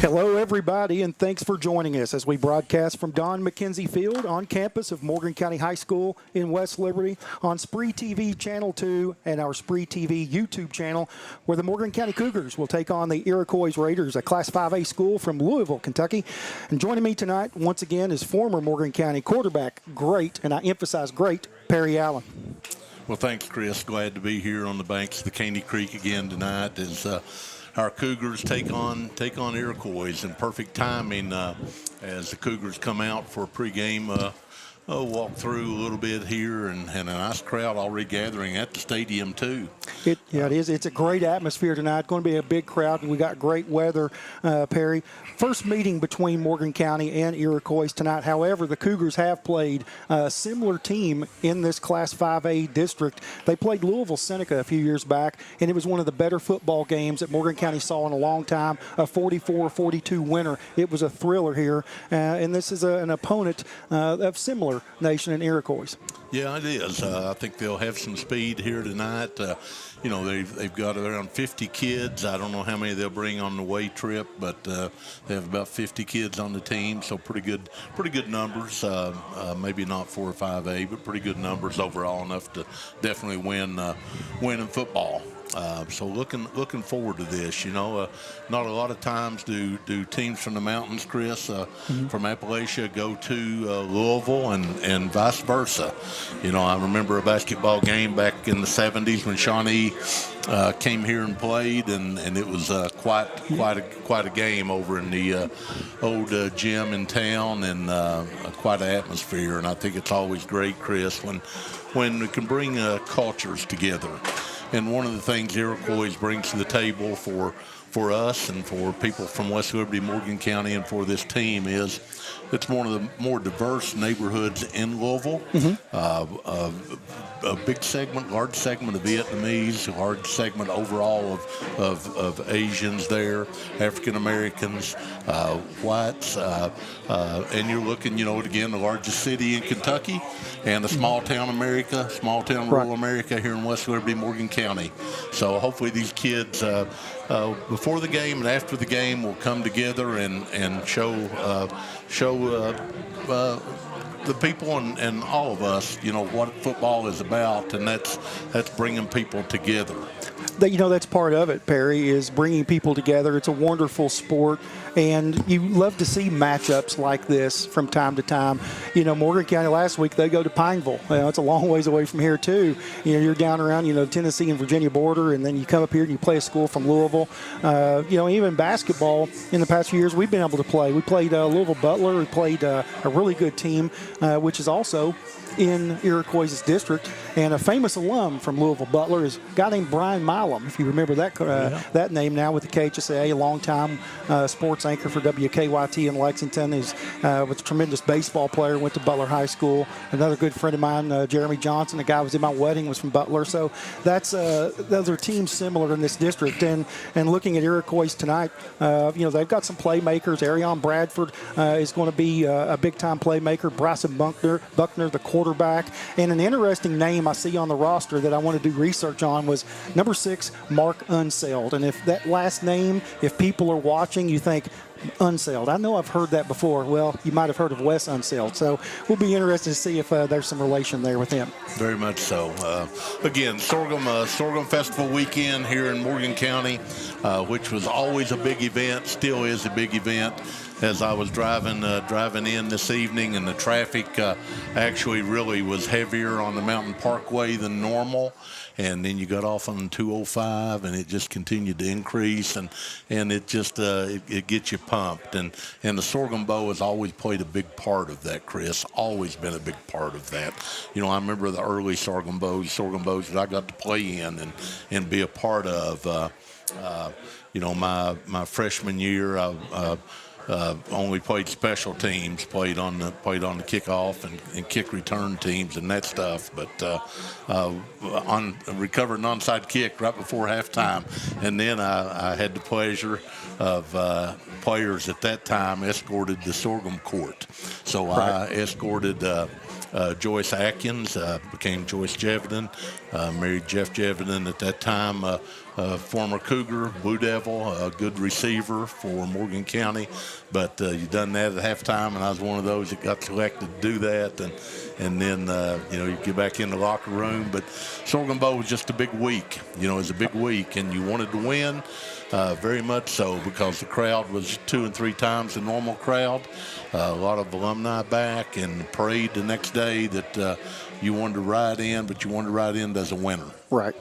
Hello, everybody, and thanks for joining us as we broadcast from Don McKenzie Field on campus of Morgan County High School in West Liberty on SpreeTV Channel 2 and our SpreeTV YouTube channel, where the Morgan County Cougars will take on the Iroquois Raiders, a Class 5A school from Louisville, Kentucky. And joining me tonight, once again, is former Morgan County quarterback, great, and I emphasize great, Perry Allen. Well, thanks, Chris. Glad to be here on the banks of the Caney Creek again tonight as our Cougars take on Iroquois in perfect timing as the Cougars come out for a pregame walk through a little bit here, and a nice crowd already gathering at the stadium too. It is. It's a great atmosphere tonight. Going to be a big crowd, and we got great weather, Perry. First meeting between Morgan County and Iroquois tonight. However, the Cougars have played a similar team in this Class 5A district. They played Louisville Seneca a few years back, and it was one of the better football games that Morgan County saw in a long time, a 44-42 winner. It was a thriller here, and this is an opponent of similar nation in Iroquois. Yeah, it is. I think they'll have some speed here tonight. They've got around 50 kids. I don't know how many they'll bring on the away trip, but they have about 50 kids on the team, so pretty good numbers. Maybe not 4 or 5A, but pretty good numbers overall, enough to definitely win in football. So looking forward to this. Not a lot of times do teams from the mountains, Chris, from Appalachia go to Louisville and vice versa. I remember a basketball game back in the 70s when Shawnee came here and played, and it was quite a game over in the old gym in town, and quite an atmosphere. And I think it's always great, Chris, when we can bring cultures together. And one of the things Iroquois brings to the table for us and for people from West Liberty, Morgan County, and for this team is it's one of the more diverse neighborhoods in Louisville. A large segment of Vietnamese, a large segment overall of Asians there, African Americans, whites, and you're looking, again, the largest city in Kentucky, and a small town rural America here in West Liberty, Morgan County. So hopefully these kids, before the game and after the game, will come together and show the people and all of us, what football is about, and that's bringing people together. That's part of it, Perry, is bringing people together. It's a wonderful sport, and you love to see matchups like this from time to time. Morgan County last week, they go to Pineville. It's a long ways away from here, too. You're down around, the Tennessee and Virginia border, and then you come up here and you play a school from Louisville. Even basketball in the past few years, we've been able to play. We played Louisville Butler. We played a really good team, which is also in Iroquois' district, and a famous alum from Louisville Butler is a guy named Brian Milam, if you remember that name now, with the KHSAA, a long-time sports anchor for WKYT in Lexington. He's was a tremendous baseball player, went to Butler High School. Another good friend of mine, Jeremy Johnson, the guy who was in my wedding, was from Butler. So those are teams similar in this district. And looking at Iroquois tonight, they've got some playmakers. Arion Bradford is going to be a big-time playmaker. Bryson Buckner, the quarterback. And an interesting name I see on the roster that I want to do research on was number 6, Mark Unseld. And if that last name, if people are watching, you think, Unseld. I know I've heard that before. Well, you might have heard of Wes Unseld. So we'll be interested to see if there's some relation there with him. Very much so. Again, Sorghum Festival weekend here in Morgan County, which was always a big event, still is a big event. As I was driving in this evening, and the traffic actually really was heavier on the Mountain Parkway than normal. And then you got off on 205, and it just continued to increase, and it just it gets you pumped. And the Sorghum Bowl has always played a big part of that, Chris. Always been a big part of that. I remember the early Sorghum Bows that I got to play in and be a part of. My freshman year, only played special teams, played on the kickoff and kick return teams and that stuff. But recovered an onside kick right before halftime, and then I had the pleasure of players at that time escorted the sorghum court. So I escorted Joyce Atkins, became Joyce Jevedon, married Jeff Jevedon at that time, former Cougar, Blue Devil, a good receiver for Morgan County. But you done that at halftime, and I was one of those that got selected to do that. And then, you get back in the locker room. But Sorghum Bowl was just a big week. It was a big week, and you wanted to win. Very much so, because the crowd was 2 and 3 times the normal crowd. A lot of alumni back, and parade the next day that you wanted to ride in, but you wanted to ride in as a winner. Right.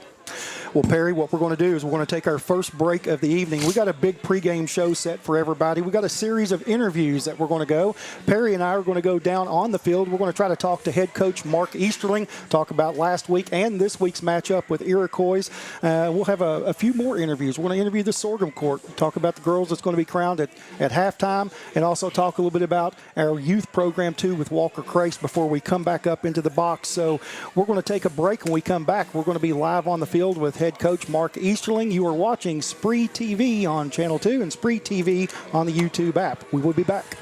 Well, Perry, what we're going to do is we're going to take our first break of the evening. We got a big pregame show set for everybody. We got a series of interviews that we're going to go. Perry and I are going to go down on the field. We're going to try to talk to head coach Mark Easterling, talk about last week and this week's matchup with Iroquois. We'll have a few more interviews. We're going to interview the Sorghum Court, talk about the girls that's going to be crowned at halftime, and also talk a little bit about our youth program, too, with Walker Crace before we come back up into the box. So we're going to take a break. When we come back, we're going to be live on the field with head coach Mark Easterling. You are watching SpreeTV on Channel 2 and SpreeTV on the YouTube app. We will be back.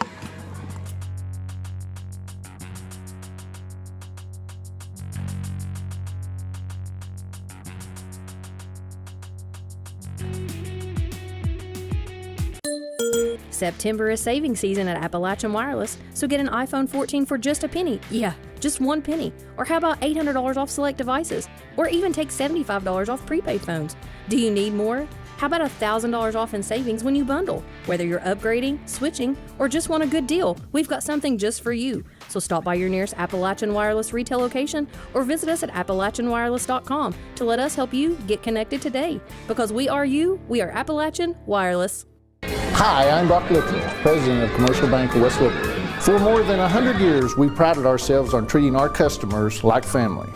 September is saving season at Appalachian Wireless, so get an iPhone 14 for just a penny. Yeah, just 1 penny. Or how about $800 off select devices? Or even take $75 off prepaid phones. Do you need more? How about $1,000 off in savings when you bundle? Whether you're upgrading, switching, or just want a good deal, we've got something just for you. So stop by your nearest Appalachian Wireless retail location or visit us at AppalachianWireless.com to let us help you get connected today. Because we are you, we are Appalachian Wireless. Hi, I'm Brock Lippman, President of Commercial Bank of West Liberty. For more than 100 years, we've prided ourselves on treating our customers like family.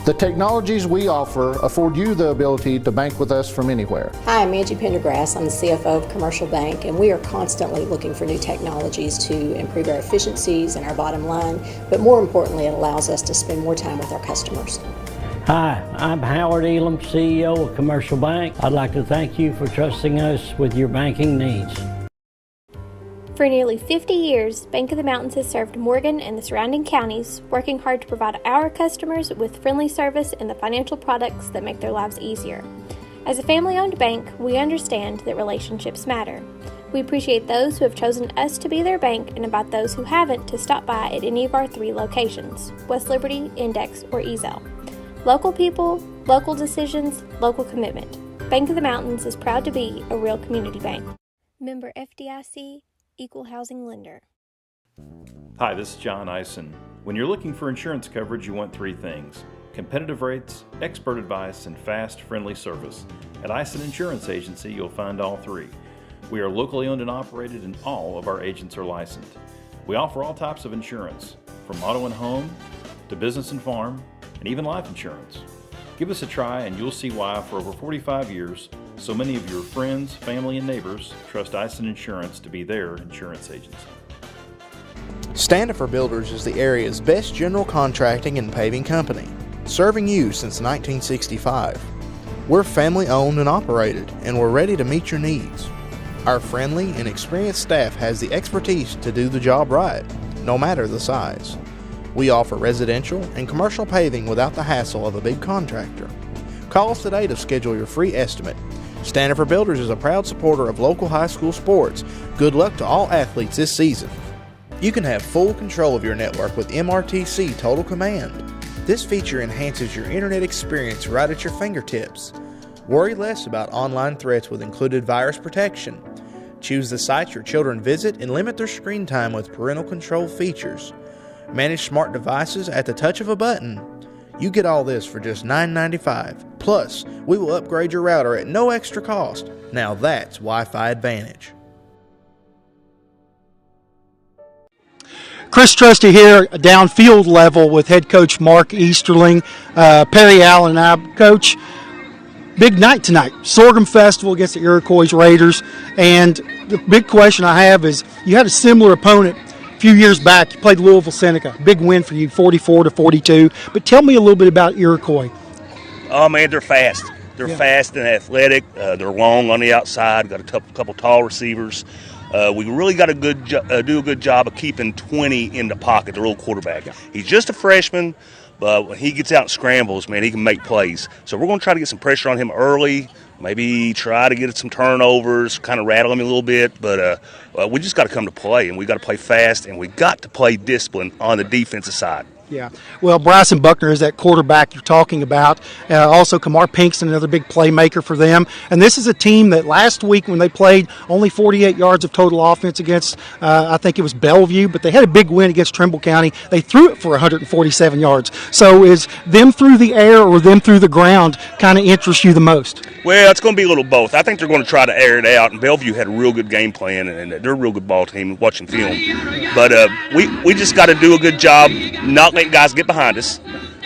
The technologies we offer afford you the ability to bank with us from anywhere. Hi, I'm Angie Pendergrass. I'm the CFO of Commercial Bank, and we are constantly looking for new technologies to improve our efficiencies and our bottom line, but more importantly, it allows us to spend more time with our customers. Hi, I'm Howard Elam, CEO of Commercial Bank. I'd like to thank you for trusting us with your banking needs. For nearly 50 years, Bank of the Mountains has served Morgan and the surrounding counties, working hard to provide our customers with friendly service and the financial products that make their lives easier. As a family-owned bank, we understand that relationships matter. We appreciate those who have chosen us to be their bank and invite those who haven't to stop by at any of our 3 locations, West Liberty, Index, or Ezel. Local people, local decisions, local commitment. Bank of the Mountains is proud to be a real community bank. Member FDIC, Equal Housing Lender. Hi, this is John Eisen. When you're looking for insurance coverage, you want 3 things: competitive rates, expert advice, and fast, friendly service. At Eisen Insurance Agency, you'll find all 3. We are locally owned and operated, and all of our agents are licensed. We offer all types of insurance, from auto and home to business and farm, and even life insurance. Give us a try and you'll see why for over 45 years, so many of your friends, family, and neighbors trust Eisen Insurance to be their insurance agency. Standifer Builders is the area's best general contracting and paving company, serving you since 1965. We're family owned and operated, and we're ready to meet your needs. Our friendly and experienced staff has the expertise to do the job right, no matter the size. We offer residential and commercial paving without the hassle of a big contractor. Call us today to schedule your free estimate. Standifer Builders is a proud supporter of local high school sports. Good luck to all athletes this season. You can have full control of your network with MRTC Total Command. This feature enhances your internet experience right at your fingertips. Worry less about online threats with included virus protection. Choose the sites your children visit and limit their screen time with parental control features. Manage smart devices at the touch of a button. You get all this for just $9.95. Plus, we will upgrade your router at no extra cost. Now that's Wi-Fi Advantage. Chris Trusty here, downfield level with head coach Mark Easterling, Perry Allen and I. Coach, big night tonight. Sorghum Festival against the Iroquois Raiders. And the big question I have is, you had a similar opponent a few years back. You played Louisville Seneca. Big win for you, 44-42. But tell me a little bit about Iroquois. Oh, man, they're fast. They're fast and athletic. They're long on the outside. Got a couple tall receivers. We really got to do a good job of keeping 20 in the pocket, the real quarterback. He's just a freshman, but when he gets out and scrambles, man, he can make plays. So we're going to try to get some pressure on him early, maybe try to get some turnovers, kind of rattle them a little bit. But we just got to come to play, and we got to play fast, and we got to play discipline on the defensive side. Yeah. Well, Bryson Buckner is that quarterback you're talking about. Also, Kamar Pinkston, another big playmaker for them. And this is a team that last week when they played only 48 yards of total offense against, I think it was Bellevue, but they had a big win against Trimble County. They threw it for 147 yards. So is them through the air or them through the ground kind of interest you the most? Well, it's going to be a little both. I think they're going to try to air it out, and Bellevue had a real good game plan, and they're a real good ball team watching film. But we just got to do a good job not letting guys get behind us.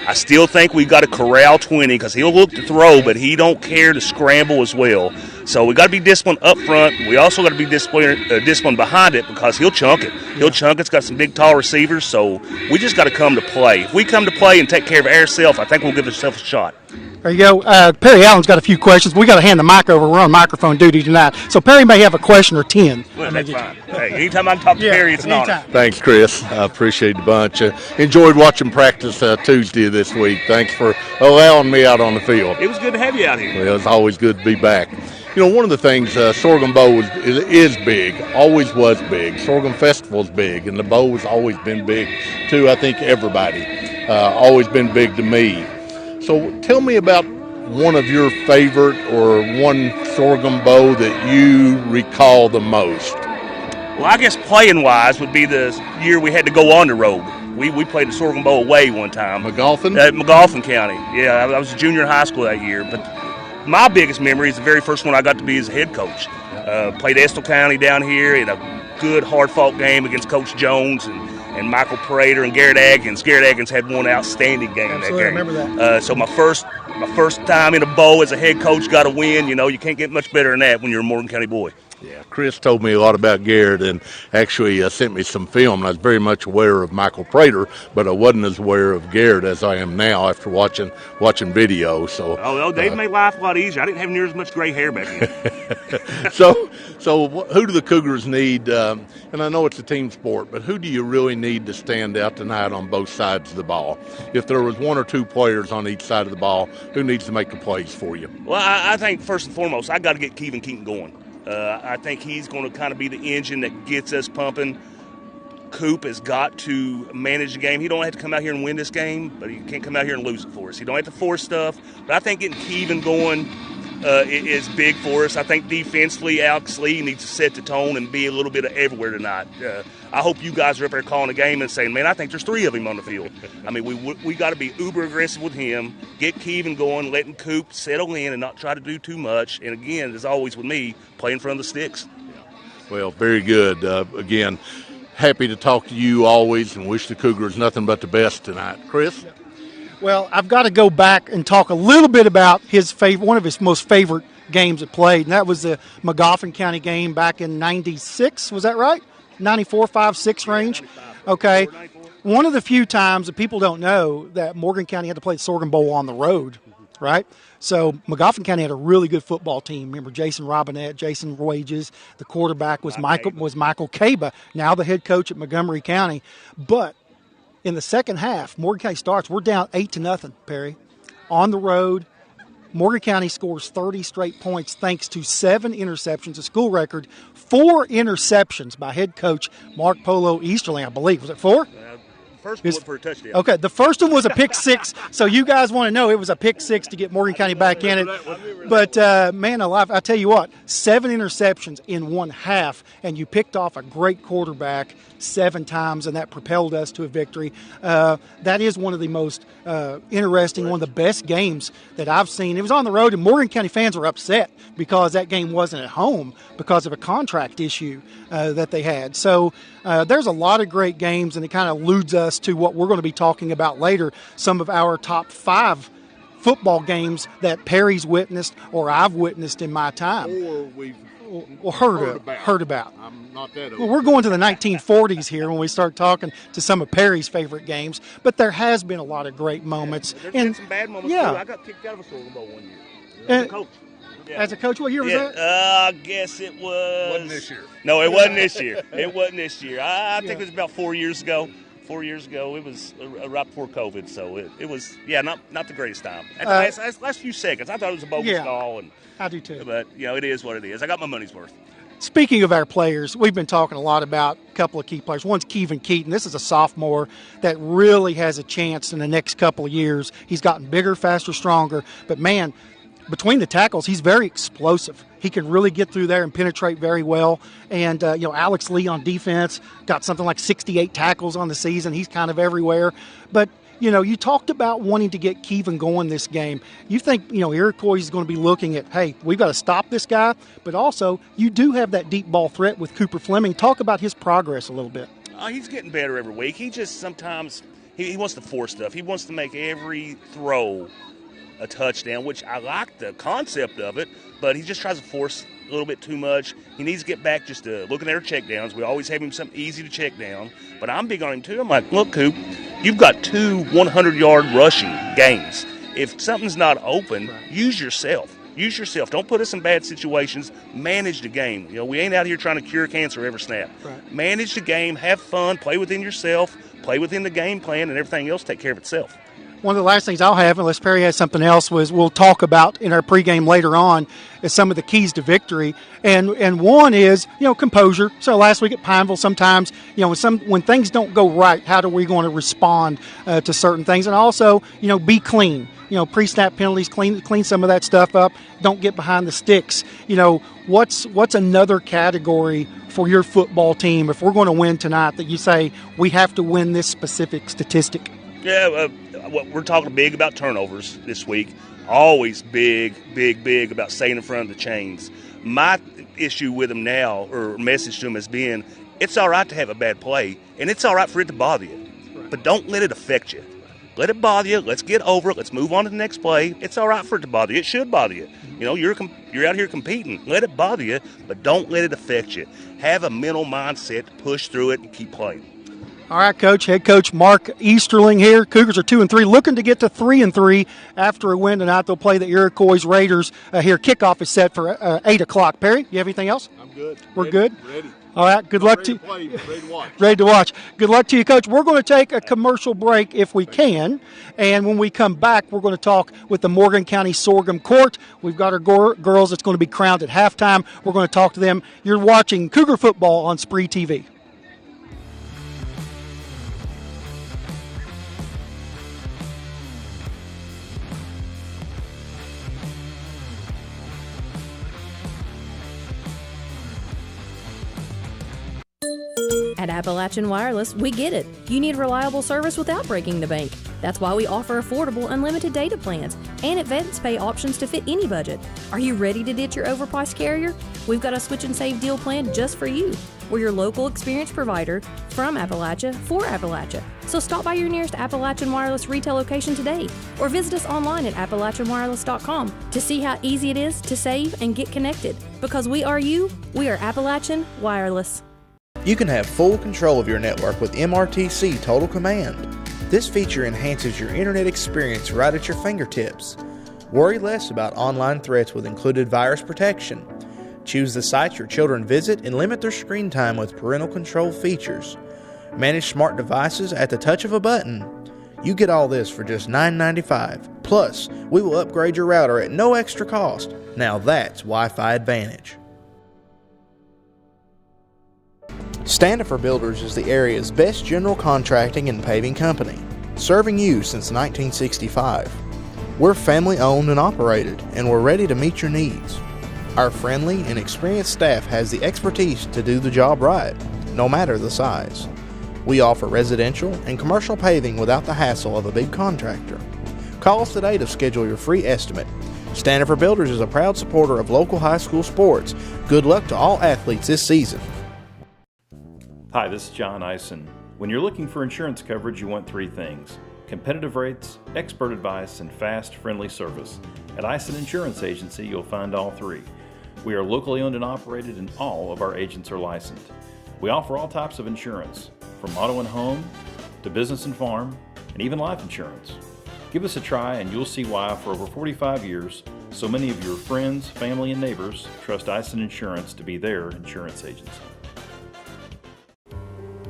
I still think we got to corral 20 because he'll look to throw, but he don't care to scramble as well. So we got to be disciplined up front. We also got to be disciplined behind it because he'll chunk it. He'll chunk it. It's got some big, tall receivers. So we just got to come to play. If we come to play and take care of ourselves, I think we'll give ourselves a shot. There you go. Perry Allen's got a few questions. We got to hand the mic over. We're on microphone duty tonight. So Perry may have a question or 10. Well, that's fine. Hey, anytime I can talk to Perry, it's an honor. Thanks, Chris. I appreciate the bunch. Enjoyed watching practice Tuesday this week. Thanks for allowing me out on the field. It was good to have you out here. Well, it's always good to be back. You know, one of the things, Sorghum Bowl is big, always was big. Sorghum Festival's big, and the bowl has always been big to, I think, everybody. Always been big to me. So tell me about one of your favorite or one Sorghum Bowl that you recall the most. Well, I guess playing-wise would be the year we had to go on the road. We played the Sorghum Bowl away one time. McGoffin? McGoffin County. Yeah, I was a junior in high school that year. But my biggest memory is the very first one I got to be as a head coach. Played Estill County down here in a good, hard-fought game against Coach Jones and Michael Prater and Garrett Atkins. Garrett Atkins had one outstanding game in that game. I remember that. So my first time in a bowl as a head coach, got a win. You know, you can't get much better than that when you're a Morgan County boy. Yeah, Chris told me a lot about Garrett and actually sent me some film. I was very much aware of Michael Prater, but I wasn't as aware of Garrett as I am now after watching video. So, Dave made life a lot easier. I didn't have near as much gray hair back then. So who do the Cougars need? And I know it's a team sport, but who do you really need to stand out tonight on both sides of the ball? If there was one or two players on each side of the ball, who needs to make the plays for you? Well, I think first and foremost, I got to get Kevin Keaton going. I think he's going to kind of be the engine that gets us pumping. Coop has got to manage the game. He don't have to come out here and win this game, but he can't come out here and lose it for us. He don't have to force stuff. But I think getting Kevin going is big for us. I think defensively, Alex Lee needs to set the tone and be a little bit of everywhere tonight. I hope you guys are up there calling the game and saying, man, I think there's three of him on the field. I mean, we got to be uber aggressive with him, get Kevin going, letting Coop settle in and not try to do too much. And again, as always with me, play in front of the sticks. Well, very good. Again, happy to talk to you always and wish the Cougars nothing but the best tonight. Chris? Well, I've got to go back and talk a little bit about one of his most favorite games it played, and that was the McGoffin County game back in 96. Was that right? 94, 5, 6 range? Okay. One of the few times that people don't know that Morgan County had to play the Sorghum Bowl on the road, right? So McGoffin County had a really good football team. Remember Jason Robinette, Jason Wages. The quarterback was Michael Caba, now the head coach at Montgomery County. But in the second half, Morgan County starts. We're down 8-0, Perry, on the road. Morgan County scores 30 straight points thanks to 7 interceptions, a school record, 4 interceptions by head coach Mark Polo Easterling, I believe. Was it 4? First one for a touchdown. Okay, the first one was a pick 6, so you guys want to know it was a pick 6 to get Morgan County back in it. But, man alive, I tell you what, 7 interceptions in one half, and you picked off a great quarterback 7 times, and that propelled us to a victory. That is one of the most interesting, one of the best games that I've seen. It was on the road, and Morgan County fans were upset because that game wasn't at home because of a contract issue that they had. So there's a lot of great games, and it kind of alludes us to what we're going to be talking about later, some of our top 5 football games that Perry's witnessed or I've witnessed in my time. Or we've heard about. I'm not that old. Well, we're going to the 1940s here when we start talking to some of Perry's favorite games, but there has been a lot of great moments. There's been some bad moments, too. I got kicked out of a Sorghum Bowl one year as a coach. Yeah. As a coach, what year was that? I guess it was. Wasn't this year. No, it wasn't this year. It wasn't this year. I think it was about 4 years ago. 4 years ago. It was right before COVID, so it was, not the greatest time. At the last few seconds, I thought it was a bogus call. And I do too. But, it is what it is. I got my money's worth. Speaking of our players, we've been talking a lot about a couple of key players. One's Kevin Keaton. This is a sophomore that really has a chance in the next couple of years. He's gotten bigger, faster, stronger. But, man, between the tackles, he's very explosive. He can really get through there and penetrate very well. And, Alex Lee on defense got something like 68 tackles on the season. He's kind of everywhere. But, you talked about wanting to get Kevin going this game. You think, Iroquois is going to be looking at, hey, we've got to stop this guy. But also, you do have that deep ball threat with Cooper Fleming. Talk about his progress a little bit. He's getting better every week. He just sometimes he wants to force stuff. He wants to make every throw a touchdown, which I like the concept of it, but he just tries to force a little bit too much. He needs to get back just to looking at our check downs. We always have him something easy to check down, but I'm big on him too. I'm like, look, Coop, you've got 2 100-yard rushing games. If something's not open, use yourself. Use yourself. Don't put us in bad situations. Manage the game. We ain't out here trying to cure cancer every snap. Right. Manage the game. Have fun. Play within yourself. Play within the game plan, and everything else take care of itself. One of the last things I'll have, unless Perry has something else, was we'll talk about in our pregame later on is some of the keys to victory. And one is, composure. So last week at Pineville, sometimes, when things don't go right, how are we going to respond to certain things? And also, be clean. Pre-snap penalties, clean some of that stuff up. Don't get behind the sticks. What's another category for your football team if we're going to win tonight that you say we have to win this specific statistic? Yeah, we're talking big about turnovers this week. Always big about staying in front of the chains. My issue with them now, or message to them, has been, it's all right to have a bad play, and it's all right for it to bother you. But don't let it affect you. Let it bother you. Let's get over it. Let's move on to the next play. It's all right for it to bother you. It should bother you. You're out here competing. Let it bother you, but don't let it affect you. Have a mental mindset to push through it and keep playing. All right, Coach. Head coach Mark Easterling here. Cougars are 2-3, looking to get to 3-3 after a win tonight. They'll play the Iroquois Raiders here. Kickoff is set for 8 o'clock. Perry, you have anything else? I'm good. We're good? Ready. All right, good luck to you. Ready to watch. Ready to watch. Good luck to you, Coach. We're going to take a commercial break if we can, and when we come back, we're going to talk with the Morgan County Sorghum Court. We've got our girls that's going to be crowned at halftime. We're going to talk to them. You're watching Cougar Football on SpreeTV. At Appalachian Wireless, we get it. You need reliable service without breaking the bank. That's why we offer affordable unlimited data plans and advance pay options to fit any budget. Are you ready to ditch your overpriced carrier? We've got a switch and save deal plan just for you. We're your local experience provider from Appalachia for Appalachia. So stop by your nearest Appalachian Wireless retail location today or visit us online at appalachianwireless.com to see how easy it is to save and get connected. Because we are you, we are Appalachian Wireless. You can have full control of your network with MRTC Total Command. This feature enhances your internet experience right at your fingertips. Worry less about online threats with included virus protection. Choose the sites your children visit and limit their screen time with parental control features. Manage smart devices at the touch of a button. You get all this for just $9.95. Plus, we will upgrade your router at no extra cost. Now that's Wi-Fi Advantage. Standifer Builders is the area's best general contracting and paving company, serving you since 1965. We're family owned and operated, and we're ready to meet your needs. Our friendly and experienced staff has the expertise to do the job right, no matter the size. We offer residential and commercial paving without the hassle of a big contractor. Call us today to schedule your free estimate. Standifer Builders is a proud supporter of local high school sports. Good luck to all athletes this season. Hi, this is John Ison. When you're looking for insurance coverage, you want 3 things: competitive rates, expert advice, and fast, friendly service. At Ison Insurance Agency, you'll find all 3. We are locally owned and operated, and all of our agents are licensed. We offer all types of insurance, from auto and home to business and farm, and even life insurance. Give us a try and you'll see why for over 45 years, so many of your friends, family, and neighbors trust Ison Insurance to be their insurance agency.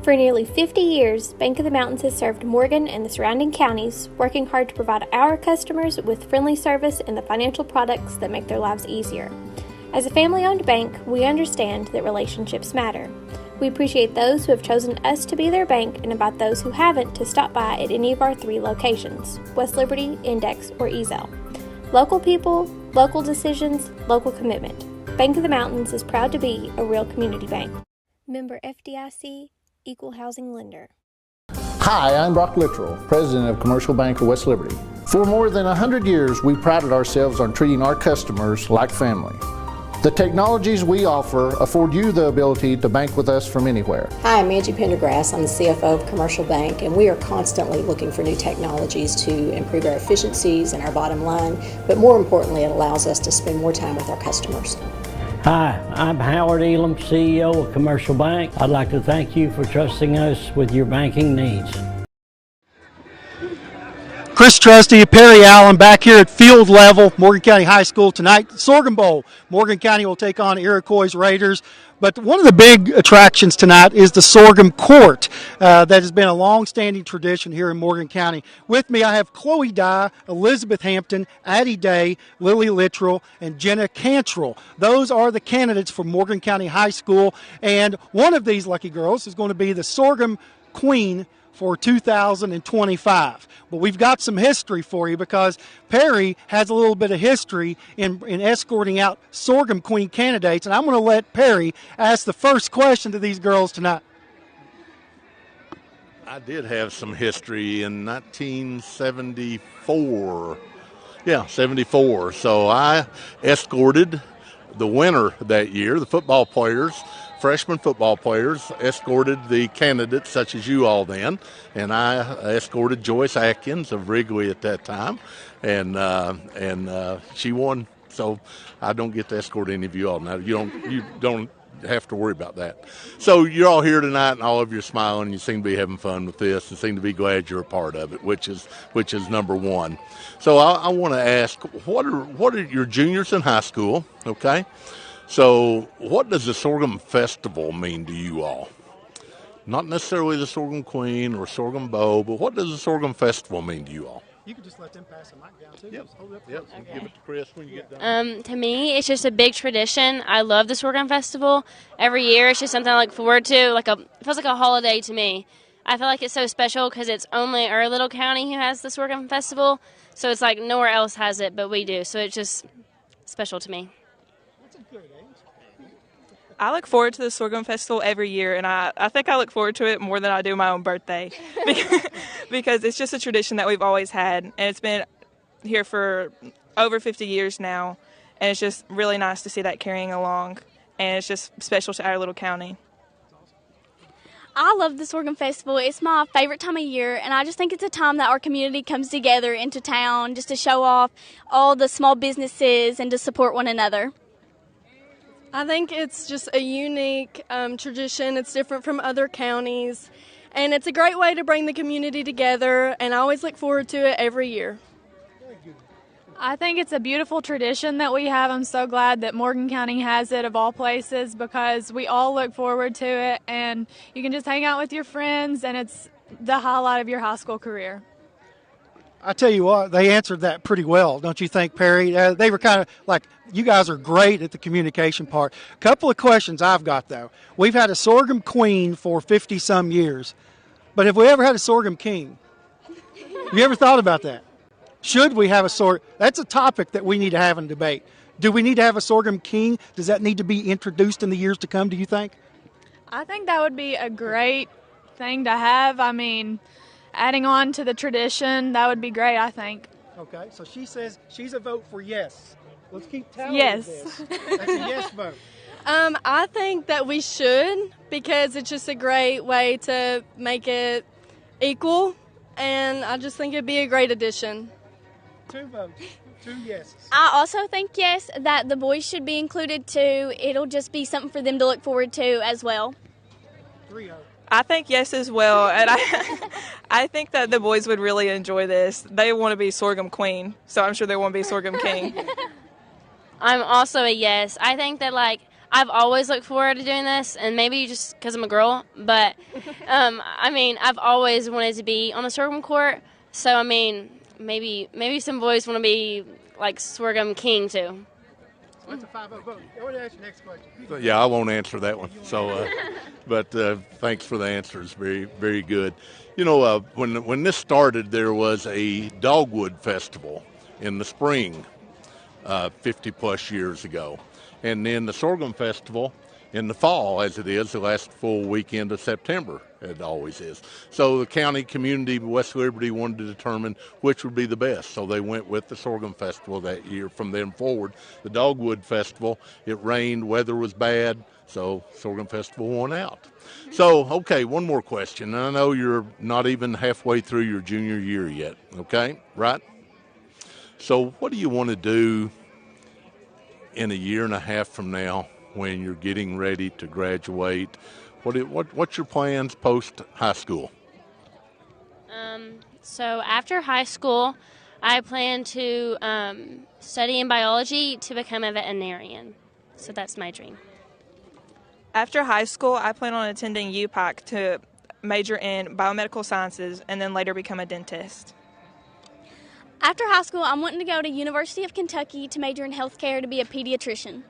For nearly 50 years, Bank of the Mountains has served Morgan and the surrounding counties, working hard to provide our customers with friendly service and the financial products that make their lives easier. As a family-owned bank, we understand that relationships matter. We appreciate those who have chosen us to be their bank and invite those who haven't to stop by at any of our 3 locations, West Liberty, Index, or Ezel. Local people, local decisions, local commitment. Bank of the Mountains is proud to be a real community bank. Member FDIC, Equal Housing Lender. Hi, I'm Brock Littrell, President of Commercial Bank of West Liberty. For more than 100 years, we prided ourselves on treating our customers like family. The technologies we offer afford you the ability to bank with us from anywhere. Hi, I'm Angie Pendergrass. I'm the CFO of Commercial Bank, and we are constantly looking for new technologies to improve our efficiencies and our bottom line, but more importantly, it allows us to spend more time with our customers. Hi, I'm Howard Elam, CEO of Commercial Bank. I'd like to thank you for trusting us with your banking needs. Chris Trusty, Perry Allen back here at field level, Morgan County High School tonight. Sorghum Bowl. Morgan County will take on Iroquois Raiders. But one of the big attractions tonight is the Sorghum Court. That has been a long-standing tradition here in Morgan County. With me, I have Chloe Dye, Elizabeth Hampton, Addie Day, Lily Littrell, and Jenna Cantrell. Those are the candidates for Morgan County High School. And one of these lucky girls is going to be the Sorghum Queen for 2025. But we've got some history for you because Perry has a little bit of history in escorting out Sorghum Queen candidates, and I'm going to let Perry ask the first question to these girls tonight. I did have some history in 1974. Yeah, 74. So I escorted the winner that year, the football players, freshman football players, escorted the candidates such as you all then, and I escorted Joyce Atkins of Wrigley at that time, and she won. So I don't get to escort any of you all now. You don't have to worry about that. So you're all here tonight, and all of you are smiling. You seem to be having fun with this, and seem to be glad you're a part of it, which is number one. So I want to ask, what are your juniors in high school? Okay. So what does the Sorghum Festival mean to you all? Not necessarily the Sorghum Queen or Sorghum Bowl, but what does the Sorghum Festival mean to you all? You can just let them pass the mic down, too. Yep. Hold it up. Yep. Okay. Give it to Chris when you get done. To me, it's just a big tradition. I love the Sorghum Festival. Every year, it's just something I look forward to. It feels like a holiday to me. I feel like it's so special because it's only our little county who has the Sorghum Festival. So it's like nowhere else has it, but we do. So it's just special to me. I look forward to the Sorghum Festival every year, and I think I look forward to it more than I do my own birthday because it's just a tradition that we've always had, and it's been here for over 50 years now, and it's just really nice to see that carrying along, and it's just special to our little county. I love the Sorghum Festival. It's my favorite time of year, and I just think it's a time that our community comes together into town just to show off all the small businesses and to support one another. I think it's just a unique tradition. It's different from other counties, and it's a great way to bring the community together, and I always look forward to it every year. I think it's a beautiful tradition that we have. I'm so glad that Morgan County has it of all places because we all look forward to it, and you can just hang out with your friends, and it's the highlight of your high school career. I tell you what, they answered that pretty well, don't you think, Perry? They were kind of like, you guys are great at the communication part. A couple of questions I've got, though. We've had a Sorghum Queen for 50-some years, but have we ever had a Sorghum King? Have you ever thought about that? Should we have a Sorghum? That's a topic that we need to have in debate. Do we need to have a Sorghum King? Does that need to be introduced in the years to come, do you think? I think that would be a great thing to have. I mean, adding on to the tradition, that would be great, I think. Okay, so she says she's a vote for yes. Let's keep tally yes. of this. That's a yes vote. I think that we should because it's just a great way to make it equal, and I just think it'd be a great addition. 2 votes, 2 yeses. I also think, yes, that the boys should be included too. It'll just be something for them to look forward to as well. 3-0. I think yes as well, and I think that the boys would really enjoy this. They want to be Sorghum Queen, so I'm sure they want to be Sorghum King. I'm also a yes. I think that I've always looked forward to doing this, and maybe just because I'm a girl, but I mean, I've always wanted to be on the sorghum court. So I mean, maybe some boys want to be like sorghum king too. That's a 5-0 vote. I want to ask you next question. Yeah, I won't answer that one. So, but thanks for the answers. Very, very good. You know, when this started, there was a dogwood festival in the spring, 50 plus years ago, and then the sorghum festival in the fall, as it is the last full weekend of September. It always is. So the county community of West Liberty wanted to determine which would be the best. So they went with the sorghum festival that year. From then forward, the dogwood festival, it rained, weather was bad, so sorghum festival won out. So, okay, one more question. I know you're not even halfway through your junior year yet, okay, right? So what do you want to do in a year and a half from now when you're getting ready to graduate? What's your plans post high school? So after high school, I plan to study in biology to become a veterinarian. So that's my dream. After high school, I plan on attending UPAC to major in biomedical sciences and then later become a dentist. After high school, I'm wanting to go to University of Kentucky to major in healthcare to be a pediatrician.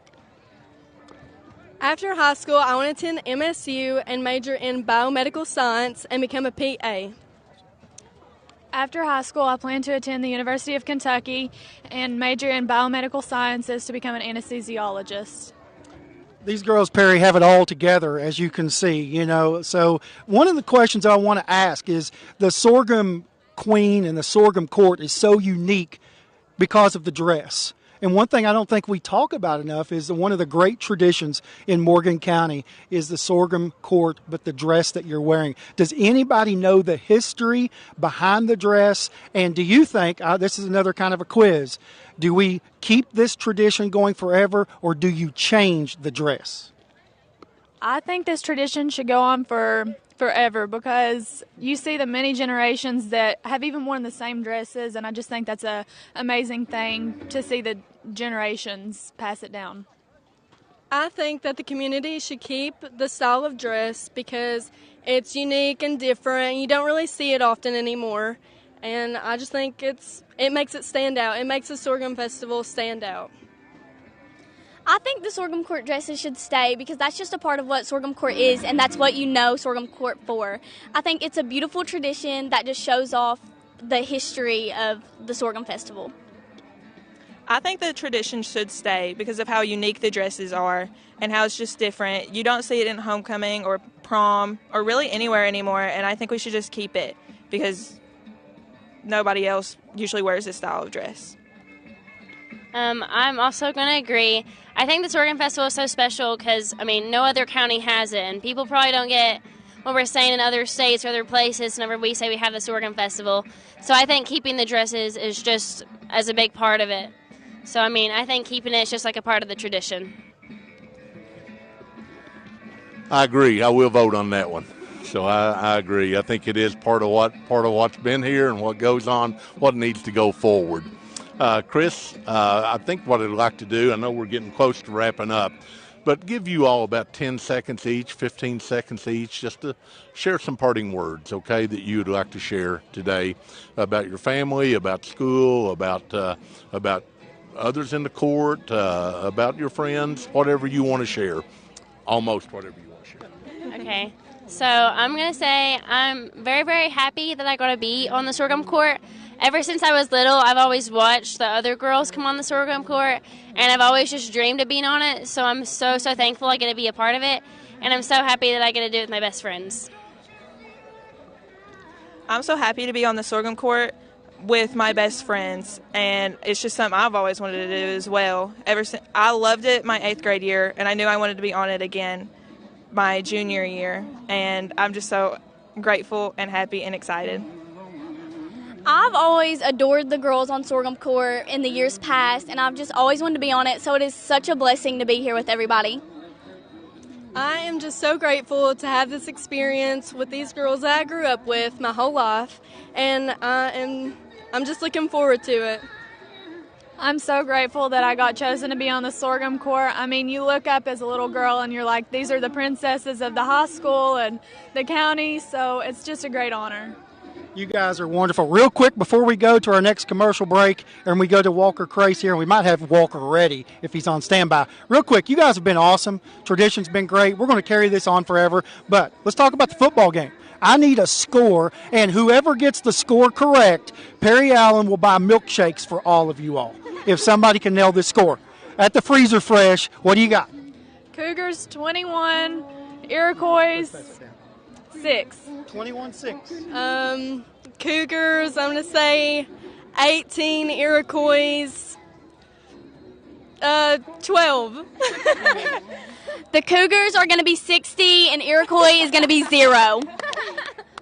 After high school, I want to attend MSU and major in biomedical science and become a PA. After high school, I plan to attend the University of Kentucky and major in biomedical sciences to become an anesthesiologist. These girls, Perry, have it all together, as you can see, you know. So one of the questions I want to ask is the sorghum queen and the sorghum court is so unique because of the dress. And one thing I don't think we talk about enough is that one of the great traditions in Morgan County is the sorghum court, but the dress that you're wearing. Does anybody know the history behind the dress? And do you think, this is another kind of a quiz, do we keep this tradition going forever, or do you change the dress? I think this tradition should go on forever because you see the many generations that have even worn the same dresses, and I just think that's an amazing thing to see the generations pass it down. I think that the community should keep the style of dress because it's unique and different. You don't really see it often anymore, and I just think it makes it stand out. It makes the Sorghum Festival stand out. I think the sorghum court dresses should stay because that's just a part of what sorghum court is, and that's what you know sorghum court for. I think it's a beautiful tradition that just shows off the history of the Sorghum Festival. I think the tradition should stay because of how unique the dresses are and how it's just different. You don't see it in homecoming or prom or really anywhere anymore, and I think we should just keep it because nobody else usually wears this style of dress. I'm also going to agree. I think the Sorghum Festival is so special because, I mean, no other county has it, and people probably don't get what we're saying in other states or other places whenever we say we have the Sorghum Festival. So I think keeping the dresses is just as a big part of it. So, I mean, I think keeping it is just like a part of the tradition. I agree. I will vote on that one. So I agree. I think it is part of what's been here and what goes on, what needs to go forward. Chris, I think what I'd like to do, I know we're getting close to wrapping up, but give you all about 10 seconds each, 15 seconds each, just to share some parting words, okay, that you'd like to share today about your family, about school, about others in the court, about your friends, whatever you want to share, almost whatever you want to share. Okay, so I'm going to say I'm very, very happy that I got to be on the Sorghum Court. Ever since I was little, I've always watched the other girls come on the Sorghum Court, and I've always just dreamed of being on it, so I'm so thankful I get to be a part of it, and I'm so happy that I get to do it with my best friends. I'm so happy to be on the Sorghum Court with my best friends, and it's just something I've always wanted to do as well. Ever since I loved it my 8th grade year, and I knew I wanted to be on it again my junior year, and I'm just so grateful and happy and excited. I've always adored the girls on Sorghum Court in the years past, and I've just always wanted to be on it, so it is such a blessing to be here with everybody. I am just so grateful to have this experience with these girls that I grew up with my whole life, and I'm just looking forward to it. I'm so grateful that I got chosen to be on the sorghum court. I mean, you look up as a little girl and you're like, these are the princesses of the high school and the county, so it's just a great honor. You guys are wonderful. Real quick, before we go to our next commercial break and we go to Walker Crace here, and we might have Walker ready if he's on standby. Real quick, you guys have been awesome. Tradition's been great. We're going to carry this on forever. But let's talk about the football game. I need a score, and whoever gets the score correct, Perry Allen will buy milkshakes for all of you all if somebody can nail this score. At the Freezer Fresh, what do you got? Cougars 21, Iroquois 6. 21-6. Cougars, I'm going to say 18, Iroquois 12. The Cougars are going to be 60 and Iroquois is going to be 0.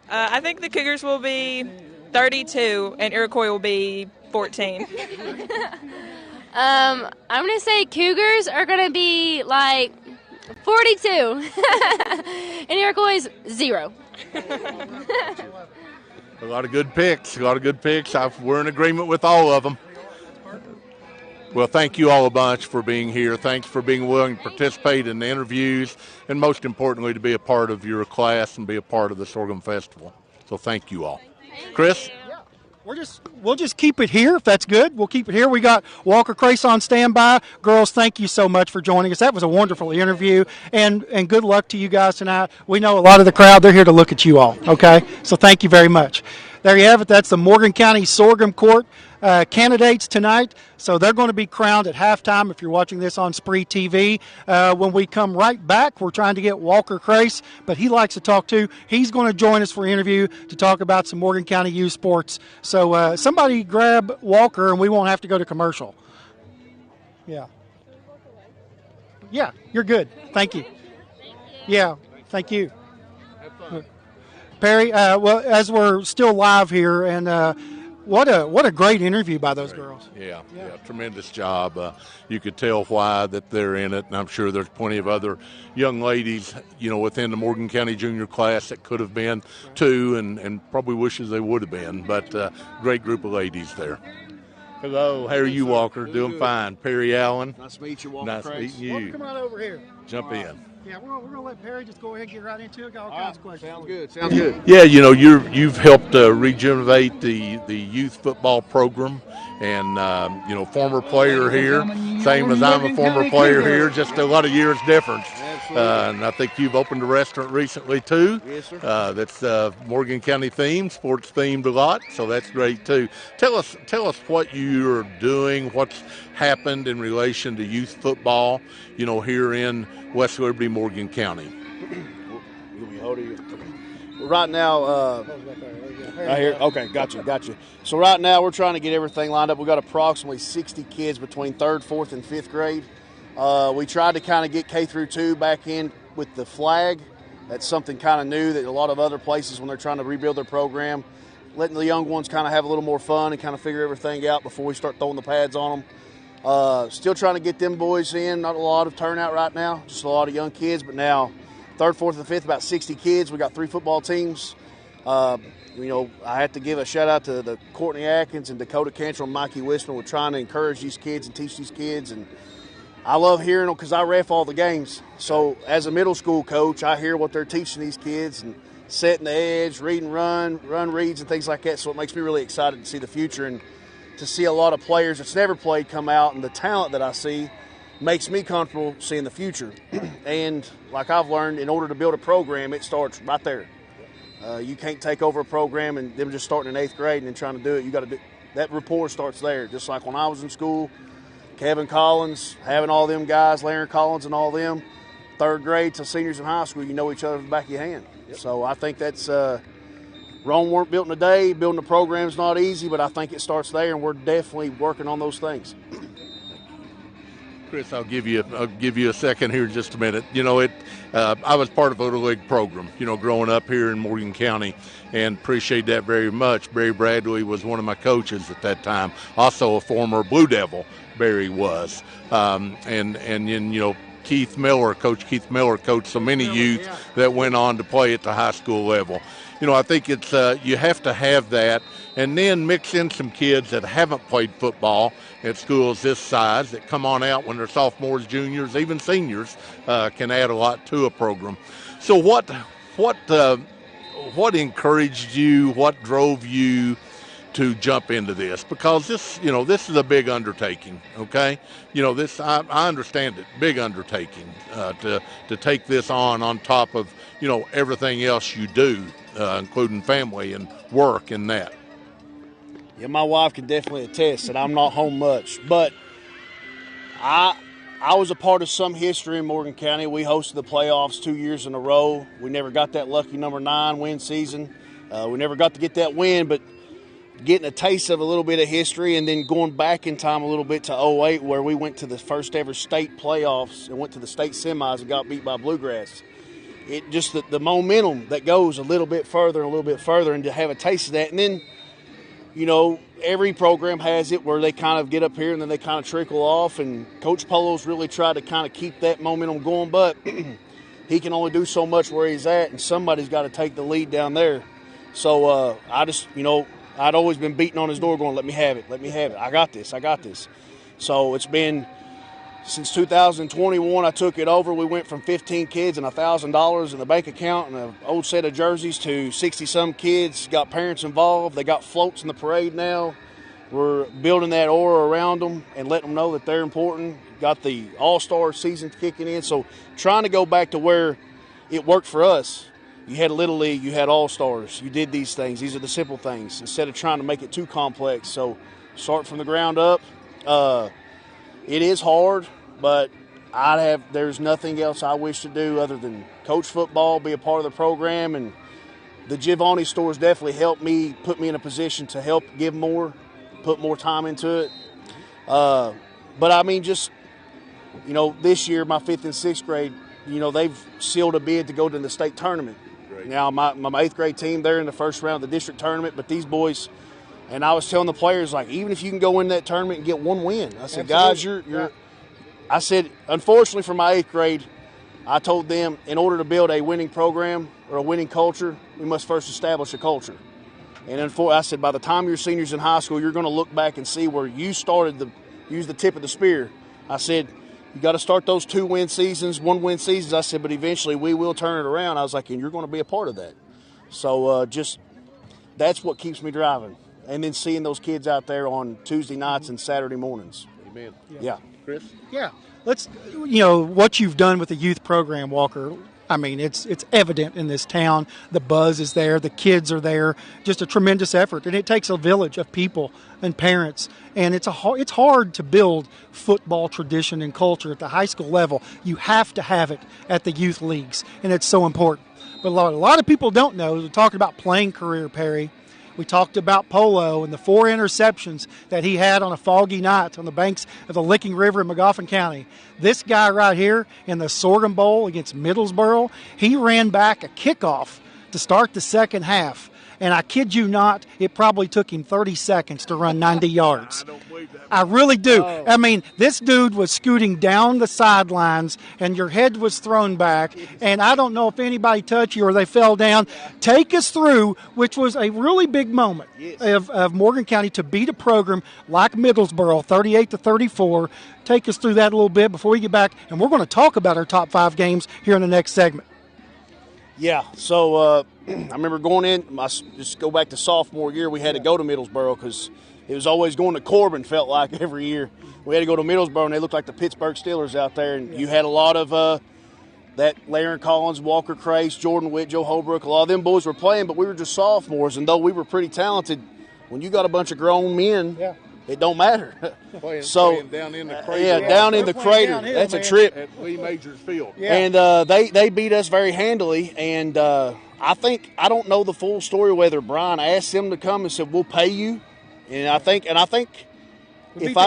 I think the Cougars will be 32 and Iroquois will be 14. I'm going to say Cougars are going to be like 42 and Iroquois 0. A lot of good picks. We're in agreement with all of them. Well, thank you all a bunch for being here. Thanks for being willing to participate in the interviews, and most importantly, to be a part of your class and be a part of the Sorghum Festival. So thank you all. Chris? We'll just keep it here if that's good. We'll keep it here. We got Walker Crace on standby. Girls, thank you so much for joining us. That was a wonderful interview, and good luck to you guys tonight. We know a lot of the crowd, they're here to look at you all, okay? So thank you very much. There you have it. That's the Morgan County Sorghum Court candidates tonight. So they're going to be crowned at halftime if you're watching this on SpreeTV. When we come right back, we're trying to get Walker Crace, but he likes to talk too. He's going to join us for an interview to talk about some Morgan County youth sports. So somebody grab Walker and we won't have to go to commercial. Yeah. Yeah, you're good. Thank you. Yeah, thank you. Perry, well, as we're still live here, and what a great interview by those girls. Yeah, tremendous job. You could tell why that they're in it, and I'm sure there's plenty of other young ladies, within the Morgan County junior class that could have been too, and probably wishes they would have been. But great group of ladies there. Hello, how are you, Walker? Doing fine. Perry Allen. Nice to meet you, Walker. Nice meeting you. Walker, come on over here. Jump in. Yeah, we're going to let Perry just go ahead and get right into it. Got all kinds of questions. Sounds good. Yeah, you've helped regenerate the youth football program, and former player here, same as I'm a former player here, just a lot of years difference. And I think you've opened a restaurant recently too. Yes, sir. That's Morgan County themed, sports themed a lot, so that's great too. Tell us what you're doing, what's happened in relation to youth football, here in West Liberty, Morgan County. Right now, right here. Okay, gotcha. So right now we're trying to get everything lined up. We've got approximately 60 kids between 3rd, 4th, and 5th grade. We tried to kind of get K through 2 back in with the flag. That's something kind of new that a lot of other places, when they're trying to rebuild their program, letting the young ones kind of have a little more fun and kind of figure everything out before we start throwing the pads on them. Still trying to get them boys in. Not a lot of turnout right now, just a lot of young kids. But now, 3rd, 4th, and 5th, about 60 kids. We got 3 football teams. I have to give a shout out to the Courtney Atkins and Dakota Cantrell and Mikey Wisman. We're trying to encourage these kids and teach these kids. And I love hearing them because I ref all the games. So as a middle school coach, I hear what they're teaching these kids and setting the edge, read and run reads and things like that. So it makes me really excited to see the future and to see a lot of players that's never played come out, and the talent that I see makes me comfortable seeing the future. And like I've learned, in order to build a program, it starts right there. You can't take over a program and them just starting in 8th grade and then trying to do it. You got to do that. Rapport starts there. Just like when I was in school, Kevin Collins, having all them guys, Larry Collins and all them, 3rd grade till seniors in high school, you know each other from the back of your hand. Yep. So I think that's Rome weren't built in a day. Building a program is not easy, but I think it starts there, and we're definitely working on those things. Chris, I'll give you a second here in just a minute. I was part of a Little League program, growing up here in Morgan County, and appreciate that very much. Barry Bradley was one of my coaches at that time, also a former Blue Devil, Barry was. Keith Miller, Coach Keith Miller, coached so many youth that went on to play at the high school level. I think it's you have to have that, and then mix in some kids that haven't played football at schools this size that come on out when they're sophomores, juniors, even seniors, can add a lot to a program. So what encouraged you? What drove you to jump into this? Because this is a big undertaking. Okay, I understand it, big undertaking to take this on top of everything else you do, including family and work and that. Yeah, my wife can definitely attest that I'm not home much, but I was a part of some history in Morgan County. We hosted the playoffs 2 years in a row. We never got that lucky number 9 win season. We never got to get that win, but getting a taste of a little bit of history and then going back in time a little bit to 2008 where we went to the first ever state playoffs and went to the state semis and got beat by Bluegrass. It just the momentum that goes a little bit further and to have a taste of that. And then, every program has it where they kind of get up here and then they kind of trickle off, and Coach Polo's really tried to kind of keep that momentum going, but he can only do so much where he's at, and somebody's got to take the lead down there. So I'd always been beating on his door going, let me have it. I got this. So it's been since 2021 I took it over. We went from 15 kids and $1,000 in the bank account and an old set of jerseys to 60-some kids. Got parents involved. They got floats in the parade now. We're building that aura around them and letting them know that they're important. Got the all-star season kicking in. So trying to go back to where it worked for us. You had Little League, you had All-Stars. You did these things. These are the simple things instead of trying to make it too complex. So start from the ground up. It is hard, but there's nothing else I wish to do other than coach football, be a part of the program, and the Giovanni stores definitely helped me, put me in a position to help give more, put more time into it. But I mean, just, this year, my 5th and 6th grade, they've sealed a bid to go to the state tournament. Now, my 8th grade team, they're in the first round of the district tournament, but these boys, and I was telling the players, even if you can go in that tournament and get one win, I said, guys, I said, unfortunately for my 8th grade, I told them in order to build a winning program or a winning culture, we must first establish a culture. And I said, by the time you're seniors in high school, you're going to look back and see where you started to use the tip of the spear. I said, you got to start those 2-win seasons, 1-win seasons. I said, but eventually we will turn it around. I was like, and you're going to be a part of that. So that's what keeps me driving. And then seeing those kids out there on Tuesday nights and Saturday mornings. Amen. Yeah. Chris? Yeah. What you've done with the youth program, Walker, I mean, it's evident in this town. The buzz is there. The kids are there. Just a tremendous effort. And it takes a village of people and parents. And it's hard to build football tradition and culture at the high school level. You have to have it at the youth leagues. And it's so important. But a lot of people don't know. We're talking about playing career, Perry. We talked about Polo and the 4 interceptions that he had on a foggy night on the banks of the Licking River in Magoffin County. This guy right here in the Sorghum Bowl against Middlesboro, he ran back a kickoff to start the second half. And I kid you not, it probably took him 30 seconds to run 90 yards. I really do. Oh. I mean, this dude was scooting down the sidelines, and your head was thrown back, and I don't know if anybody touched you or they fell down. Take us through, which was a really big moment of Morgan County to beat a program like Middlesboro, 38-34. Take us through that a little bit before we get back, and we're going to talk about our top 5 games here in the next segment. Yeah, so I remember going in, just go back to sophomore year, we had to go to Middlesboro because it was always going to Corbin, felt like, every year. We had to go to Middlesboro, and they looked like the Pittsburgh Steelers out there. And you had a lot of that Laren Collins, Walker Crace, Jordan Witt, Joe Holbrook. A lot of them boys were playing, but we were just sophomores. And though we were pretty talented, when you got a bunch of grown men, it don't matter. Playing down in the crater. Yeah, down in the crater. Downhill, that's man. a trip. At Lee Majors Field. Yeah. And they beat us very handily. And I don't know the full story whether Brian asked them to come and said, we'll pay you. And I think if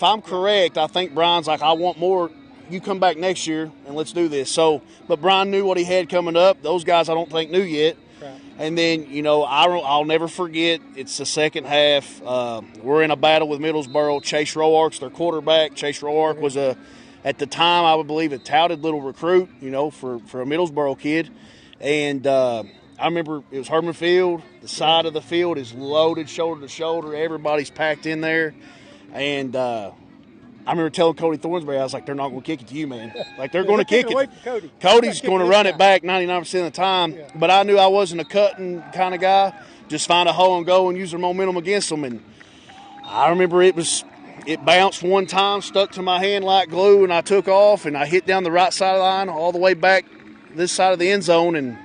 I'm correct, I think Brian's like, I want more. You come back next year and let's do this. So, but Brian knew what he had coming up. Those guys I don't think knew yet. Right. And then, I'll never forget, it's the second half. We're in a battle with Middlesboro. Chase Roark's their quarterback. Chase Roark was at the time, I would believe, a touted little recruit, for a Middlesboro kid. And I remember it was Herman Field. The side of the field is loaded shoulder to shoulder. Everybody's packed in there. And I remember telling Cody Thornsberry, I was like, they're not going to kick it to you, man. Like, they're going to kick it. Cody's going to run it back 99% of the time. Yeah. But I knew I wasn't a cutting kind of guy. Just find a hole and go and use their momentum against them. And I remember it bounced one time, stuck to my hand like glue, and I took off, and I hit down the right side of the line all the way back this side of the end zone, and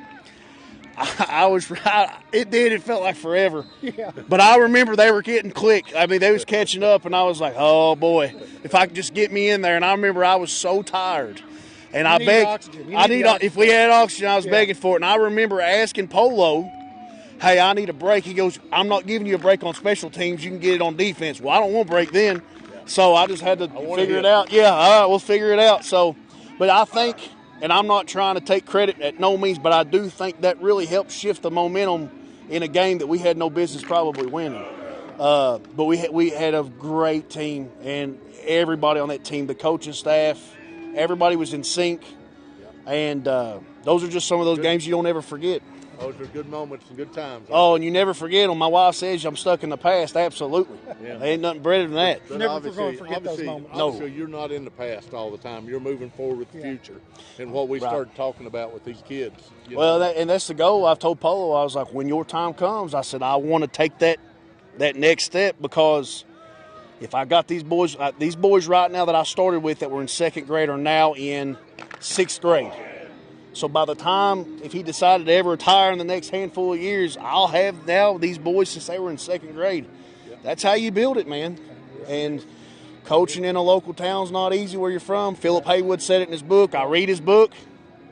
it felt like forever. Yeah. But I remember they were getting click. I mean, they was catching up, and I was like, oh, boy, if I could just get me in there. And I remember I was so tired. And I begged. If we had oxygen, I was begging for it. And I remember asking Polo, hey, I need a break. He goes, I'm not giving you a break on special teams. You can get it on defense. Well, I don't want to break then. So I just had to figure it out. Yeah, all right, we'll figure it out. So, but I think, and I'm not trying to take credit at no means, but I do think that really helped shift the momentum in a game that we had no business probably winning. But we had a great team, and everybody on that team, the coaching staff, everybody was in sync. And those are just some of those games you don't ever forget. Those are good moments and good times. Oh, and you never forget them. My wife says I'm stuck in the past. Absolutely. Yeah. There ain't nothing better than that. But never going to forget those moments. Obviously, you're not in the past all the time. You're moving forward with the future. And what we started talking about with these kids. Well, that's the goal. I've told Polo, I was like, when your time comes, I said, I want to take that next step, because if I got these boys right now that I started with that were in second grade are now in sixth grade. So by the time, if he decided to ever retire in the next handful of years, I'll have now these boys since they were in second grade. That's how you build it, man. And coaching in a local town's not easy where you're from. Philip Haywood said it in his book. I read his book.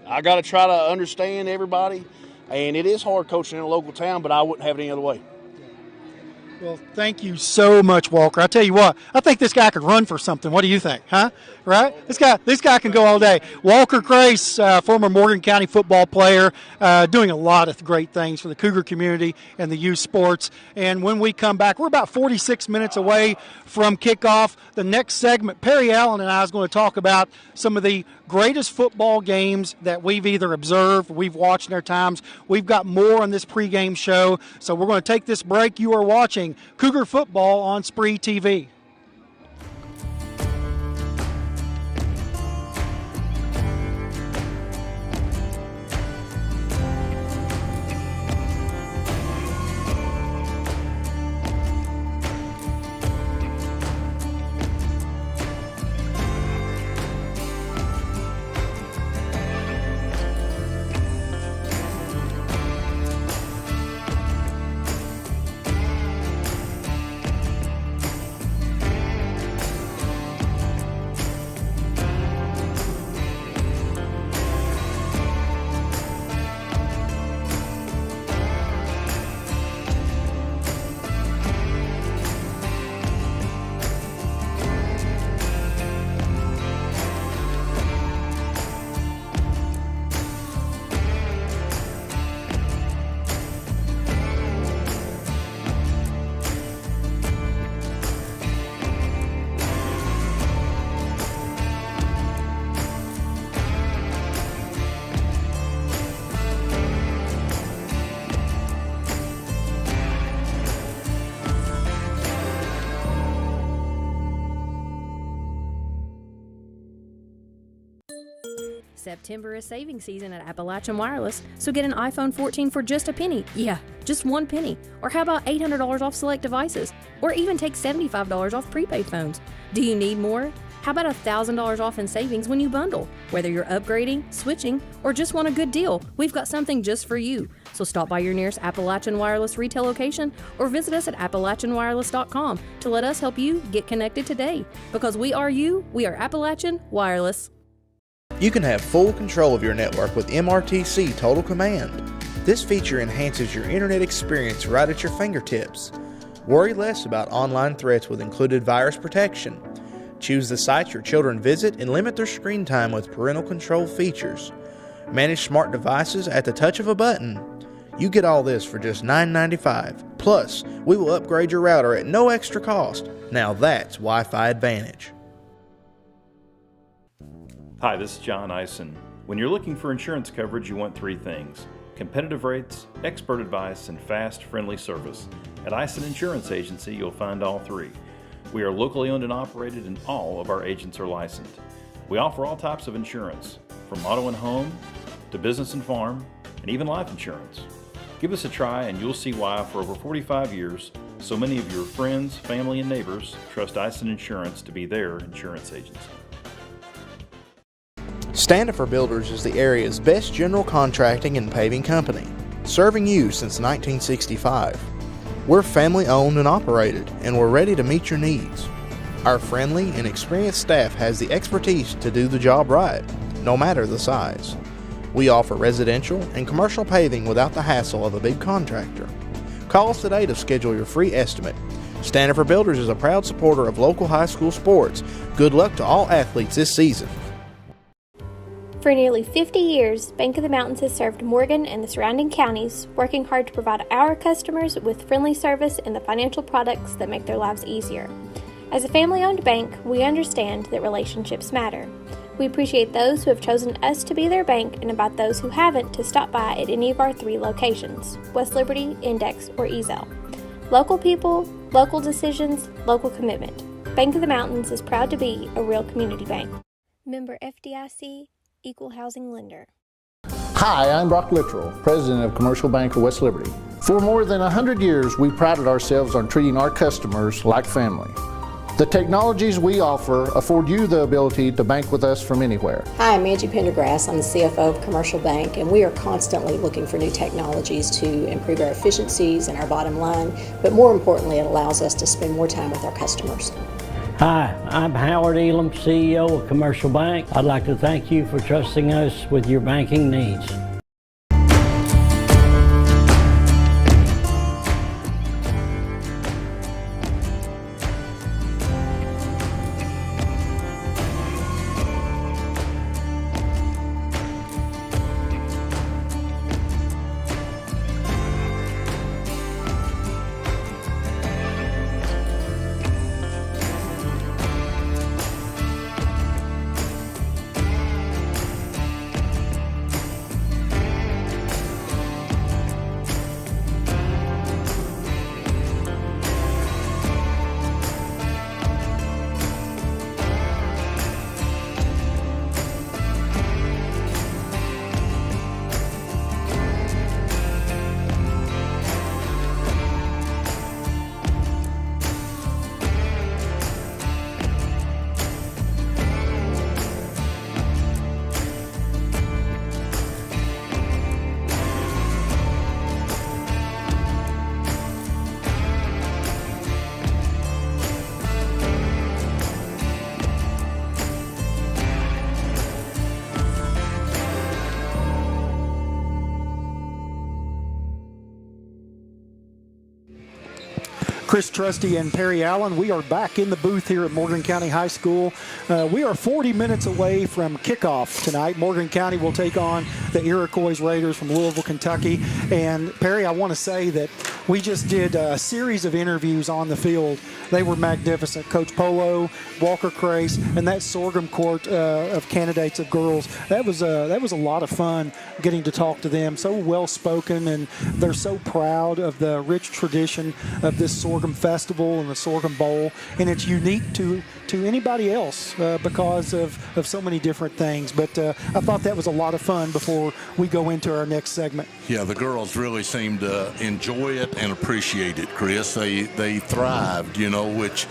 I got to try to understand everybody. And it is hard coaching in a local town, but I wouldn't have it any other way. Well, thank you so much, Walker. I tell you what, I think this guy could run for something. What do you think, huh? Right? This guy can go all day. Walker Grace, former Morgan County football player, doing a lot of great things for the Cougar community and the youth sports. And when we come back, we're about 46 minutes away from kickoff. The next segment, Perry Allen and I is going to talk about some of the greatest football games that we've either observed, we've watched in our times. We've got more on this pregame show. So we're going to take this break. You are watching Cougar football on SpreeTV. September is saving season at Appalachian Wireless, so get an iPhone 14 for just a penny. Yeah, just 1 penny. Or how about $800 off select devices? Or even take $75 off prepaid phones. Do you need more? How about $1,000 off in savings when you bundle? Whether you're upgrading, switching, or just want a good deal, we've got something just for you. So stop by your nearest Appalachian Wireless retail location or visit us at AppalachianWireless.com to let us help you get connected today. Because we are you, we are Appalachian Wireless. You can have full control of your network with MRTC Total Command. This feature enhances your internet experience right at your fingertips. Worry less about online threats with included virus protection. Choose the sites your children visit and limit their screen time with parental control features. Manage smart devices at the touch of a button. You get all this for just $9.95. Plus, we will upgrade your router at no extra cost. Now that's Wi-Fi Advantage. Hi, this is John Ison. When you're looking for insurance coverage, you want three things: competitive rates, expert advice, and fast, friendly service. At Ison Insurance Agency, you'll find all three. We are locally owned and operated, and all of our agents are licensed. We offer all types of insurance, from auto and home to business and farm, and even life insurance. Give us a try and you'll see why for over 45 years, so many of your friends, family, and neighbors trust Ison Insurance to be their insurance agency. Standifer Builders is the area's best general contracting and paving company, serving you since 1965. We're family owned and operated, and we're ready to meet your needs. Our friendly and experienced staff has the expertise to do the job right, no matter the size. We offer residential and commercial paving without the hassle of a big contractor. Call us today to schedule your free estimate. Standifer Builders is a proud supporter of local high school sports. Good luck to all athletes this season. For nearly 50 years, Bank of the Mountains has served Morgan and the surrounding counties, working hard to provide our customers with friendly service and the financial products that make their lives easier. As a family-owned bank, we understand that relationships matter. We appreciate those who have chosen us to be their bank and invite those who haven't to stop by at any of our 3 locations, West Liberty, Index, or Ezel. Local people, local decisions, local commitment. Bank of the Mountains is proud to be a real community bank. Member FDIC, Equal Housing Lender. Hi, I'm Brock Littrell, President of Commercial Bank of West Liberty. For more than 100 years, we prided ourselves on treating our customers like family. The technologies we offer afford you the ability to bank with us from anywhere. Hi, I'm Angie Pendergrass. I'm the CFO of Commercial Bank, and we are constantly looking for new technologies to improve our efficiencies and our bottom line, but more importantly, it allows us to spend more time with our customers. Hi, I'm Howard Elam, CEO of Commercial Bank. I'd like to thank you for trusting us with your banking needs. Chris Trusty and Perry Allen, we are back in the booth here at Morgan County High School. We are 40 minutes away from kickoff tonight. Morgan County will take on the Iroquois Raiders from Louisville, Kentucky. And Perry, I want to say that we just did a series of interviews on the field. They were magnificent. Coach Polo, Walker Crace, and that sorghum court of candidates of girls. That was a lot of fun getting to talk to them. So well spoken, and they're so proud of the rich tradition of this sorghum festival and the sorghum bowl. And it's unique to anybody else because of so many different things. But I thought that was a lot of fun before we go into our next segment. Yeah, the girls really seemed to enjoy it and appreciate it, Chris. They thrived, which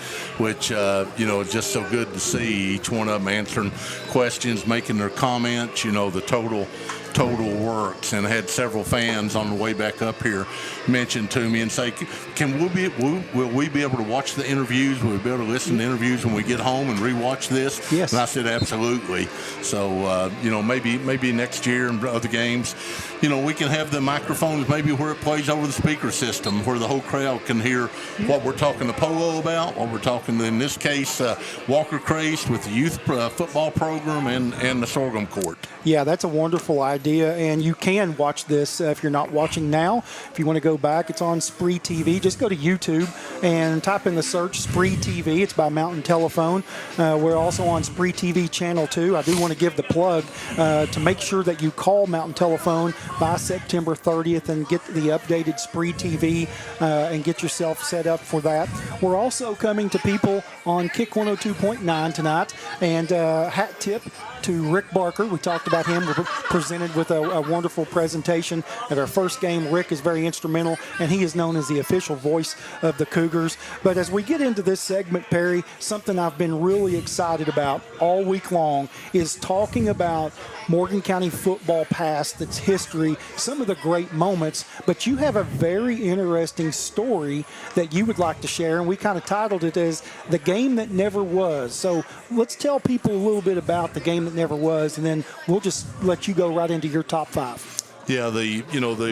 is just so good to see. Each one of them answering questions, making their comments. The total works, and had several fans on the way back up here mention to me and say, will we be able to watch the interviews? Will we be able to listen to interviews when we get home and rewatch this? Yes. And I said, absolutely. So, maybe next year in other games, we can have the microphones maybe where it plays over the speaker system, where the whole crowd can hear what we're talking to Polo about, what we're talking to, in this case, Walker Crace with the youth football program and the sorghum court. Yeah, that's a wonderful idea. idea. And you can watch this if you're not watching now. If you want to go back, it's on SpreeTV. Just go to YouTube and type in the search SpreeTV. It's by Mountain Telephone. We're also on SpreeTV Channel 2. I do want to give the plug to make sure that you call Mountain Telephone by September 30th and get the updated SpreeTV and get yourself set up for that. We're also coming to people on Kick 102.9 tonight. And hat tip to Rick Barker. We talked about him. We're presented with a wonderful presentation at our first game. Rick is very instrumental, and he is known as the official voice of the Cougars. But as we get into this segment, Perry, something I've been really excited about all week long is talking about Morgan County football past, its history, some of the great moments. But you have a very interesting story that you would like to share, and we kind of titled it as The Game That Never Was. So let's tell people a little bit about the game that never was, and then we'll just let you go right into your top 5. Yeah, the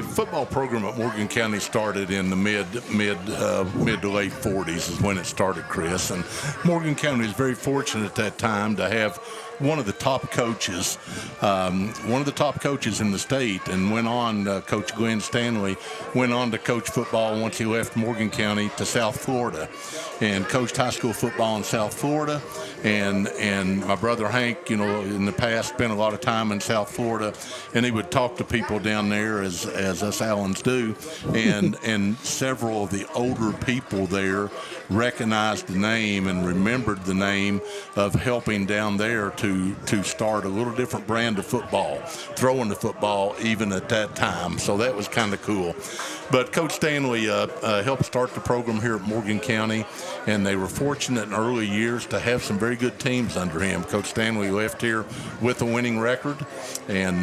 football program at Morgan County started in the mid to late 40s is when it started, Chris. And Morgan County is very fortunate at that time to have one of the top coaches in the state, and went on, Coach Glenn Stanley, went on to coach football once he left Morgan County to South Florida, and coached high school football in South Florida. And my brother Hank, in the past spent a lot of time in South Florida, and he would talk to people down there as us Allens do, and several of the older people there recognized the name and remembered the name of helping down there to start a little different brand of football, throwing the football even at that time. So that was kind of cool. But Coach Stanley helped start the program here at Morgan County, and they were fortunate in early years to have some very good teams under him. Coach Stanley left here with a winning record, and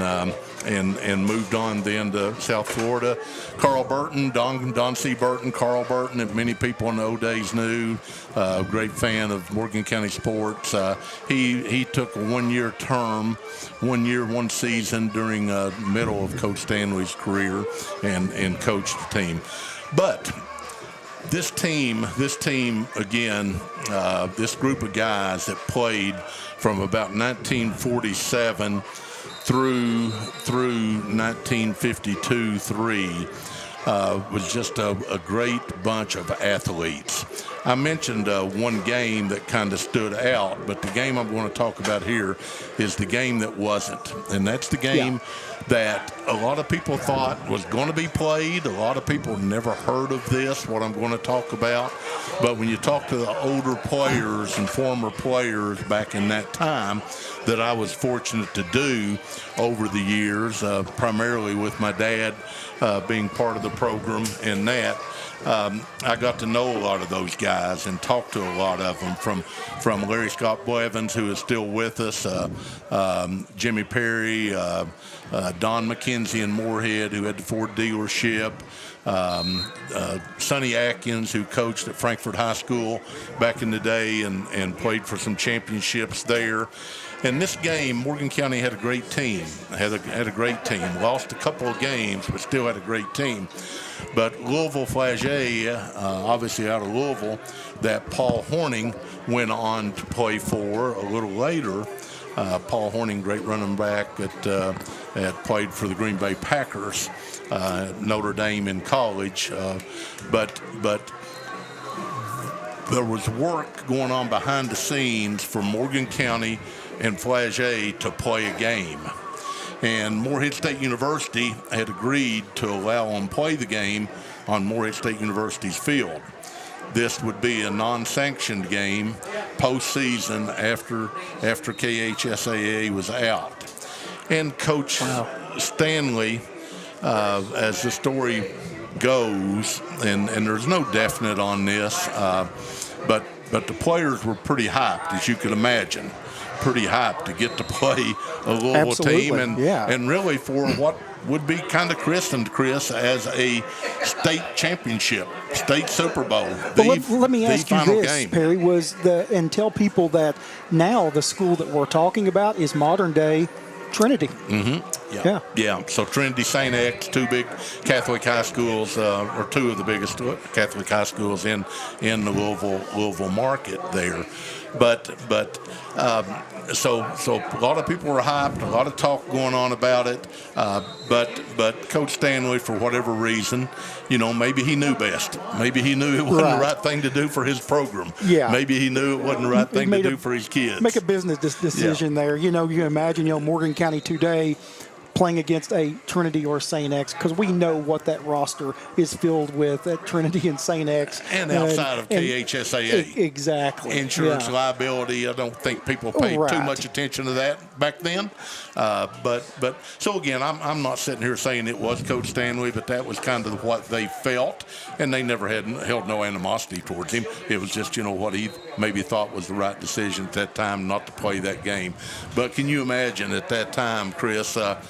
moved on then to South Florida. Carl Burton, Don C. Burton, Carl Burton, that many people in the old days knew, great fan of Morgan County sports. He took a one season during the middle of Coach Stanley's career and coached the team. But this team again, this group of guys that played from about 1947 through 1952-3 was just a great bunch of athletes. I mentioned one game that kind of stood out, but the game I'm going to talk about here is the game that wasn't, and that's the game that a lot of people thought was going to be played. A lot of people never heard of this, what I'm going to talk about. But when you talk to the older players and former players back in that time that I was fortunate to do over the years, primarily with my dad being part of the program and that, I got to know a lot of those guys and talk to a lot of them, from Larry Scott Blevins, who is still with us, Jimmy Perry, Don McKenzie in Moorhead, who had the Ford dealership, Sonny Atkins, who coached at Frankfort High School back in the day and played for some championships there. In this game, Morgan County had a great team. Had a great team. Lost a couple of games, but still had a great team. But Louisville Flagey, obviously out of Louisville, that Paul Horning went on to play for a little later. Paul Horning, great running back that played for the Green Bay Packers, Notre Dame in college. But there was work going on behind the scenes for Morgan County and Flagey to play a game. And Morehead State University had agreed to allow them to play the game on Morehead State University's field. This would be a non-sanctioned game postseason after KHSAA was out. And Coach Stanley, as the story goes, and there's no definite on this, but the players were pretty hyped, as you could imagine. Pretty hyped to get to play a Louisville team and really for what would be kind of christened, Chris, as a state championship, state Super Bowl. Let me ask you this, game. Perry, and tell people that now the school that we're talking about is modern day Trinity. Mm-hmm. Yeah. So Trinity, St. X, two big Catholic high schools, or two of the biggest Catholic high schools in the Louisville market there. So a lot of people were hyped, a lot of talk going on about it. But Coach Stanley, for whatever reason, maybe he knew best. Maybe he knew it wasn't the right thing to do for his program. Yeah. Maybe he knew it wasn't the right thing to do for his kids. Make a business decision there. You can imagine, Morgan County today playing against a Trinity or St. X, because we know what that roster is filled with at Trinity and St. X. And outside of KHSAA. Exactly. Insurance liability. I don't think people paid too much attention to that back then. But so again, I'm not sitting here saying it was Coach Stanley, but that was kind of what they felt, and they never held no animosity towards him. It was just, what he maybe thought was the right decision at that time not to play that game. But can you imagine at that time, Chris, a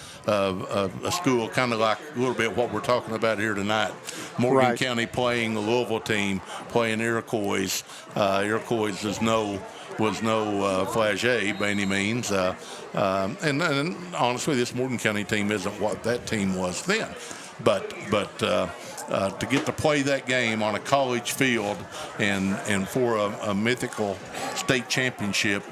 school kind of like a little bit what we're talking about here tonight. Morgan County playing the Louisville team, playing Iroquois. Iroquois was no flagey by any means. And honestly, this Morgan County team isn't what that team was then. But to get to play that game on a college field and for a mythical state championship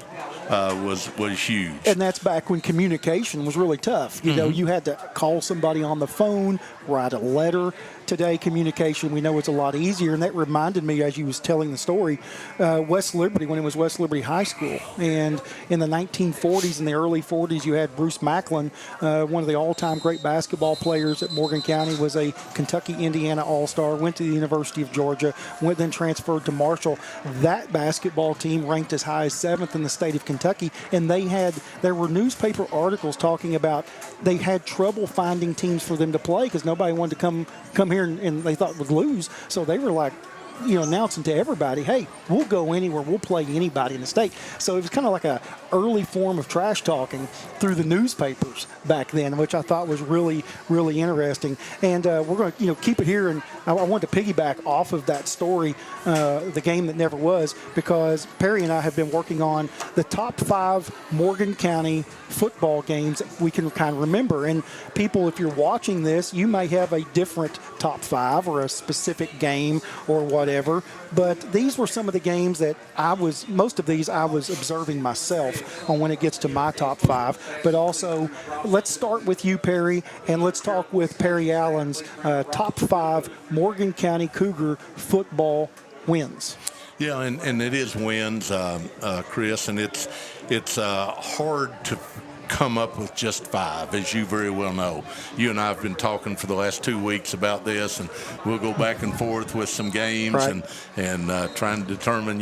was huge. And that's back when communication was really tough. You had to call somebody on the phone, write a letter. Today, communication, we know it's a lot easier. And that reminded me, as you was telling the story, West Liberty, when it was West Liberty High School. And in the 1940s and the early 40s, you had Bruce Macklin, one of the all-time great basketball players at Morgan County, was a Kentucky, Indiana All-Star, went to the University of Georgia, then transferred to Marshall. That basketball team ranked as high as 7th in the state of Kentucky. And there were newspaper articles talking about they had trouble finding teams for them to play because nobody wanted to come here and they thought would lose. So they were like, announcing to everybody, hey, we'll go anywhere, we'll play anybody in the state. So it was kind of like a early form of trash talking through the newspapers back then, which I thought was really, really interesting. And we're going to, keep it here. And I want to piggyback off of that story, the game that never was, because Perry and I have been working on the top 5 Morgan County football games we can kind of remember. And people, if you're watching this, you may have a different top 5 or a specific game or whatever. But these were some of the games that most of these I was observing myself on when it gets to my top 5. But also, let's start with you, Perry, and let's talk with Perry Allen's top 5 Morgan County Cougar football wins. Yeah, and it is wins, Chris, and it's hard to come up with just 5, as you very well know. You and I have been talking for the last 2 weeks about this, and we'll go back and forth with some games and trying to determine,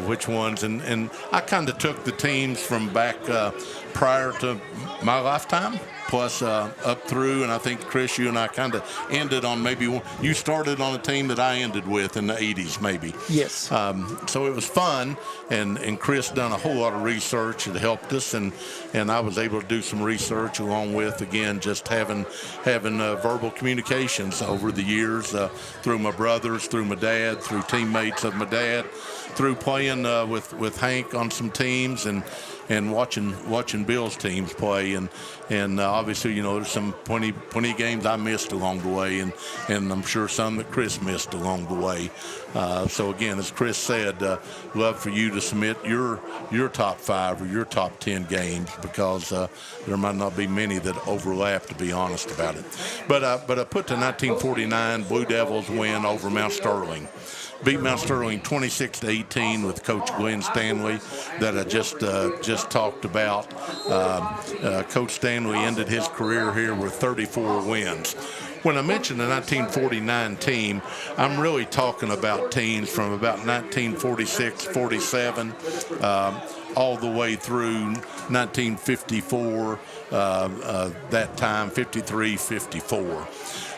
which ones. And I kind of took the teams from back prior to my lifetime, plus up through, and I think, Chris, you and I kind of ended on you started on a team that I ended with in the 80s, maybe. Yes. So it was fun, and Chris done a whole lot of research. It helped us, and I was able to do some research along with, again, just having verbal communications over the years through my brothers, through my dad, through teammates of my dad, through playing with Hank on some teams and watching Bill's teams play, and obviously, there's some plenty of games I missed along the way, and I'm sure some that Chris missed along the way. So again, as Chris said, love for you to submit your top 5 or your top 10 games, because there might not be many that overlap, to be honest about it. But I put the 1949 Blue Devils win over Mount Sterling. Beat Mount Sterling 26-18 with Coach Glenn Stanley that I just talked about. Coach Stanley ended his career here with 34 wins. When I mention the 1949 team, I'm really talking about teams from about 1946-47 all the way through 1954, that time, 53-54.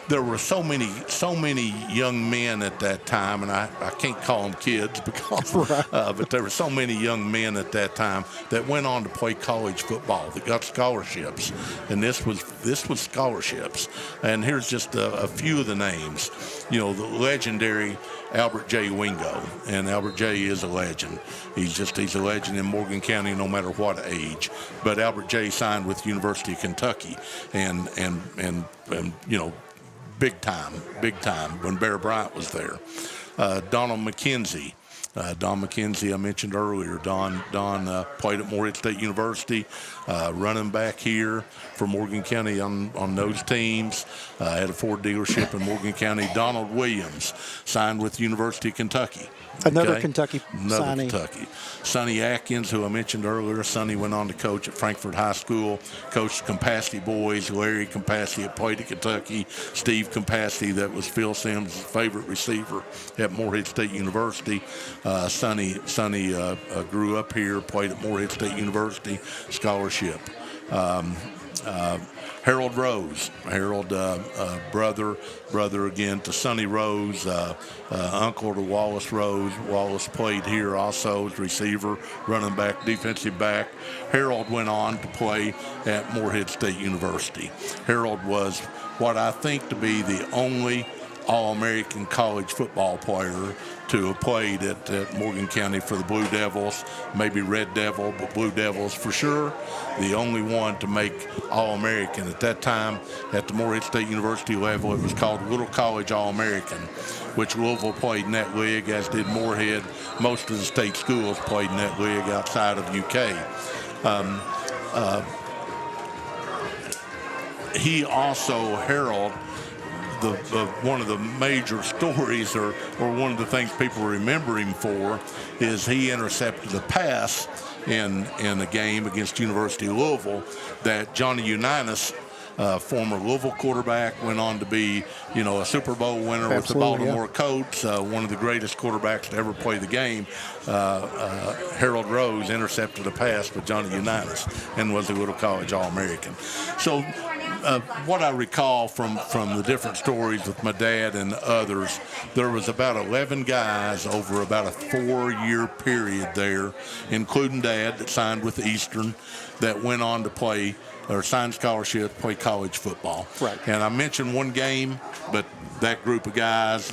there were so many young men at that time, and I can't call them kids because, but there were so many young men at that time that went on to play college football that got scholarships, and this was scholarships. And here's just a few of the names. The legendary Albert J. Wingo, and Albert J. is a legend. He's a legend in Morgan County no matter what age. But Albert J. signed with University of Kentucky, and big time when Bear Bryant was there. Donald McKenzie. Don McKenzie, I mentioned earlier. Don played at Morehead State University, running back here for Morgan County on those teams. Had a Ford dealership in Morgan County. Donald Williams signed with the University of Kentucky. Another Kentucky Another signee. Kentucky. Sonny Atkins, who I mentioned earlier. Sonny went on to coach at Frankfort High School, coached Compasty boys. Larry Compasty had played at Kentucky. Steve Compasty, that was Phil Sims' favorite receiver at Morehead State University. Sonny grew up here, played at Morehead State University, scholarship. Harold Rose, brother again to Sonny Rose, uncle to Wallace Rose. Wallace played here also as receiver, running back, defensive back. Harold went on to play at Morehead State University. Harold was what I think to be the only All-American college football player to have played at Morgan County for the Blue Devils, maybe Red Devil, but Blue Devils for sure. The only one to make All-American. At that time, at the Morehead State University level, it was called Little College All-American, which Louisville played in that league, as did Morehead. Most of the state schools played in that league outside of UK. He also, Harold, one of the major stories or one of the things people remember him for is he intercepted a pass in a game against University of Louisville that Johnny Unitas, former Louisville quarterback, went on to be, a Super Bowl winner with the Baltimore Colts, one of the greatest quarterbacks to ever play the game. Harold Rose intercepted a pass with Johnny Unitas and was a Little College All-American. So what I recall from the different stories with my dad and others, there was about 11 guys over about a 4-year period there, including Dad, that signed with Eastern, that went on to play or signed scholarship to play college football. Right. And I mentioned one game, but that group of guys,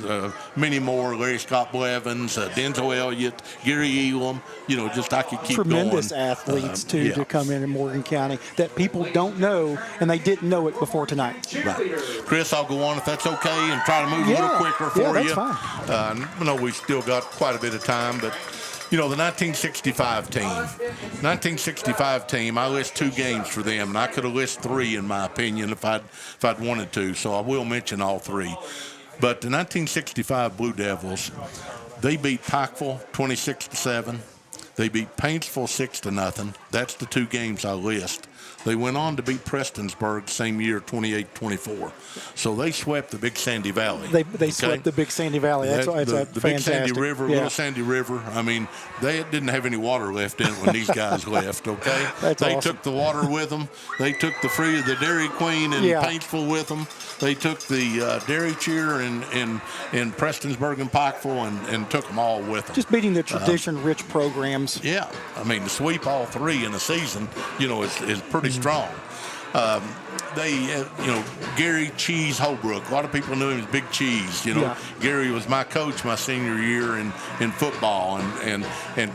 many more, Larry Scott Blevins, Denzel Elliott, Gary Elam, I could keep Tremendous going. athletes, too, to come in Morgan County that people don't know, and they didn't know it before tonight. Right. Chris, I'll go on if that's okay and try to move a little quicker for that's you. Fine. I know we've still got quite a bit of time, but the 1965 team, I list 2 games for them, and I could have listed 3 in my opinion if I'd wanted to, so I will mention all 3. But the 1965 Blue Devils, they beat Pikeville 26-7. They beat Paintsville 6-0. That's the 2 games I list. They went on to beat Prestonsburg same year, 28-24. So they swept the Big Sandy Valley. They swept the Big Sandy Valley. That's the fantastic. Big Sandy River, Little Sandy River. I mean, they didn't have any water left in it when these guys left, okay? They awesome. took the water with them. They took the Dairy Queen in Paintsville with them. They took the Dairy Cheer in Prestonsburg and Pikeville and took them all with them. Just beating the tradition-rich programs. Yeah. I mean, to sweep all 3 in a season, is pretty strong. Gary Cheese Holbrook. A lot of people knew him as Big Cheese. Gary was my coach my senior year in football and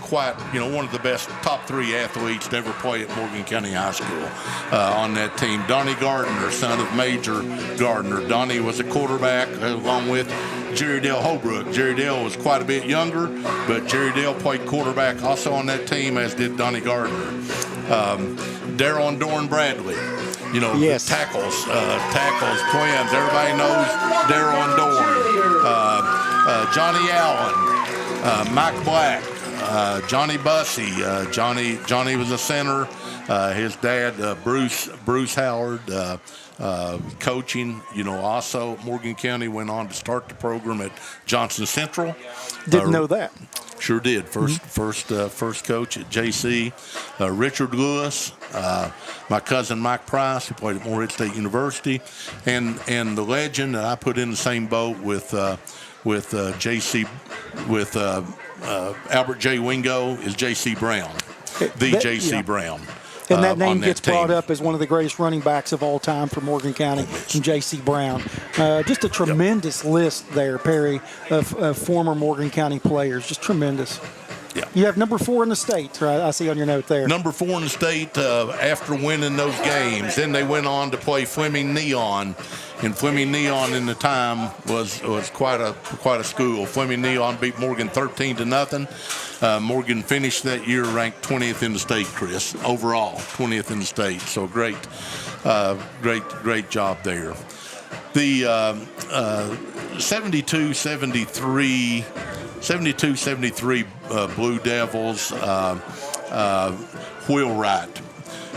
quite, one of the best top 3 athletes to ever play at Morgan County High School on that team. Donnie Gardner, son of Major Gardner. Donnie was a quarterback along with Jerry Dale Holbrook. Jerry Dale was quite a bit younger, but Jerry Dale played quarterback also on that team, as did Donnie Gardner. Darrell and Dorn Bradley. The tackles twins. Everybody knows Darrell and Dorn. Johnny Allen, Mike Black, Johnny Bussey. Johnny was a center. His dad, Bruce Howard, coaching. Also Morgan County went on to start the program at Johnson Central. Didn't know that. Sure did. First coach at JC. Richard Lewis, my cousin Mike Price, who played at Morehead State University, and the legend that I put in the same boat with JC with Albert J. Wingo is J.C. Brown, J.C. Brown. And that name gets team. brought up as one of the greatest running backs of all time for Morgan County, J.C. Brown. Just a tremendous list there, Perry, of former Morgan County players. Just tremendous. Yeah. You have number 4 in the state, right? I see on your note there. Number 4 in the state after winning those games. Then they went on to play Fleming Neon. And Fleming Neon in the time was quite a school. Fleming Neon beat Morgan 13-0. Morgan finished that year ranked 20th in the state, Chris. Overall, 20th in the state. So great job there. The 72-73 Blue Devils, Wheelwright.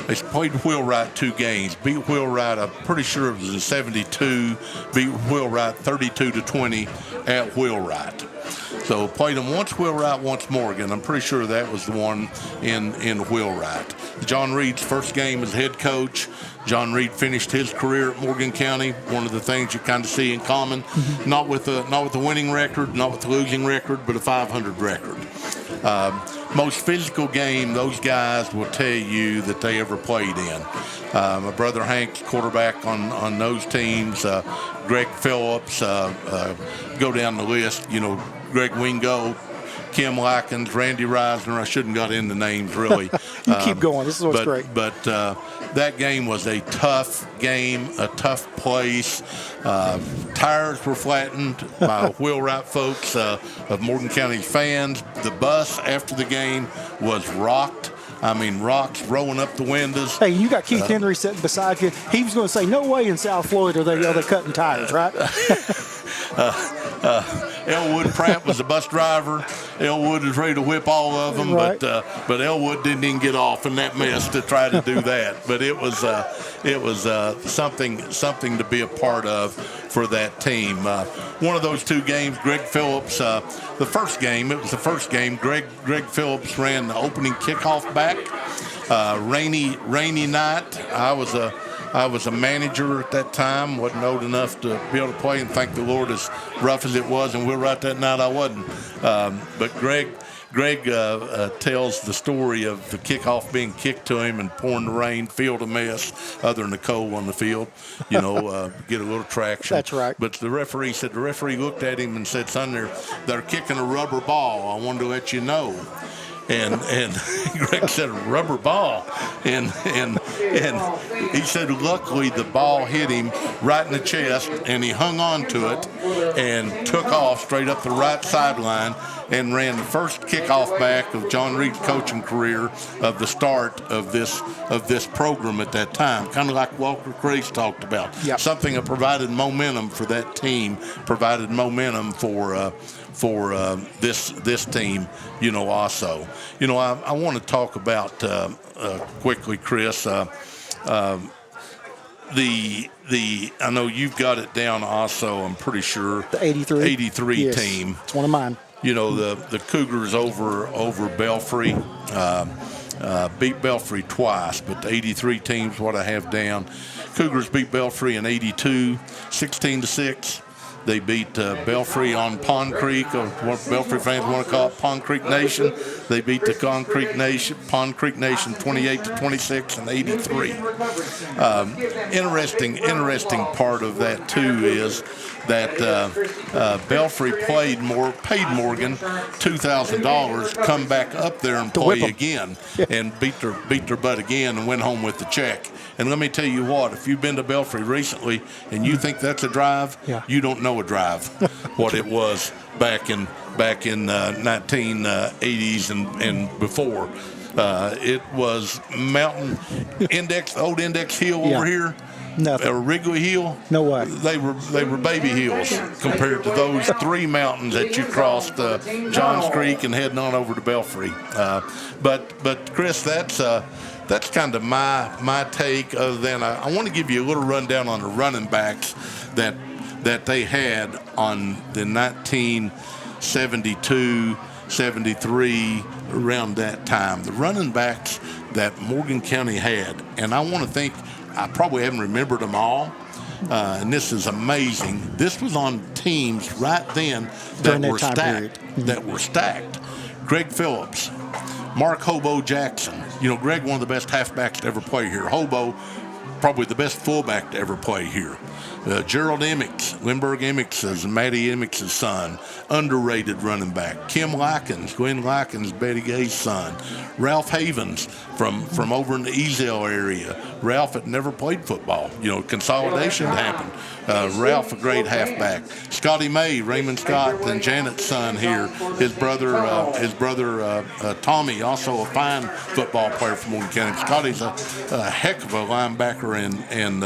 They played Wheelwright 2 games. Beat Wheelwright, I'm pretty sure it was in 72. Beat Wheelwright 32-20 at Wheelwright. So played them once Wheelwright, once Morgan. I'm pretty sure that was the one in Wheelwright. John Reed's first game as head coach. John Reed finished his career at Morgan County. One of the things you kind of see in common, not with the winning record, not with the losing record, but a 500 record. Most physical game those guys will tell you that they ever played in. My brother Hank's quarterback on those teams. Greg Phillips, go down the list. Greg Wingo, Kim Likens, Randy Reisner. I shouldn't got into names really. You keep going. This is what's great. But that game was a tough game, a tough place. Tires were flattened by Wheelwright folks of Morgan County fans. The bus after the game was rocked. I mean, rocks rolling up the windows. Hey, you got Keith Henry sitting beside you. He was going to say, no way in South Florida are they cutting tires, right? Elwood Pratt was the bus driver. Elwood was ready to whip all of them, right. but Elwood didn't even get off in that mess to try to do that. But it was something to be a part of for that team. One of those 2 games, Greg Phillips, the first game. Greg Phillips ran the opening kickoff back. Rainy night. I was a manager at that time, wasn't old enough to be able to play, and thank the Lord, as rough as it was, and we're right that night I wasn't. But Greg tells the story of the kickoff being kicked to him and pouring the rain, field a mess, other than the coal on the field, get a little traction. That's right. But the referee looked at him and said, son, they're kicking a rubber ball. I wanted to let you know. And Greg said, rubber ball. And he said, luckily the ball hit him right in the chest, and he hung on to it and took off straight up the right sideline and ran the first kickoff back of John Reed's coaching career of the start of this program at that time, kind of like Walker Grace talked about. Yep. Something that provided momentum for that team, provided momentum for this team, also. I want to talk about quickly, Chris, I know you've got it down also, I'm pretty sure. The 83 yes. Team. It's one of mine. The Cougars over Belfry, beat Belfry twice, but the 83 team's what I have down. Cougars beat Belfry in 82, 16-6. They beat Belfry on Pond Creek, or what Belfry fans want to call it, Pond Creek Nation. They beat the Pond Creek Nation 28-26 in '83. Interesting part of that too is that Belfry paid Morgan $2,000 to come back up there and play again, and beat their butt again and went home with the check. And let me tell you what, if you've been to Belfry recently and you think that's a drive, you don't know a drive, what it was back in 1980s and before. It was Mountain Index, old Index Hill over here. Nothing. Or Wrigley Hill. No way. They were baby hills compared to those 3 mountains that you crossed, Johns Creek and heading on over to Belfry. But Chris, that's kind of my take. Other than I want to give you a little rundown on the running backs that they had on the 1972 73, around that time. The running backs that Morgan County had, and I want to think, I probably haven't remembered them all, and this is amazing. This was on teams right then that were stacked. Greg Phillips, Mark Hobo Jackson. You know, Greg, one of the best halfbacks to ever play here. Hobo, probably the best fullback to ever play here. Gerald Emmix, Lindbergh Emmix's and Matty Emmix's son, underrated running back. Kim Likens, Glenn Likens, Betty Gay's son. Ralph Havens from over in the Ezell area. Ralph had never played football. You know, consolidation happened. Ralph, a great halfback. Scotty May, Raymond Scott and Janet's son here. His brother Tommy, also a fine football player from Morgan County. Scotty's a heck of a linebacker and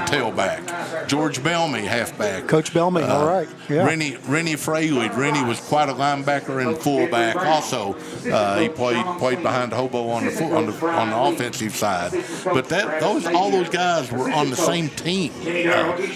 tailback. George Bellamy, halfback. Coach Bellamy, all right. Yeah. Rennie Fraley. Rennie was quite a linebacker and fullback. Also, he played behind Hobo on the offensive side. But all those guys were on the same team.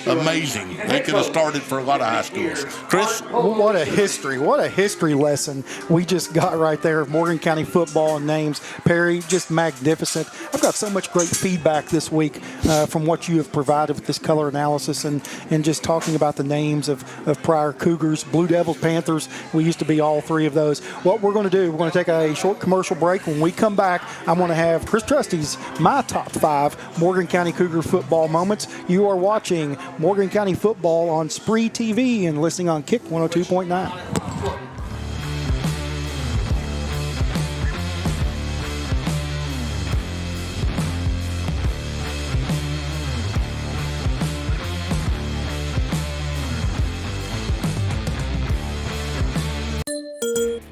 Amazing. They could have started for a lot of high schools. Chris? What a history lesson we just got right there of Morgan County football and names. Perry, just magnificent. I've got so much great feedback this week from what you have provided with this color analysis and just talking about the names of prior Cougars, Blue Devils, Panthers. We used to be all three of those. What we're going to do, we're going to take a short commercial break. When we come back, I'm going to have Chris Trusty's My Top 5 Morgan County Cougar football moments. You are watching Morgan County football on SpreeTV and listening on Kick 102.9.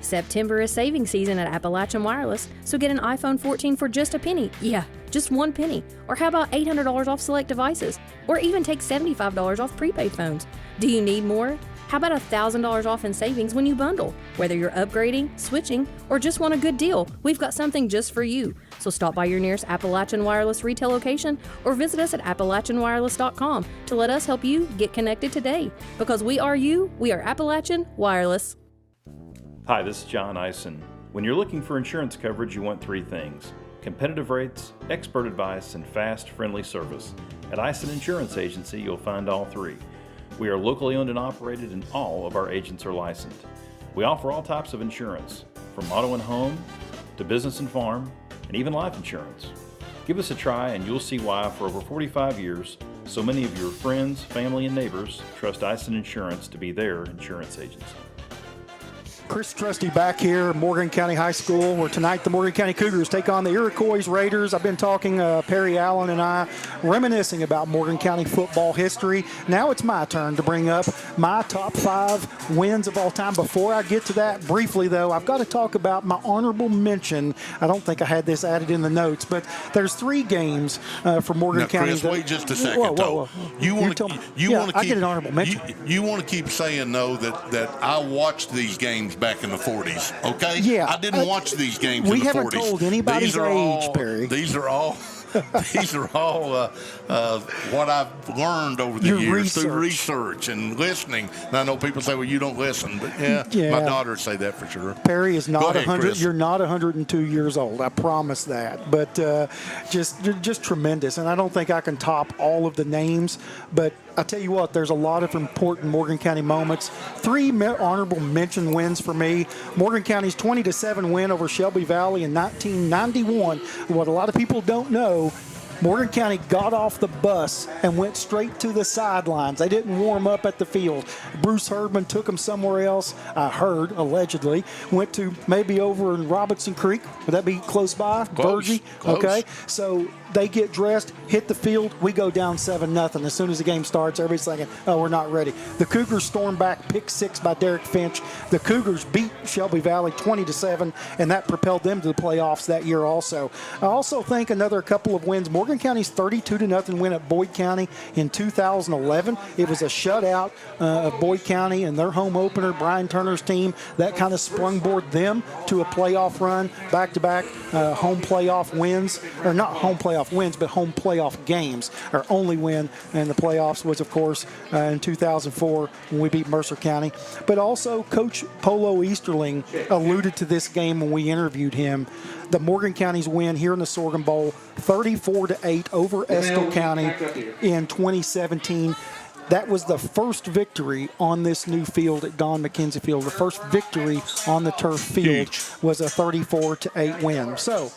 September is saving season at Appalachian Wireless, so get an iPhone 14 for just a penny. Yeah, just 1 penny. Or how about $800 off select devices? Or even take $75 off prepaid phones. Do you need more? How about $1,000 off in savings when you bundle? Whether you're upgrading, switching, or just want a good deal, we've got something just for you. So stop by your nearest Appalachian Wireless retail location or visit us at AppalachianWireless.com to let us help you get connected today. Because we are you, we are Appalachian Wireless. Hi, this is John Eisen. When you're looking for insurance coverage, you want 3 things: competitive rates, expert advice, and fast, friendly service. At Eisen Insurance Agency, you'll find all 3. We are locally owned and operated, and all of our agents are licensed. We offer all types of insurance, from auto and home to business and farm, and even life insurance. Give us a try, and you'll see why for over 45 years, so many of your friends, family, and neighbors trust Eisen Insurance to be their insurance agency. Chris Trusty back here at Morgan County High School, where tonight the Morgan County Cougars take on the Iroquois Raiders. I've been talking, Perry Allen and I, reminiscing about Morgan County football history. Now it's my turn to bring up my top 5 wins of all time. Before I get to that, briefly though, I've got to talk about my honorable mention. I don't think I had this added in the notes, but there's 3 games for Morgan County. Chris, wait just a second, though. You want to keep, I get an honorable mention. You want to keep saying, though, that I watched these games back in the 40s, okay? Yeah. I didn't watch these games in the 40s. We haven't told anybody's age, Perry. These are all what I've learned over the years through research and listening. And I know people say, well, you don't listen, but yeah. My daughters say that for sure. Perry is not 100. You're not 102 years old. I promise that. But just tremendous. And I don't think I can top all of the names, but I tell you what, there's a lot of important Morgan County moments. 3 honorable mention wins for me. Morgan County's 20-7 win over Shelby Valley in 1991. What a lot of people don't know, Morgan County got off the bus and went straight to the sidelines. They didn't warm up at the field. Bruce Herdman took them somewhere else, I heard, allegedly. Went to maybe over in Robinson Creek. Would that be close by? Close. Okay. So they get dressed, hit the field, we go down 7-0. As soon as the game starts, everybody's thinking, oh, we're not ready. The Cougars storm back, pick 6 by Derek Finch. The Cougars beat Shelby Valley 20-7, and that propelled them to the playoffs that year also. I also think another couple of wins. Morgan County's 32-0 win at Boyd County in 2011. It was a shutout of Boyd County and their home opener, Brian Turner's team. That kind of sprungboard them to a playoff run, back-to-back home playoff wins, or not home playoff playoff wins, but home playoff games. Our only win in the playoffs was, of course, in 2004 when we beat Mercer County. But also, Coach Polo Easterling alluded to this game when we interviewed him. The Morgan County's win here in the Sorghum Bowl, 34-8 over Estill County in 2017. That was the first victory on this new field at Don McKenzie Field. The first victory on the turf field was a 34-8 win. So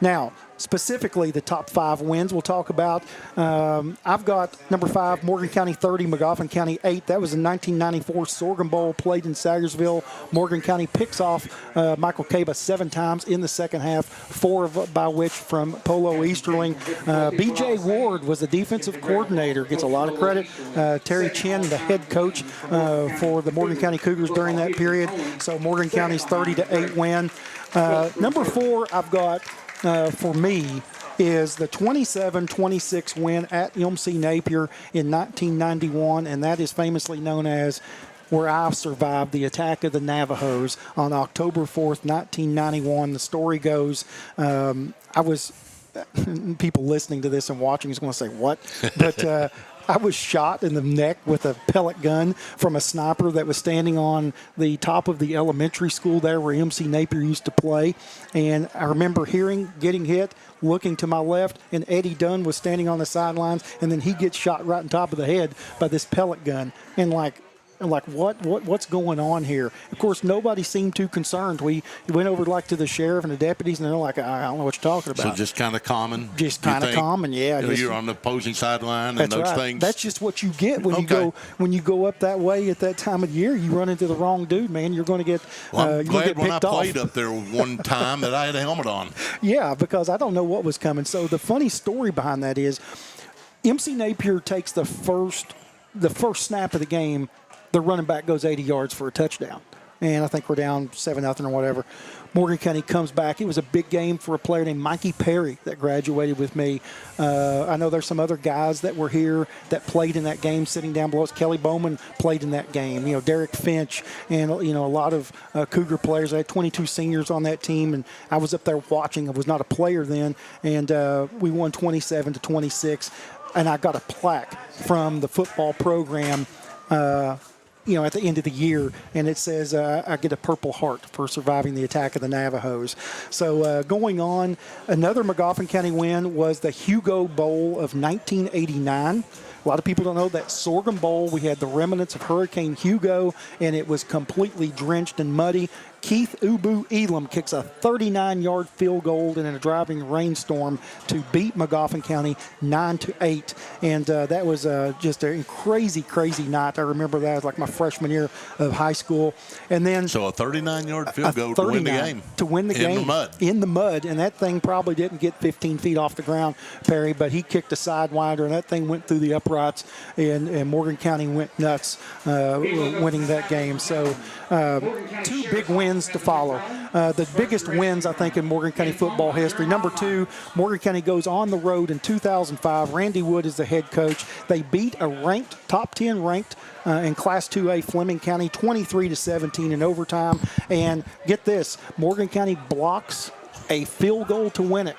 now, specifically the top 5 wins we'll talk about. I've got number 5, Morgan County 30, Magoffin County 8. That was a 1994 Sorghum Bowl played in Sagersville. Morgan County picks off Michael Caba 7 times in the second half, 4 by which from Polo Easterling. B.J. Ward was the defensive coordinator, gets a lot of credit. Terry Chin, the head coach for the Morgan County Cougars during that period. So Morgan County's 30-8 win. Number 4 I've got for me is the 27-26 win at MC Napier in 1991, and that is famously known as where I survived the attack of the Navajos on October 4th, 1991. The story goes, people listening to this and watching is going to say, what? But I was shot in the neck with a pellet gun from a sniper that was standing on the top of the elementary school there where MC Napier used to play. And I remember getting hit, looking to my left, and Eddie Dunn was standing on the sidelines, and then he gets shot right on top of the head by this pellet gun. And what's going on here? Of course, nobody seemed too concerned. We went over to the sheriff and the deputies, and they're like, I don't know what you're talking about. So just kind of common? Just kind of common, yeah. You're on the opposing sideline and those things? That's just what you get when you go up that way at that time of year. You run into the wrong dude, man. You're going to get I'm glad when I played off. Up there one time that I had a helmet on. Yeah, because I don't know what was coming. So the funny story behind that is MC Napier takes the first snap of the game. The running back goes 80 yards for a touchdown. And I think we're down 7-0 or whatever. Morgan County comes back. It was a big game for a player named Mikey Perry that graduated with me. I know there's some other guys that were here that played in that game sitting down below us. Kelly Bowman played in that game. Derek Finch and, a lot of Cougar players. I had 22 seniors on that team, and I was up there watching. I was not a player then. And we won 27-26. And I got a plaque from the football program at the end of the year, and it says I get a Purple Heart for surviving the attack of the Navajos. So going on, another Magoffin County win was the Hugo Bowl of 1989. A lot of people don't know that Sorghum Bowl, we had the remnants of Hurricane Hugo, and it was completely drenched and muddy. Keith Ubu Elam kicks a 39-yard field goal in a driving rainstorm to beat Magoffin County 9-8. And that was just a crazy, crazy night. I remember that was like my freshman year of high school. And then so a 39-yard field goal to win the game. To win the game. In the mud. In the mud. And that thing probably didn't get 15 feet off the ground, Perry, but he kicked a sidewinder, and that thing went through the uprights, and Morgan County went nuts winning that game. So 2 big wins to follow. The biggest wins, I think, in Morgan County football history. Number 2, Morgan County goes on the road in 2005. Randy Wood is the head coach. They beat a top 10 ranked in Class 2A Fleming County 23-17 in overtime. And get this, Morgan County blocks a field goal to win it.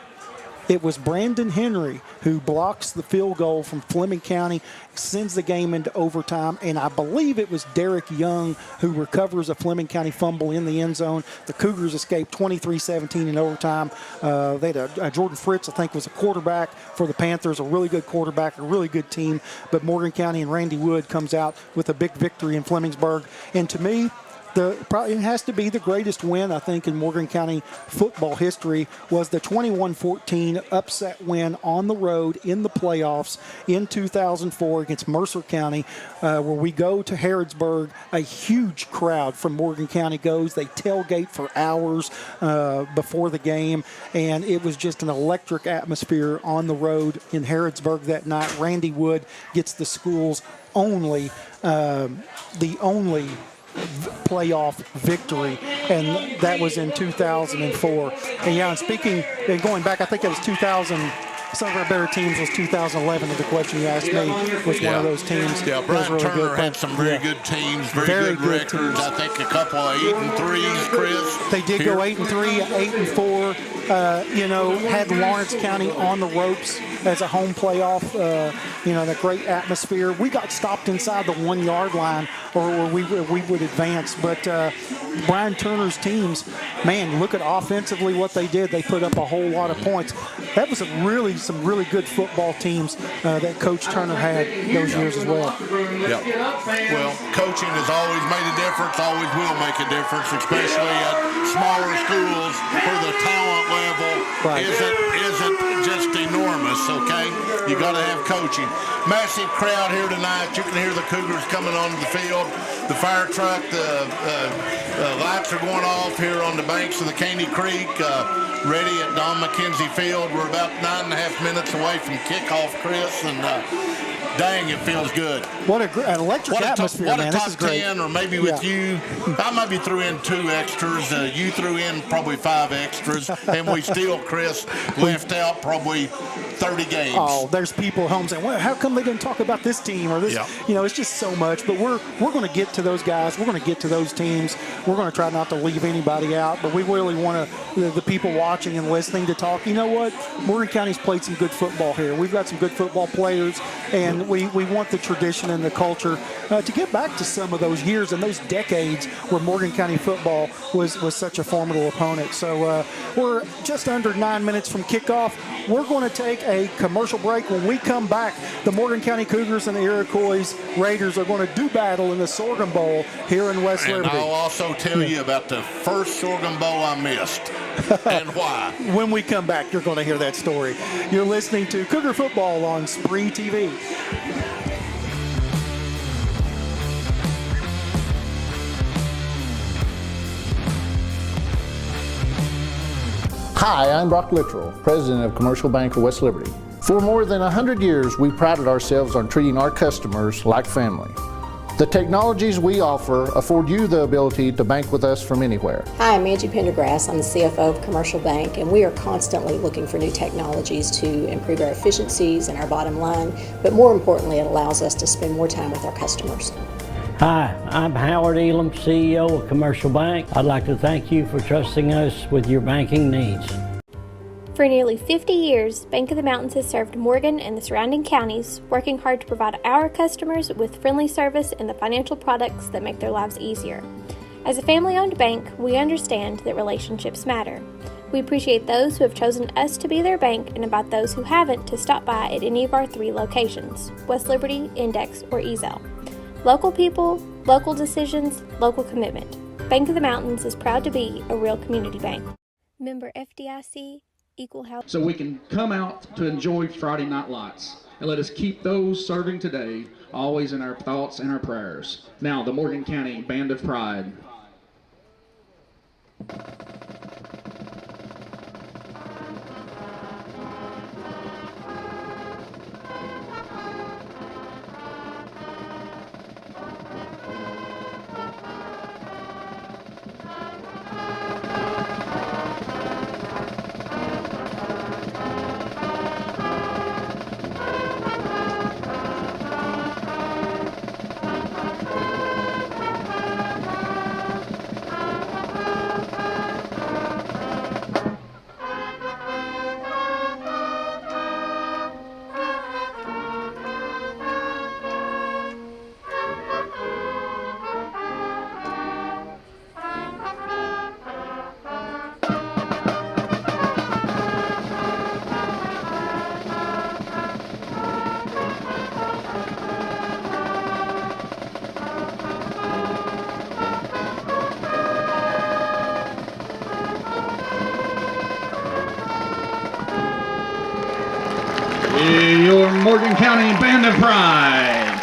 It was Brandon Henry who blocks the field goal from Fleming County, sends the game into overtime, and I believe it was Derek Young who recovers a Fleming County fumble in the end zone. The Cougars escaped 23-17 in overtime. They had Jordan Fritz, I think, was a quarterback for the Panthers, a really good quarterback, a really good team, but Morgan County and Randy Wood comes out with a big victory in Flemingsburg. And to me, it has to be the greatest win, I think, in Morgan County football history was the 21-14 upset win on the road in the playoffs in 2004 against Mercer County, where we go to Harrodsburg. A huge crowd from Morgan County goes. They tailgate for hours before the game, and it was just an electric atmosphere on the road in Harrodsburg that night. Randy Wood gets the school's only playoff victory, and that was in 2004. And going back, I think it was 2000. Some of our better teams was 2011. The question you asked me was one of those teams. Yeah, Brian really Turner good. had some very good teams, very good records. Teams. I think a couple of 8-3s, Chris. They did go 8-3, 8-4. had Lawrence County on the ropes as a home playoff, the great atmosphere. We got stopped inside the 1 yard line or we would advance. But Brian Turner's teams, man, look at offensively what they did. They put up a whole lot of points. That was some really good football teams that Coach Turner had those years as well. Yeah. Well, coaching has always made a difference, always will make a difference, especially at smaller schools where the talent level isn't just enormous, okay? You got to have coaching. Massive crowd here tonight. You can hear the Cougars coming onto the field. The fire truck, the lights are going off here on the banks of the Caney Creek, ready at Don McKenzie Field. We're about 9.5 minutes away from kickoff, Chris, and dang, it feels good. What an electric atmosphere, man. This is great. 10, or maybe with you, I maybe threw in 2 extras. You threw in probably 5 extras, and we still, Chris, left out probably 30 games. Oh, there's people at home saying, well, how come they didn't talk about this team or this? Yeah. It's just so much. But we're going to get to those guys. We're going to get to those teams. We're going to try not to leave anybody out. But we really want the people watching and listening to talk. You know what? Morgan County's played some good football here. We've got some good football players, and we want the tradition and the culture to get back to some of those years and those decades where Morgan County football was such a formidable opponent. So we're just under 9 minutes from kickoff. We're going to take a commercial break. When we come back, the Morgan County Cougars and the Iroquois Raiders are going to do battle in the Sorghum Bowl here in West Liberty. And I'll also tell you about the first Sorghum Bowl I missed and why. When we come back, you're going to hear that story. You're listening to Cougar Football on SpreeTV. Hi, I'm Brock Littrell, President of Commercial Bank of West Liberty. For more than 100 years, we prided ourselves on treating our customers like family. The technologies we offer afford you the ability to bank with us from anywhere. Hi, I'm Angie Pendergrass. I'm the CFO of Commercial Bank, and we are constantly looking for new technologies to improve our efficiencies and our bottom line, but more importantly, it allows us to spend more time with our customers. Hi, I'm Howard Elam, CEO of Commercial Bank. I'd like to thank you for trusting us with your banking needs. For nearly 50 years, Bank of the Mountains has served Morgan and the surrounding counties, working hard to provide our customers with friendly service and the financial products that make their lives easier. As a family-owned bank, we understand that relationships matter. We appreciate those who have chosen us to be their bank and invite those who haven't to stop by at any of our 3 locations, West Liberty, Index, or Ezel. Local people, local decisions, local commitment. Bank of the Mountains is proud to be a real community bank. Member FDIC, Equal Housing. So we can come out to enjoy Friday night lights. And let us keep those serving today always in our thoughts and our prayers. Now, the Morgan County Band of Pride. Your Morgan County Band of Pride.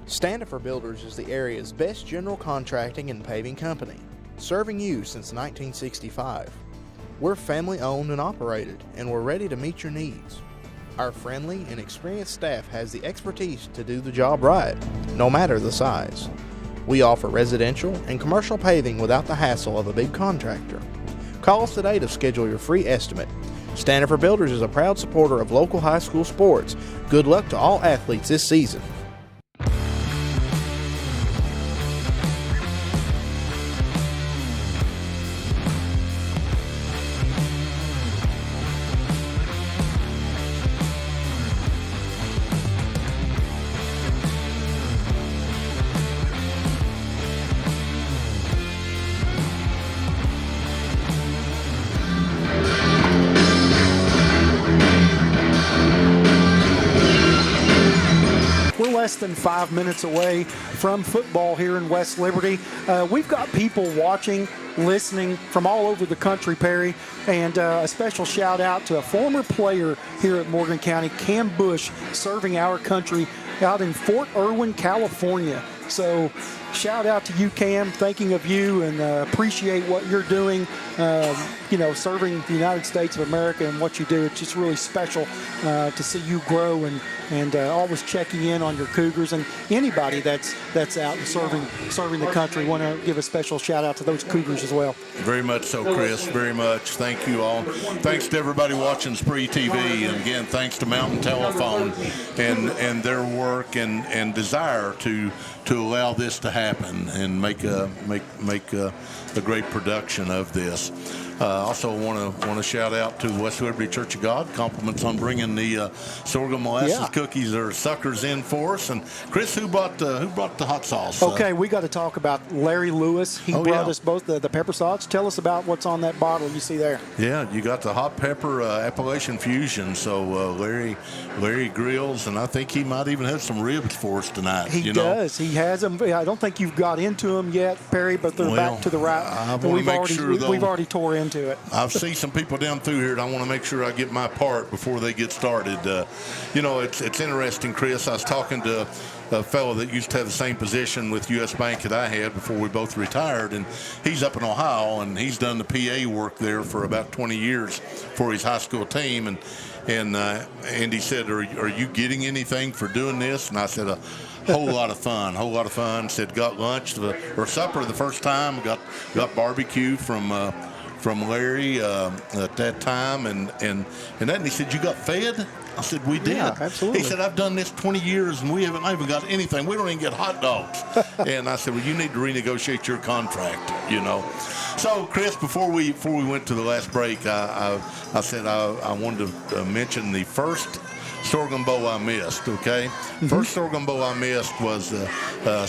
Standifer Builders is the area's best general contracting and paving company, serving you since 1965. We're family owned and operated, and we're ready to meet your needs. Our friendly and experienced staff has the expertise to do the job right, no matter the size. We offer residential and commercial paving without the hassle of a big contractor. Call us today to schedule your free estimate. Standard for Builders is a proud supporter of local high school sports. Good luck to all athletes this season. Less than 5 minutes away from football here in West Liberty. We've got people watching, listening from all over the country, Perry, and a special shout out to a former player here at Morgan County, Cam Bush, serving our country out in Fort Irwin, California. So shout out to you, Cam, thinking of you, and appreciate what you're doing, serving the United States of America and what you do. It's just really special to see you grow and always checking in on your Cougars and anybody that's out and serving the country. Want to give a special shout out to those Cougars as well. Very much so, Chris. Very much. Thank you all. Thanks to everybody watching SpreeTV, and again, thanks to Mountain Telephone and their work and desire to allow this to happen and make a great production of this. Also want to shout out to West Liberty Church of God. Compliments on bringing the sorghum molasses cookies or suckers in for us. And Chris, who brought the hot sauce? Okay, we got to talk about Larry Lewis. He brought us both the pepper sauce. Tell us about what's on that bottle you see there. Yeah, you got the hot pepper Appalachian Fusion. So Larry grills, and I think he might even have some ribs for us tonight. He does. He has them. I don't think you've got into them yet, Perry, but they're back to the right. We've already tore into it. I've seen some people down through here, and I want to make sure I get my part before they get started. It's interesting, Chris. I was talking to a fellow that used to have the same position with U.S. Bank that I had before we both retired, and he's up in Ohio, and he's done the PA work there for about 20 years for his high school team. And Andy said, are you getting anything for doing this? And I said, a whole lot of fun. Said, got lunch or supper the first time. Got barbecue from Larry at that time, and he said, you got fed? I said, we did. Yeah, absolutely. He said, I've done this 20 years, and we haven't even got anything. We don't even get hot dogs. And I said, well, you need to renegotiate your contract, So, Chris, before we went to the last break, I said I wanted to mention the first sorghum bowl I missed, okay? Mm-hmm. First sorghum bowl I missed was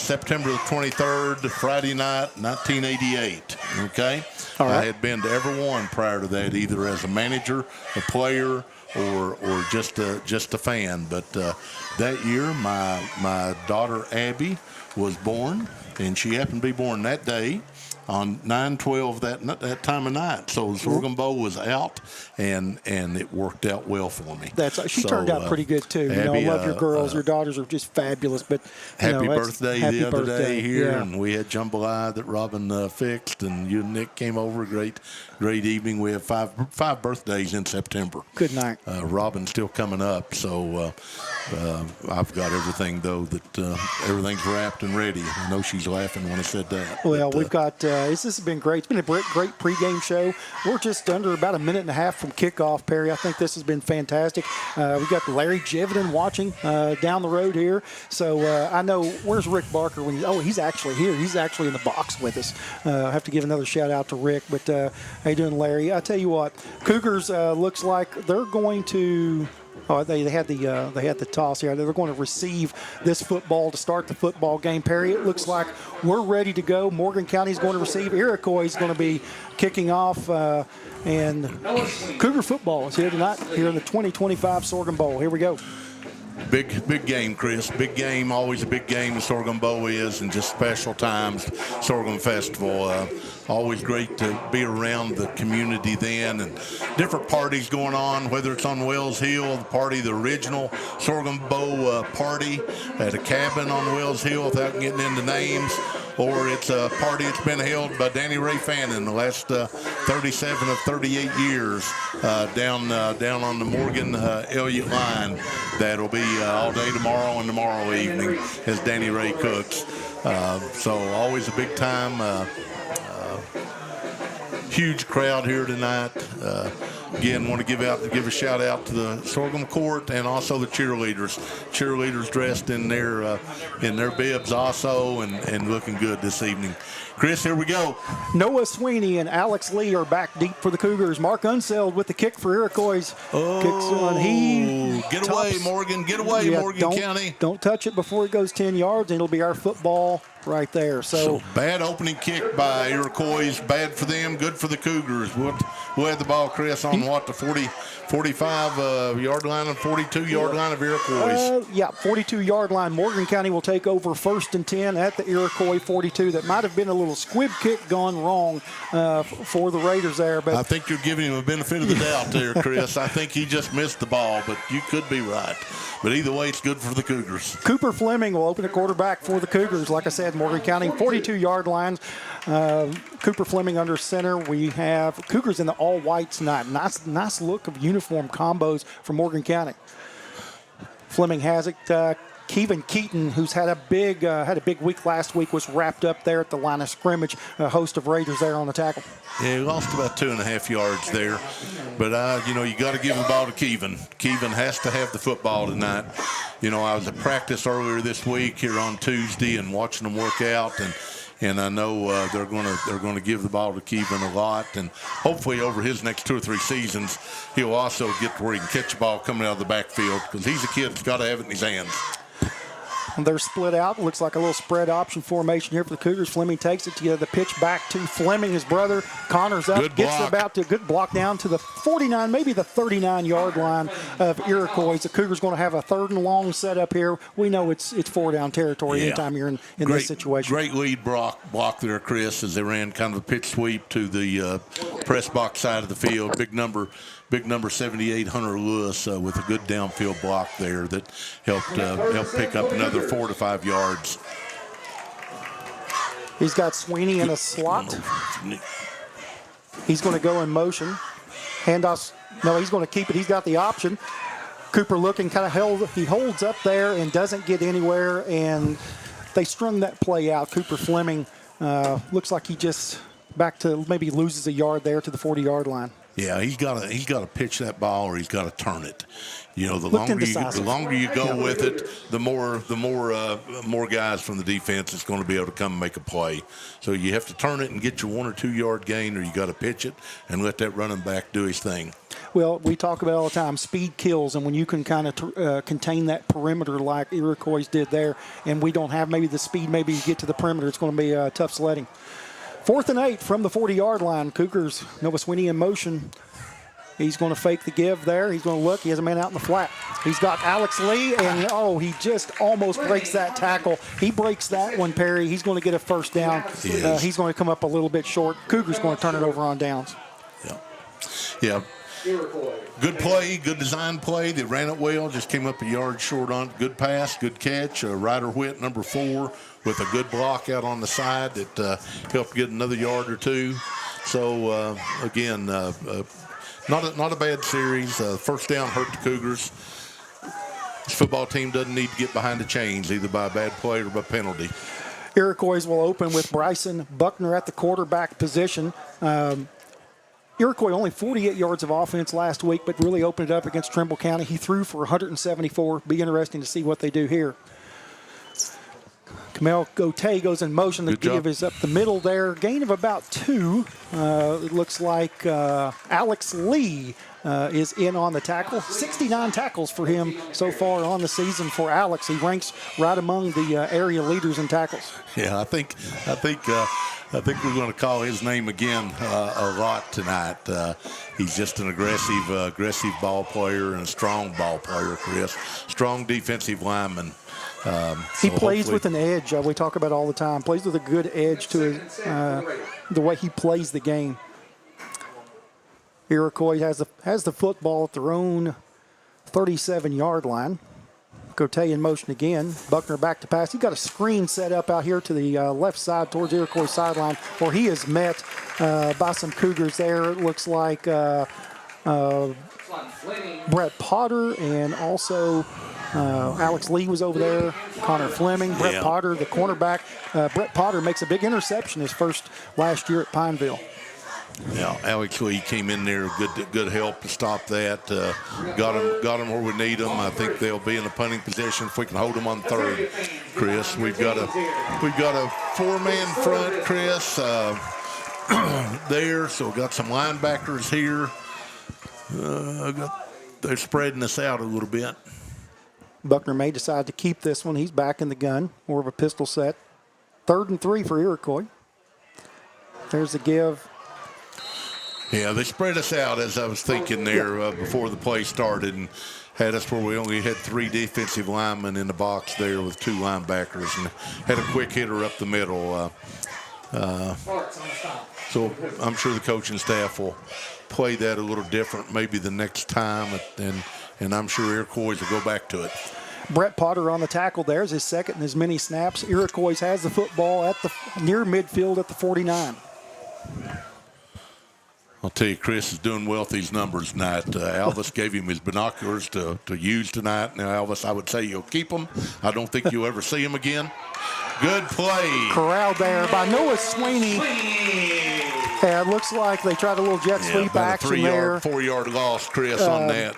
September the 23rd, Friday night, 1988, okay? All right. I had been to every one prior to that, either as a manager, a player, or just a fan. But that year, my daughter Abby was born, and she happened to be born that day on 9/12 that time of night. So the sorghum bowl was out, and it worked out well for me. She turned out pretty good too. Abby, I love your girls. Your daughters are just fabulous. But happy birthday the other day here, yeah. and we had jambalaya that Robin fixed, and you and Nick came over. Great evening. We have five birthdays in September. Good night. Robin's still coming up, so I've got everything though that everything's wrapped and ready. I know she's laughing when I said that. Well, we've got this has been great. It's been a great pregame show. We're just under about a minute and a half from kickoff, Perry. I think this has been fantastic. We've got Larry Jividen watching down the road here. So I know, where's Rick Barker? He's actually here. He's actually in the box with us. I have to give another shout out to Rick. But how you doing, Larry? I tell you what, Cougars looks like they're going to. Oh, they had the toss here. They're going to receive this football to start the football game. Perry, it looks like we're ready to go. Morgan County is going to receive. Iroquois is going to be kicking off. And Cougar football is here tonight, here in the 2025 Sorghum Bowl. Here we go. Big game, Chris. Big game, always a big game. The Sorghum Bowl is, and just special times. Sorghum Festival, always great to be around the community then, and different parties going on. Whether it's on Wells Hill, the original Sorghum Bowl party at a cabin on Wells Hill, without getting into names, or it's a party that's been held by Danny Ray Fannin the last 37 of 38 years down on the Morgan Elliott line. That'll be all day tomorrow and tomorrow evening as Danny Ray cooks. So always a big time. huge crowd here tonight. Again, want to give a shout out to the Sorghum Court and also the cheerleaders. Cheerleaders dressed in their bibs also and looking good this evening. Chris, here we go. Noah Sweeney and Alex Lee are back deep for the Cougars. Mark Unseld with the kick for Iroquois. Get away, Morgan. Get away, Morgan County. Don't touch it before it goes 10 yards, and it'll be our football right there. So bad opening kick by Iroquois. Bad for them, good for the Cougars. We'll have the ball, Chris, on the 45-yard line and 42-yard line of Iroquois. 42-yard line. Morgan County will take over 1st and 10 at the Iroquois 42. That might have been a little squib kick gone wrong for the Raiders there. But I think you're giving him a benefit of the doubt there, Chris. I think he just missed the ball, but you could be right. But either way, it's good for the Cougars. Cooper Fleming will open the quarterback for the Cougars. Like I said, Morgan County, 42-yard lines. Cooper Fleming under center. We have Cougars in the all-white tonight. Nice look of uniform combos for Morgan County. Fleming has it. Kevin Keaton, who's had a big week last week, was wrapped up there at the line of scrimmage. A host of Raiders there on the tackle. Yeah, he lost about 2.5 yards there. But, you got to give the ball to Kevin. Kevin has to have the football tonight. I was at practice earlier this week here on Tuesday and watching them work out, and I know they're going to give the ball to Kevin a lot, and hopefully over his next 2 or 3 seasons, he'll also get to where he can catch the ball coming out of the backfield because he's a kid that's got to have it in his hands. They're split out. Looks like a little spread option formation here for the Cougars. Fleming takes it together. The pitch back to Fleming, his brother. Connor's up. Good block down to the 49, maybe the 39-yard line of Iroquois. The Cougars going to have a 3rd and long set up here. We know it's 4-down territory anytime you're in this situation. Great lead block there, Chris, as they ran kind of a pitch sweep to the press box side of the field. Big number 78, Hunter Lewis, with a good downfield block there that helped pick up another 4 to 5 yards. He's got Sweeney in a slot. He's going to go in motion. Handoffs. No, he's going to keep it. He's got the option. Cooper looking kind of he holds up there and doesn't get anywhere, and they strung that play out. Cooper Fleming looks like he just back to maybe loses a yard there to the 40-yard line. Yeah, he's got to pitch that ball or he's got to turn it. The longer you go with it, the more guys from the defense is going to be able to come and make a play. So you have to turn it and get your 1 or 2 yard gain, or you got to pitch it and let that running back do his thing. Well, we talk about it all the time. Speed kills, and when you can kind of contain that perimeter like Iroquois did there, and we don't have maybe the speed, maybe you get to the perimeter, it's going to be tough sledding. 4th and 8 from the 40-yard line. Cougars, Noah Sweeney in motion. He's going to fake the give there. He's going to look. He has a man out in the flat. He's got Alex Lee, and he just almost breaks that tackle. He breaks that one, Perry. He's going to get a 1st down. He's going to come up a little bit short. Cougars going to turn it over on downs. Yeah. Good play, good design play. They ran it well, just came up a yard short on it. Good pass, good catch. Ryder Whitt, number 4, with a good block out on the side that helped get another yard or 2. So, again, not a bad series. 1st down hurt the Cougars. This football team doesn't need to get behind the chains, either by a bad play or by penalty. Iroquois will open with Bryson Buckner at the quarterback position. Iroquois only 48 yards of offense last week, but really opened it up against Trimble County. He threw for 174. Be interesting to see what they do here. Kamel Gotay goes in motion. The give is up the middle there. Gain of about 2. It looks like Alex Lee is in on the tackle. 69 tackles for him so far on the season for Alex. He ranks right among the area leaders in tackles. Yeah, I think we're going to call his name again a lot tonight. He's just an aggressive ball player and a strong ball player, Chris. Strong defensive lineman. He plays with an edge. We talk about it all the time. Plays with a good edge to the way he plays the game. Iroquois has the football at their own 37-yard line. Gotay in motion again. Buckner back to pass. He's got a screen set up out here to the left side towards Iroquois sideline, where he is met by some Cougars there. It looks like Brett Potter and also Alex Lee was over there. Connor Fleming. Brett Potter, the cornerback. Brett Potter makes a big interception his first last year at Pineville. Yeah, Alex Lee came in there, good help to stop that. Got them where we need them. I think they'll be in a punting position if we can hold them on third. Chris, we've got a 4-man front, Chris, there. So we've got some linebackers here. They're spreading us out a little bit. Buckner may decide to keep this one. He's back in the gun, more of a pistol set. 3rd and 3 for Iroquois. There's the give. Yeah, they spread us out, as I was thinking there before the play started, and had us where we only had 3 defensive linemen in the box there with 2 linebackers, and had a quick hitter up the middle. So I'm sure the coaching staff will play that a little different maybe the next time, and I'm sure Iroquois will go back to it. Brett Potter on the tackle. There's his second in as many snaps. Iroquois has the football at the near midfield at the 49. I'll tell you, Chris is doing well with these numbers tonight. Alvis gave him his binoculars to use tonight. Now, Alvis, I would say you'll keep them. I don't think you'll ever see him again. Good play. Corralled there by Noah Sweeney. Yeah, it looks like they tried a little jet sweep action there. 4-yard loss, Chris, on that.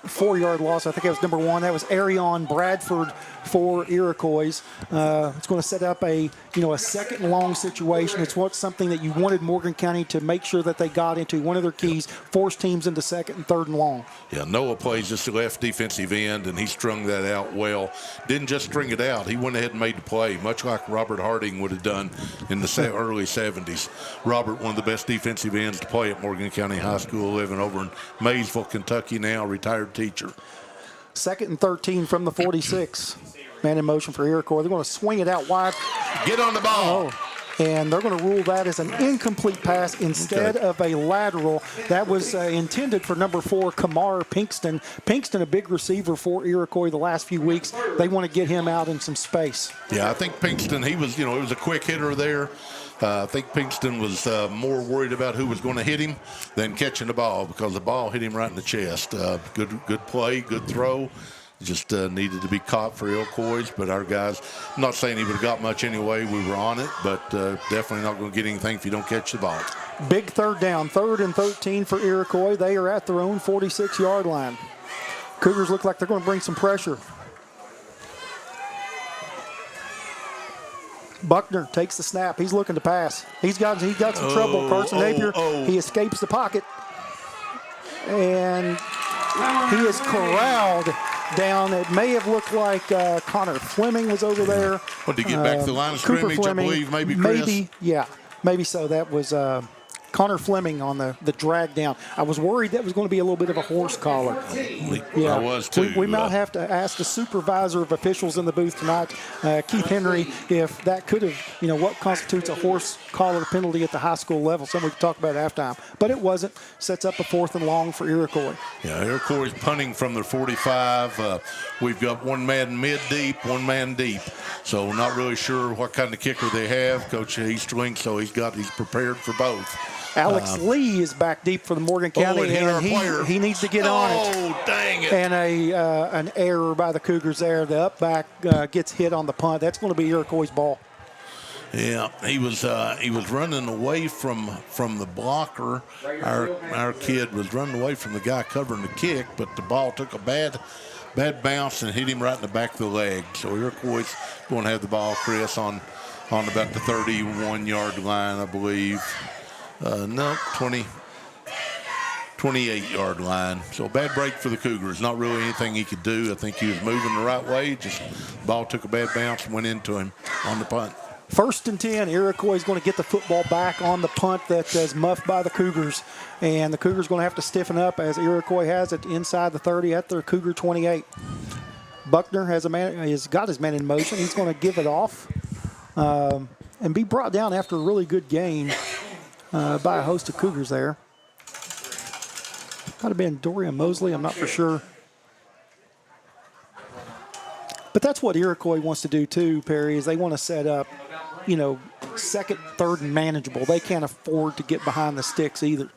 4-yard loss. I think that was number 1. That was Arion Bradford for Iroquois. It's going to set up a second and long situation. It's something that you wanted Morgan County to make sure that they got into. One of their keys, force teams into 2nd and 3rd and long. Yeah, Noah plays just the left defensive end, and he strung that out well. Didn't just string it out. He went ahead and made the play, much like Robert Harding would have done in the early 70s. Robert, one of the best defensive ends to play at Morgan County High School, living over in Maysville, Kentucky now, retired teacher. 2nd and 13 from the 46. Man in motion for Iroquois. They're going to swing it out wide. Get on the ball. And they're going to rule that as an incomplete pass instead of a lateral. That was intended for number 4, Kamar Pinkston. Pinkston, a big receiver for Iroquois the last few weeks. They want to get him out in some space. Yeah, I think Pinkston, he was a quick hitter there. I think Pinkston was more worried about who was going to hit him than catching the ball, because the ball hit him right in the chest. Good play, good throw. Just needed to be caught for Iroquois, but our guys, I'm not saying he would have got much anyway. We were on it, but definitely not going to get anything if you don't catch the ball. Big 3rd down, 3rd and 13 for Iroquois. They are at their own 46-yard line. Cougars look like they're going to bring some pressure. Buckner takes the snap. He's looking to pass. He's got some trouble. Carson Napier, he escapes the pocket. And he is corralled down. It may have looked like Connor Fleming was over there. What, did he get back to the line of scrimmage, I believe, maybe, Chris? Maybe so. That was Connor Fleming on the drag down. I was worried that was going to be a little bit of a horse collar. Yeah, I was too. We might have to ask the supervisor of officials in the booth tonight, Keith Henry, if that could have, what constitutes a horse collar penalty at the high school level. Something we could talk about at halftime. But it wasn't. Sets up a 4th and long for Iroquois. Yeah, Iroquois is punting from their 45. We've got one man mid-deep, one man deep. So not really sure what kind of kicker they have. Coach Easterling, so he's prepared for both. Alex Lee is back deep for the Morgan County, and he needs to get on it. Oh, dang it. And an error by the Cougars there. The up back gets hit on the punt. That's going to be Iroquois' ball. Yeah, he was running away from the blocker. Our kid was running away from the guy covering the kick, but the ball took a bad bounce and hit him right in the back of the leg. So Iroquois going to have the ball, Chris, on about the 31-yard line, I believe. 28-yard line. So bad break for the Cougars. Not really anything he could do. I think he was moving the right way. Just the ball took a bad bounce and went into him on the punt. 1st and 10. Iroquois is going to get the football back on the punt that is muffed by the Cougars. And the Cougars going to have to stiffen up as Iroquois has it inside the 30 at their Cougar 28. Buckner has got his man in motion. He's going to give it off and be brought down after a really good gain by a host of Cougars there. Might have been Dorian Mosley. I'm not for sure. But that's what Iroquois wants to do too, Perry, is they want to set up, 2nd, 3rd, and manageable. They can't afford to get behind the sticks either.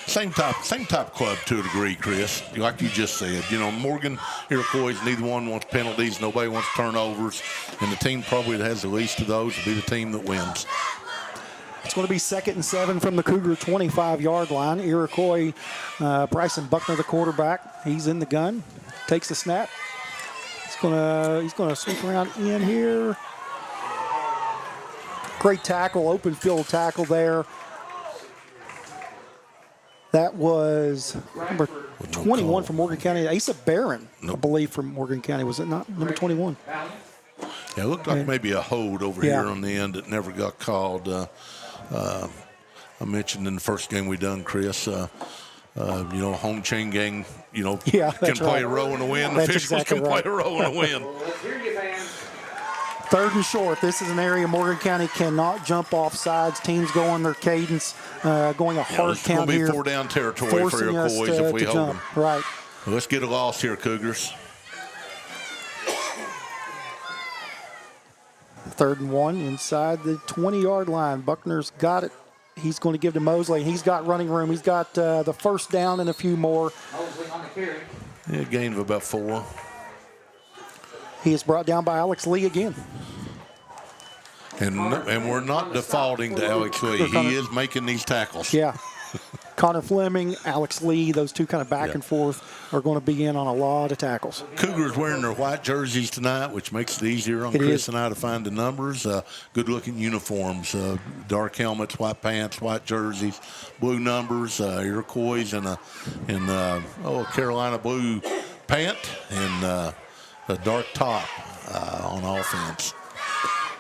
Same type club to a degree, Chris. Like you just said, Morgan, Iroquois, neither one wants penalties. Nobody wants turnovers. And the team probably that has the least of those will be the team that wins. It's going to be 2nd and 7 from the Cougar 25-yard line. Iroquois, Bryson Buckner, the quarterback. He's in the gun. Takes the snap. He's gonna sweep around in here. Great tackle, open field tackle there. That was number 21 from Morgan County. Asa Barron, I believe, from Morgan County. Was it not number 21? Yeah, it looked like maybe a hold over here on the end that never got called. I mentioned in the first game we done, Chris, home chain gang, can play a role in a win. That's Officials exactly can play a role in a win. 3rd and short. This is an area Morgan County cannot jump off sides. Teams going their cadence, going a hard count here. It's going to be 4-down territory for Iroquois if we hold them. Right. Well, let's get a loss here, Cougars. 3rd and 1 inside the 20-yard line. Buckner's got it. He's going to give to Mosley. He's got running room. He's got the first down and a few more. Mosley on the carry. Yeah, gain of about 4. He is brought down by Alex Lee again. And we're not defaulting to Alex Lee. He is making these tackles. Yeah. Connor Fleming, Alex Lee, those two kind of back and forth are going to be in on a lot of tackles. Cougars wearing their white jerseys tonight, which makes it easier on Chris and I to find the numbers. Good-looking uniforms, dark helmets, white pants, white jerseys, blue numbers, Iroquois, and a Carolina blue pant, and a dark top on offense.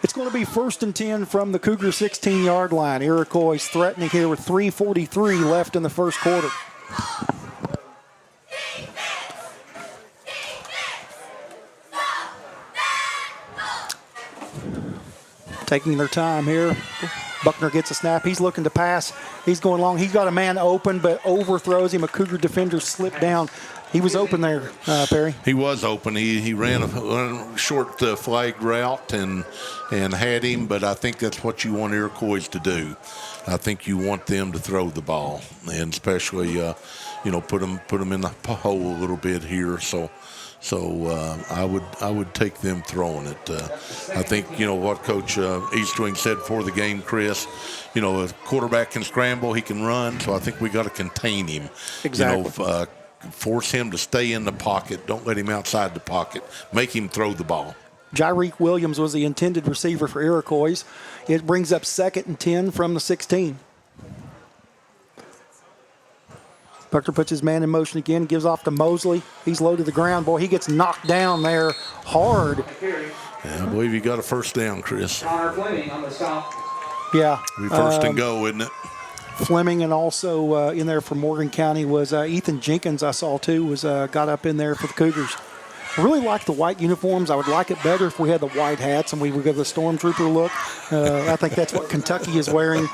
It's going to be 1st and 10 from the Cougar 16-yard line. Iroquois threatening here with 3:43 left in the first quarter. Taking their time here. Buckner gets a snap. He's looking to pass. He's going long. He's got a man open, but overthrows him. A Cougar defender slipped down. He was open there, Perry. He was open. He ran a short flag route and had him, but I think that's what you want Iroquois to do. I think you want them to throw the ball, and especially put them in the hole a little bit here. So I would take them throwing it. I think what Coach Eastwing said before the game, Chris. A quarterback can scramble, he can run. So I think we got to contain him. Exactly. Force him to stay in the pocket. Don't let him outside the pocket. Make him throw the ball. Jairique Williams was the intended receiver for Iroquois. It brings up 2nd and 10 from the 16. Buckner puts his man in motion again, gives off to Mosley. He's low to the ground. Boy, he gets knocked down there hard. Yeah, I believe you got a first down, Chris. Connor Fleming on the stop. Yeah. Be first and go, isn't it? Fleming, and also in there for Morgan County was Ethan Jenkins, I saw too, was got up in there for the Cougars. I really like the white uniforms. I would like it better if we had the white hats and we would give the Stormtrooper look. I think that's what Kentucky is wearing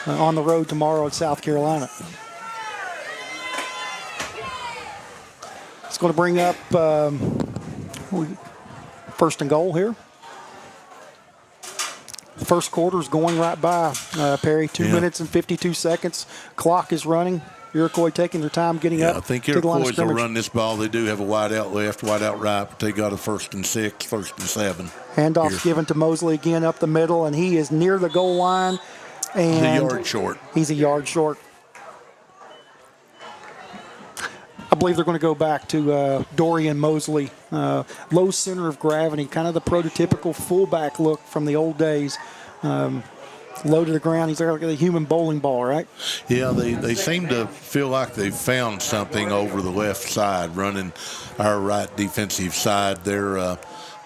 on the road tomorrow at South Carolina. It's going to bring up 1st and goal here. First quarter is going right by, Perry. 2 minutes and 52 seconds. Clock is running. Iroquois taking their time getting up. I think to the line of Iroquois will scrimmage. run this ball. They do have a wide out left, wide out right, but they got a 1st and 6, 1st and 7. Handoff's given to Mosley again up the middle, and he is near the goal line. And he's a yard short. He's a yard short. I believe they're going to go back to Dorian Mosley. Low center of gravity, kind of the prototypical fullback look from the old days. Low to the ground. He's like a human bowling ball, right? Yeah, they seem to feel like they've found something over the left side, running our right defensive side, their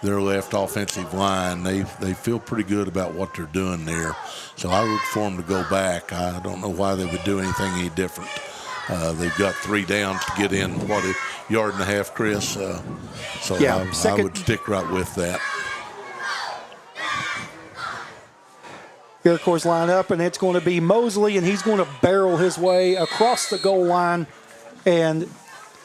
left offensive line. They feel pretty good about what they're doing there. So I look for them to go back. I don't know why they would do anything any different. They've got 3 downs to get in, a yard and a half, Chris. So yeah, I would stick right with that. Iroquois line up, and it's going to be Mosley, and he's going to barrel his way across the goal line. And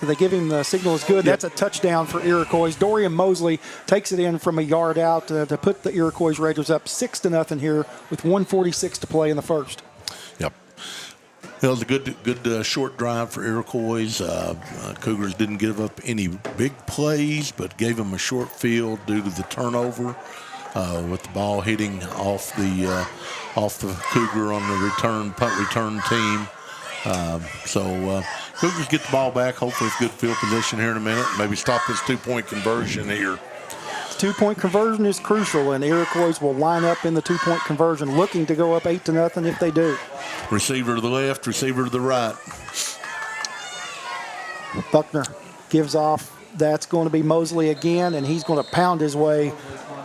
they give him the signal is good. Yep. That's a touchdown for Iroquois. Dorian Mosley takes it in from a yard out to put the Iroquois Raiders up 6-0 here with 1:46 to play in the first. Yep. It was a good short drive for Iroquois. Cougars didn't give up any big plays, but gave them a short field due to the turnover. with the ball hitting off the Cougar on the punt return team. So Cougars get the ball back, hopefully with good field position here in a minute. Maybe stop this two-point conversion here. Two-point conversion is crucial, and Iroquois will line up in the two-point conversion, looking to go up 8-0 if they do. Receiver to the left, receiver to the right. Buckner gives off. That's going to be Mosley again, and he's going to pound his way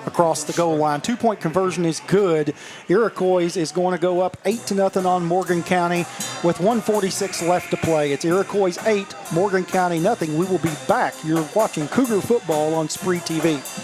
across the goal line. Two-point conversion is good. Iroquois is going to go up 8-0 on Morgan County with 1:46 left to play. It's Iroquois 8, Morgan County nothing. We will be back. You're watching Cougar football on SpreeTV.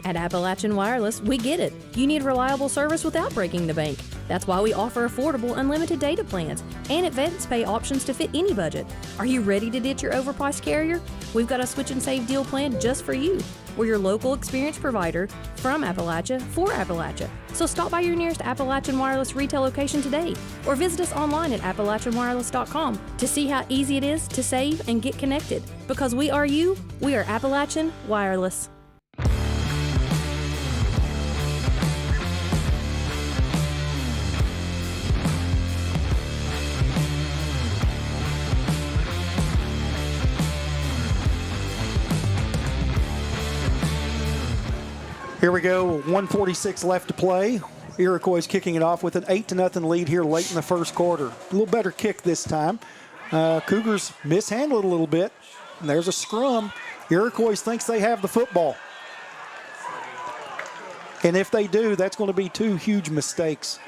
At Appalachian Wireless, we get it. You need reliable service without breaking the bank. That's why we offer affordable unlimited data plans and advance pay options to fit any budget. Are you ready to ditch your overpriced carrier? We've got a switch and save deal plan just for you. We're your local experience provider from Appalachia for Appalachia. So stop by your nearest Appalachian Wireless retail location today or visit us online at appalachianwireless.com to see how easy it is to save and get connected. Because we are you, we are Appalachian Wireless. Here we go, 1:46 left to play. Iroquois kicking it off with an 8-0 lead here late in the first quarter. A little better kick this time. Cougars mishandled a little bit. And there's a scrum. Iroquois thinks they have the football. And if they do, that's going to be two huge mistakes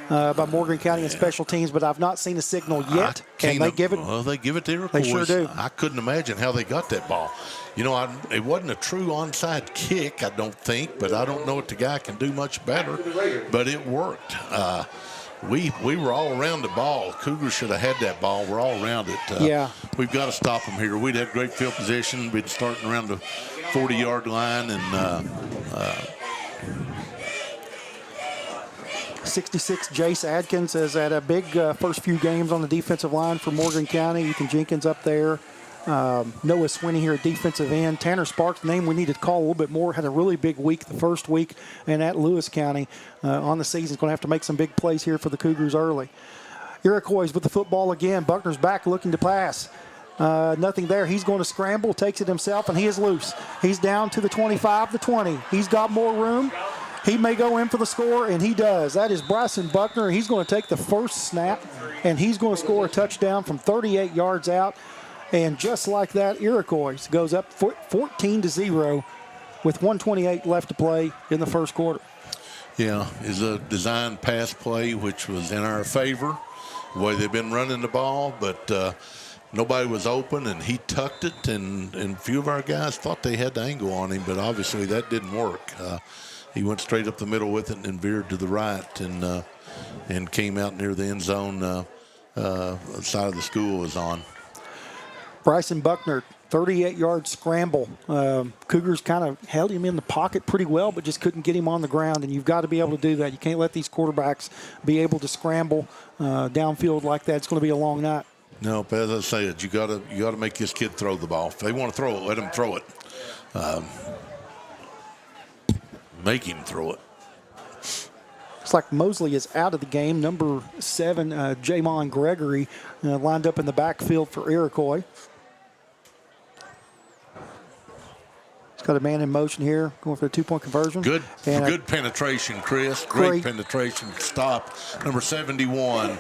by Morgan County and special teams, but I've not seen a signal yet. Can they give it? Well, they give it to Iroquois. They sure do. I couldn't imagine how they got that ball. You know, it wasn't a true onside kick, I don't think, but I don't know if the guy can do much better. But it worked. We were all around the ball. Cougars should have had that ball. We're all around it. Yeah. We've got to stop them here. We'd had great field position. We'd starting around the 40-yard line, and 66, Jace Adkins has had a big first few games on the defensive line for Morgan County. Ethan Jenkins up there. Noah Swinney here at defensive end. Tanner Sparks, name we need to call a little bit more, had a really big week the first week, and at Lewis County on the season. Is going to have to make some big plays here for the Cougars early. Iroquois with the football again. Buckner's back looking to pass. Nothing there. He's going to scramble, takes it himself, and he is loose. He's down to the 25, the 20. He's got more room. He may go in for the score, and he does. That is Bryson Buckner. He's going to take the first snap, and he's going to score a touchdown from 38 yards out. And just like that, Iroquois goes up 14-0 with 1:28 left to play in the first quarter. Yeah, is a design pass play, which was in our favor, the way they've been running the ball, but nobody was open, and he tucked it, and a few of our guys thought they had the angle on him, but obviously that didn't work. He went straight up the middle with it and veered to the right and came out near the end zone side of the school was on. Bryson Buckner, 38-yard scramble. Cougars kind of held him in the pocket pretty well, but just couldn't get him on the ground, and you've got to be able to do that. You can't let these quarterbacks be able to scramble downfield like that. It's going to be a long night. No, but as I said, you got to make this kid throw the ball. If they want to throw it, let him throw it. Make him throw it. Looks like Mosley is out of the game. Number 7, Jamon Gregory, lined up in the backfield for Iroquois. He's got a man in motion here, going for a two-point conversion. Good penetration, Chris. Great penetration. Stop. Number 71.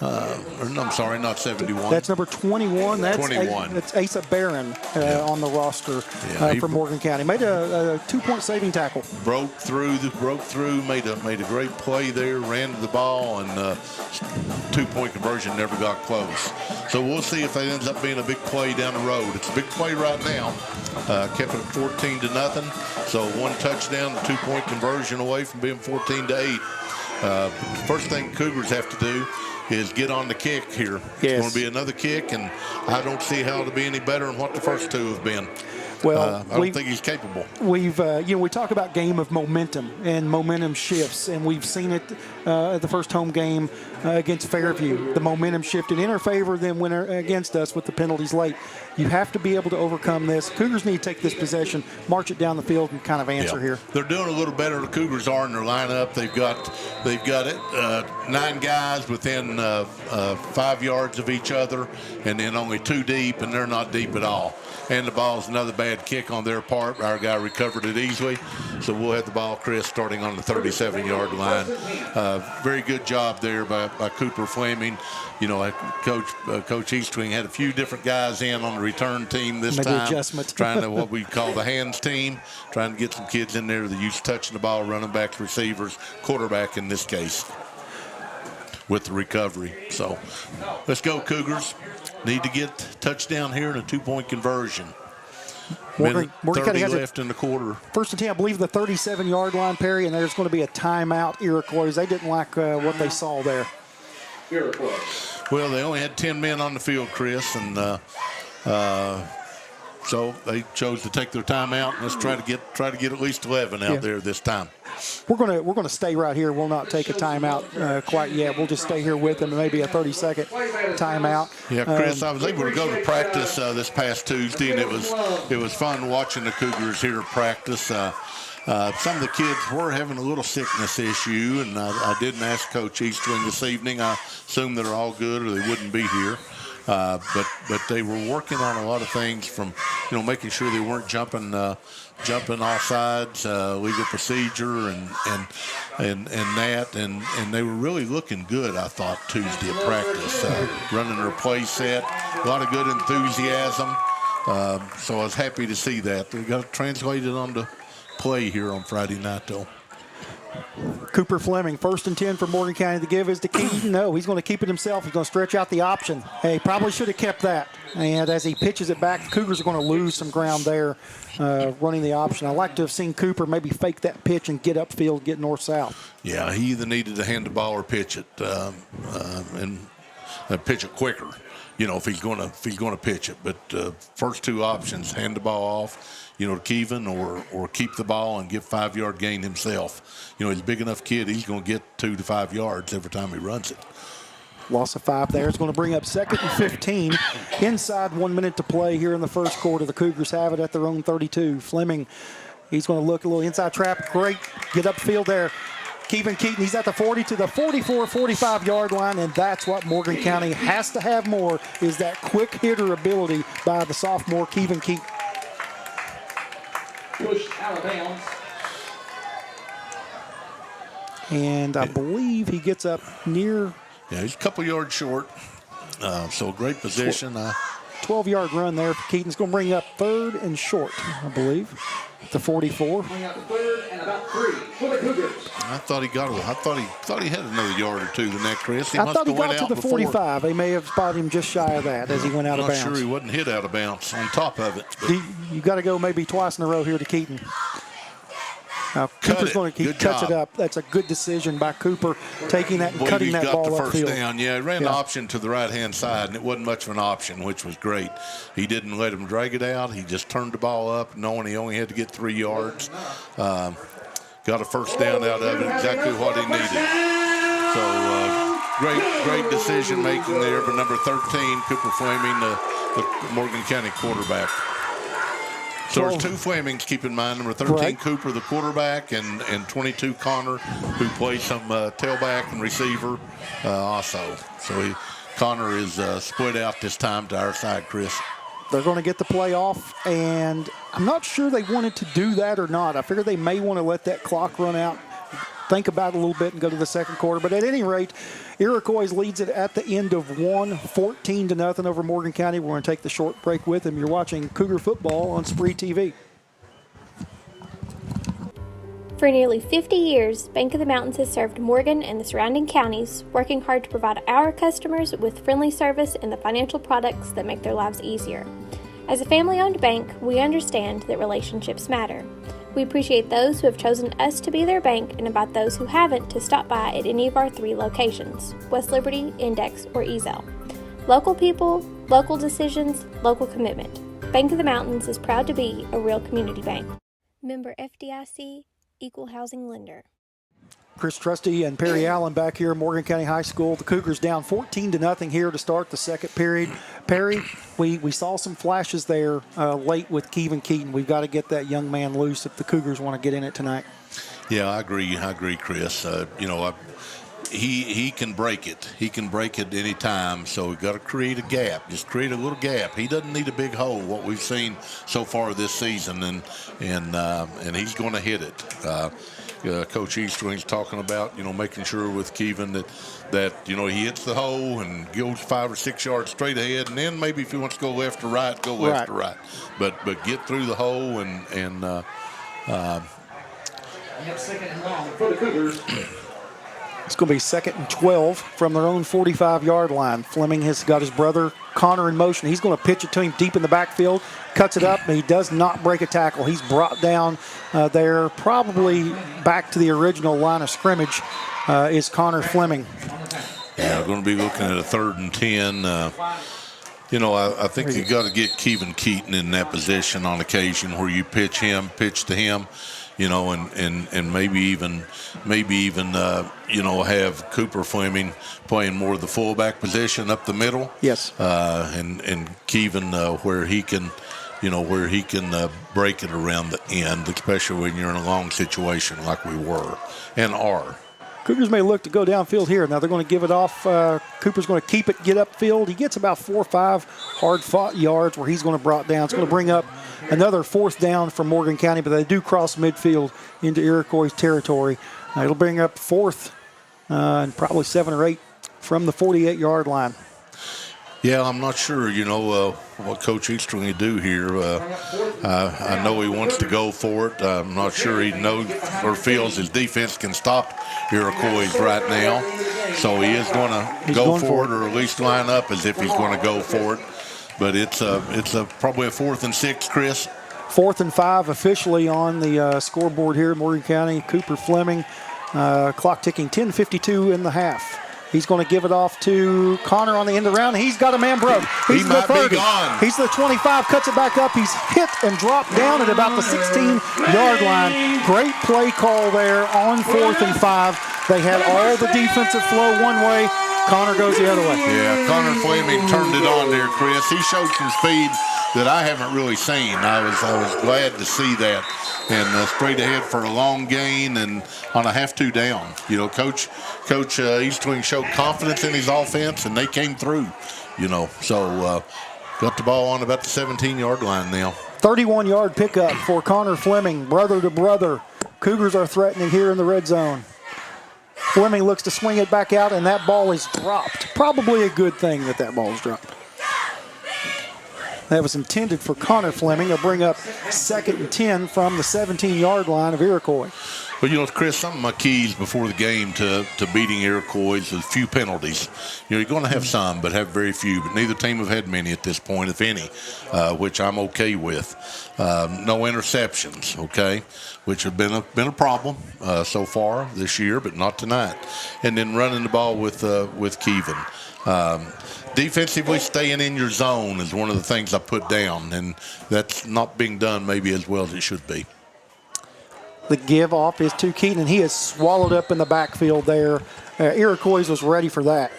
I'm sorry, not 71. That's number 21. That's 21. That's Asa Barron on the roster for Morgan County. Made a two-point saving tackle. Broke through, made a great play there, ran to the ball, and two-point conversion never got close. So we'll see if that ends up being a big play down the road. It's a big play right now. Kept it 14-0. So one touchdown, the two-point conversion away from being 14-8. First thing Cougars have to do is get on the kick here. It's going to be another kick, and I don't see how it'll be any better than what the first two have been. Well, I don't think he's capable. We've, we talk about game of momentum and momentum shifts, and we've seen it at the first home game against Fairview. The momentum shifted in our favor, then went against us with the penalties late. You have to be able to overcome this. Cougars need to take this possession, march it down the field, and kind of answer here. They're doing a little better. The Cougars are in their lineup. They've got 9 guys within 5 yards of each other, and then only 2 deep, and they're not deep at all. And the ball's another bad kick on their part. Our guy recovered it easily. So we'll have the ball, Chris, starting on the 37-yard line. Very good job there by Cooper Fleming. You know, Coach Eastwing had a few different guys in on the return team this time. Trying to what we call the hands team, trying to get some kids in there that used to touching the ball, running backs, receivers, quarterback in this case, with the recovery. So let's go, Cougars. Need to get touchdown here and a 2-point conversion. Morgan 30 left in the quarter. First and 10, I believe the 37-yard line, Perry, and there's going to be a timeout. Iroquois, they didn't like what they saw there. Iroquois. Well, they only had 10 men on the field, Chris, and so they chose to take their timeout. And let's try to get at least 11 out there this time. We're gonna stay right here. We'll not take a timeout quite yet. We'll just stay here with them, maybe a 30-second timeout. Yeah, Chris, I was able to go to practice this past Tuesday, and it was fun watching the Cougars here practice. Some of the kids were having a little sickness issue, and I didn't ask Coach Eastwing this evening. I assume they're all good, or they wouldn't be here. But they were working on a lot of things, from making sure they weren't jumping off sides, legal procedure, and that, and they were really looking good, I thought, Tuesday at practice, running their play set, a lot of good enthusiasm. So I was happy to see that. They got it translated onto play here on Friday night, though. Cooper Fleming, 1st and 10 for Morgan County. The give is to Keaton. No, he's going to keep it himself. He's going to stretch out the option. Hey, probably should have kept that. And as he pitches it back, the Cougars are going to lose some ground there running the option. I'd like to have seen Cooper maybe fake that pitch and get upfield, get north-south. Yeah, he either needed to hand the ball or pitch it, and pitch it quicker. If he's going to pitch it. But first 2 options: hand the ball off, to Kevin, or keep the ball and get 5-yard gain himself. He's a big enough kid; he's going to get 2 to 5 yards every time he runs it. Loss of 5 there. It's going to bring up 2nd and 15. Inside 1 minute to play here in the first quarter. The Cougars have it at their own 32. Fleming, he's going to look a little inside trap. Great, get upfield there. Keeton, he's at the 40 to the 44, 45-yard line, and that's what Morgan County has to have more, is that quick hitter ability by the sophomore Keeton. Push out of bounds. And I believe he gets up near. Yeah, he's a couple yards short, so great position. 12-yard run there for Keaton's going to bring up 3rd and short, I believe, at the 44. Bring up 3rd and about 3 for the Cougars. I thought he got it. I thought he had another yard or 2 than that, Chris. I thought he got to the 45. They may have spotted him just shy of that as he went out of bounds. I'm not sure he wasn't hit out of bounds on top of it. You got to go maybe twice in a row here to Keaton. Now, Cooper's going to cuts it up. That's a good decision by Cooper, taking that and cutting that ball upfield. First down. Yeah, he ran the option to the right-hand side, and it wasn't much of an option, which was great. He didn't let him drag it out. He just turned the ball up, knowing he only had to get 3 yards. Got a first down out of it, exactly what he needed. So great decision-making there for number 13, Cooper Fleming, the Morgan County quarterback. So there's 2 Flemings, keep in mind. Number 13, right. Cooper, the quarterback, and 22, Connor, who plays some tailback and receiver also. So Connor is split out this time to our side, Chris. They're going to get the play off, and I'm not sure they wanted to do that or not. I figure they may want to let that clock run out, think about it a little bit, and go to the second quarter. But at any rate, Iroquois leads it at the end of 1, 14-0 over Morgan County. We're going to take the short break with them. You're watching Cougar football on SpreeTV. For nearly 50 years, Bank of the Mountains has served Morgan and the surrounding counties, working hard to provide our customers with friendly service and the financial products that make their lives easier. As a family-owned bank, we understand that relationships matter. We appreciate those who have chosen us to be their bank and invite those who haven't to stop by at any of our 3 locations, West Liberty, Index, or Ezel. Local people, local decisions, local commitment. Bank of the Mountains is proud to be a real community bank. Member FDIC, Equal Housing Lender. Chris Trusty and Perry Allen back here at Morgan County High School. The Cougars down 14-0 here to start the second period. Perry, we saw some flashes there late with Kevin Keaton. We've got to get that young man loose if the Cougars want to get in it tonight. Yeah, I agree, Chris. He can break it. He can break it any time. So we've got to create a gap. Just create a little gap. He doesn't need a big hole. What we've seen so far this season, and he's going to hit it. Coach Easterling's talking about making sure with Kevin that he hits the hole and goes 5 or 6 yards straight ahead, and then maybe if he wants to go left or right, go left or right. But get through the hole and second and long for the Cougars. It's going to be 2nd and 12 from their own 45-yard line. Fleming has got his brother Connor in motion. He's going to pitch it to him deep in the backfield, cuts it up, and he does not break a tackle. He's brought down there, probably back to the original line of scrimmage, is Connor Fleming. Yeah, we're going to be looking at a 3rd and 10. I think you got to get Kevin Keaton in that position on occasion where you pitch to him. And maybe even have Cooper Fleming playing more of the fullback position up the middle. Yes. And Kevin where he can break it around the end, especially when you're in a long situation like we were and are. Cougars may look to go downfield here. Now they're going to give it off. Cooper's going to keep it, get upfield. He gets about 4 or 5 hard-fought yards where he's going to brought down. It's going to bring up another 4th down for Morgan County, but they do cross midfield into Iroquois territory. It'll bring up 4th and probably 7 or 8 from the 48-yard line. Yeah, I'm not sure, what Coach Easterling will do here. I know he wants to go for it. I'm not sure he knows or feels his defense can stop Iroquois right now. So he is going to go for it, or at least line up as if he's going to go for it. But it's probably a 4th and 6, Chris. 4th and 5 officially on the scoreboard here in Morgan County. Cooper Fleming, clock ticking, 10:52 in the half. He's going to give it off to Connor on the end of the round. He's got a man broke. He's he might be gone. He's the 25, cuts it back up. He's hit and dropped down at about the 16-yard line. Great play call there on 4th and 5. They had all the defensive flow one way. Connor goes the other way. Yeah, Connor Fleming turned it on there, Chris. He showed some speed that I haven't really seen. I was glad to see that. And straight ahead for a long gain and on a half-2 down. Coach Easterling showed confidence in his offense, and they came through. So got the ball on about the 17-yard line now. 31-yard pickup for Connor Fleming, brother to brother. Cougars are threatening here in the red zone. Fleming looks to swing it back out, and that ball is dropped. Probably a good thing that ball is dropped. That was intended for Connor Fleming. They'll bring up 2nd and 10 from the 17-yard line of Iroquois. Well, Chris, some of my keys before the game to beating Iroquois is a few penalties. You're going to have some, but have very few. But neither team have had many at this point, if any, which I'm okay with. No interceptions, okay, which have been a problem so far this year, but not tonight. And then running the ball with Kevin. Defensively, staying in your zone is one of the things I put down, and that's not being done maybe as well as it should be. The give off is to Keaton, and he is swallowed up in the backfield there. Iroquois was ready for that.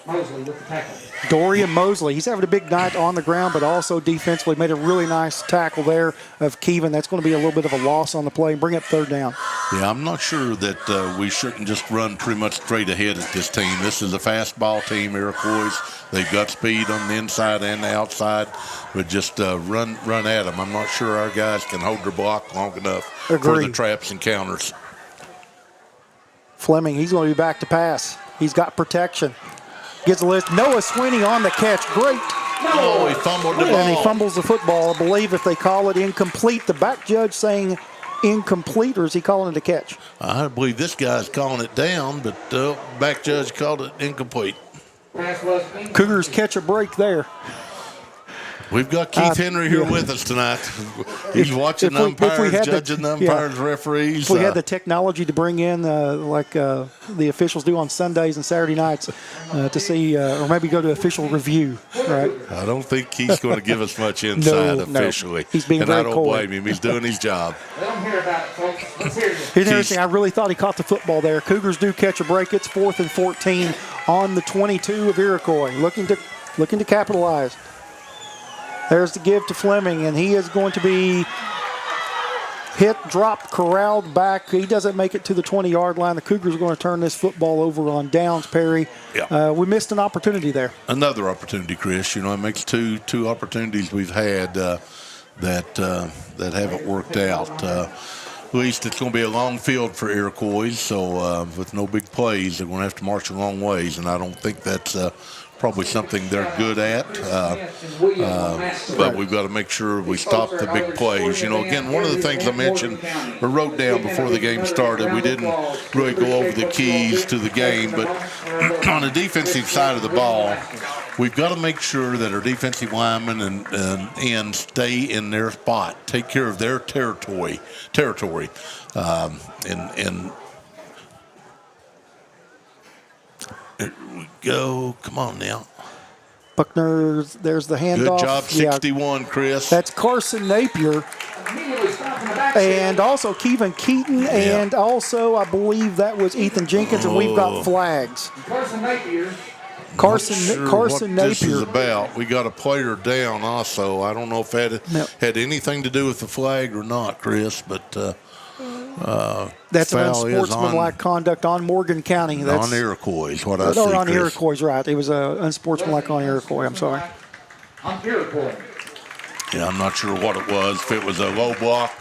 Mosley with the tackle. Dorian Mosley, he's having a big night on the ground, but also defensively made a really nice tackle there of Kevin. That's going to be a little bit of a loss on the play and bring up 3rd down. Yeah, I'm not sure that we shouldn't just run pretty much straight ahead at this team. This is a fast ball team, Iroquois. They've got speed on the inside and the outside, but just run at them. I'm not sure our guys can hold their block long enough for the traps and counters. Fleming, he's going to be back to pass. He's got protection. Gets a list. Noah Sweeney on the catch. Great. No, he fumbled the ball. And he fumbles the football. I believe if they call it incomplete, the back judge saying incomplete, or is he calling it a catch? I believe this guy's calling it down, but back judge called it incomplete. Cougars catch a break there. We've got Keith Henry here with us tonight. He's watching umpires, judging umpires, referees. If we had the technology to bring in, the officials do on Sundays and Saturday nights, to see, or maybe go to official review, right? I don't think he's going to give us much insight officially. No. He's being very I don't blame him. He's doing his job. Let him hear about it, folks. Let's hear it. Interesting. I really thought he caught the football there. Cougars do catch a break. It's 4th and 14 on the 22 of Iroquois, looking to capitalize. There's the give to Fleming, and he is going to be hit, dropped, corralled back. He doesn't make it to the 20-yard line. The Cougars are going to turn this football over on downs, Perry. Yeah. We missed an opportunity there. Another opportunity, Chris. It makes two opportunities we've had that haven't worked out. At least it's going to be a long field for Iroquois, so with no big plays, they're going to have to march a long ways, and I don't think that's probably something they're good at. But we've got to make sure we stop the big plays. Again, one of the things I mentioned or wrote down before the game started, we didn't really go over the keys to the game, but on the defensive side of the ball, we've got to make sure that our defensive linemen and ends stay in their spot, take care of their territory. And there we go. Come on now. Buckner, there's the handoff. Good job, 61, Chris. That's Carson Napier. And also Kevin Keaton, and also I believe that was Ethan Jenkins, and we've got flags. Carson Napier. Carson Napier. This is about. We got a player down also. I don't know if that had anything to do with the flag or not, Chris, but that's an unsportsmanlike conduct on Morgan County. That's on Iroquois is what I see, on Chris. Iroquois, right. It was unsportsmanlike on Iroquois. I'm sorry. On Iroquois. Yeah, I'm not sure what it was. If it was a low block,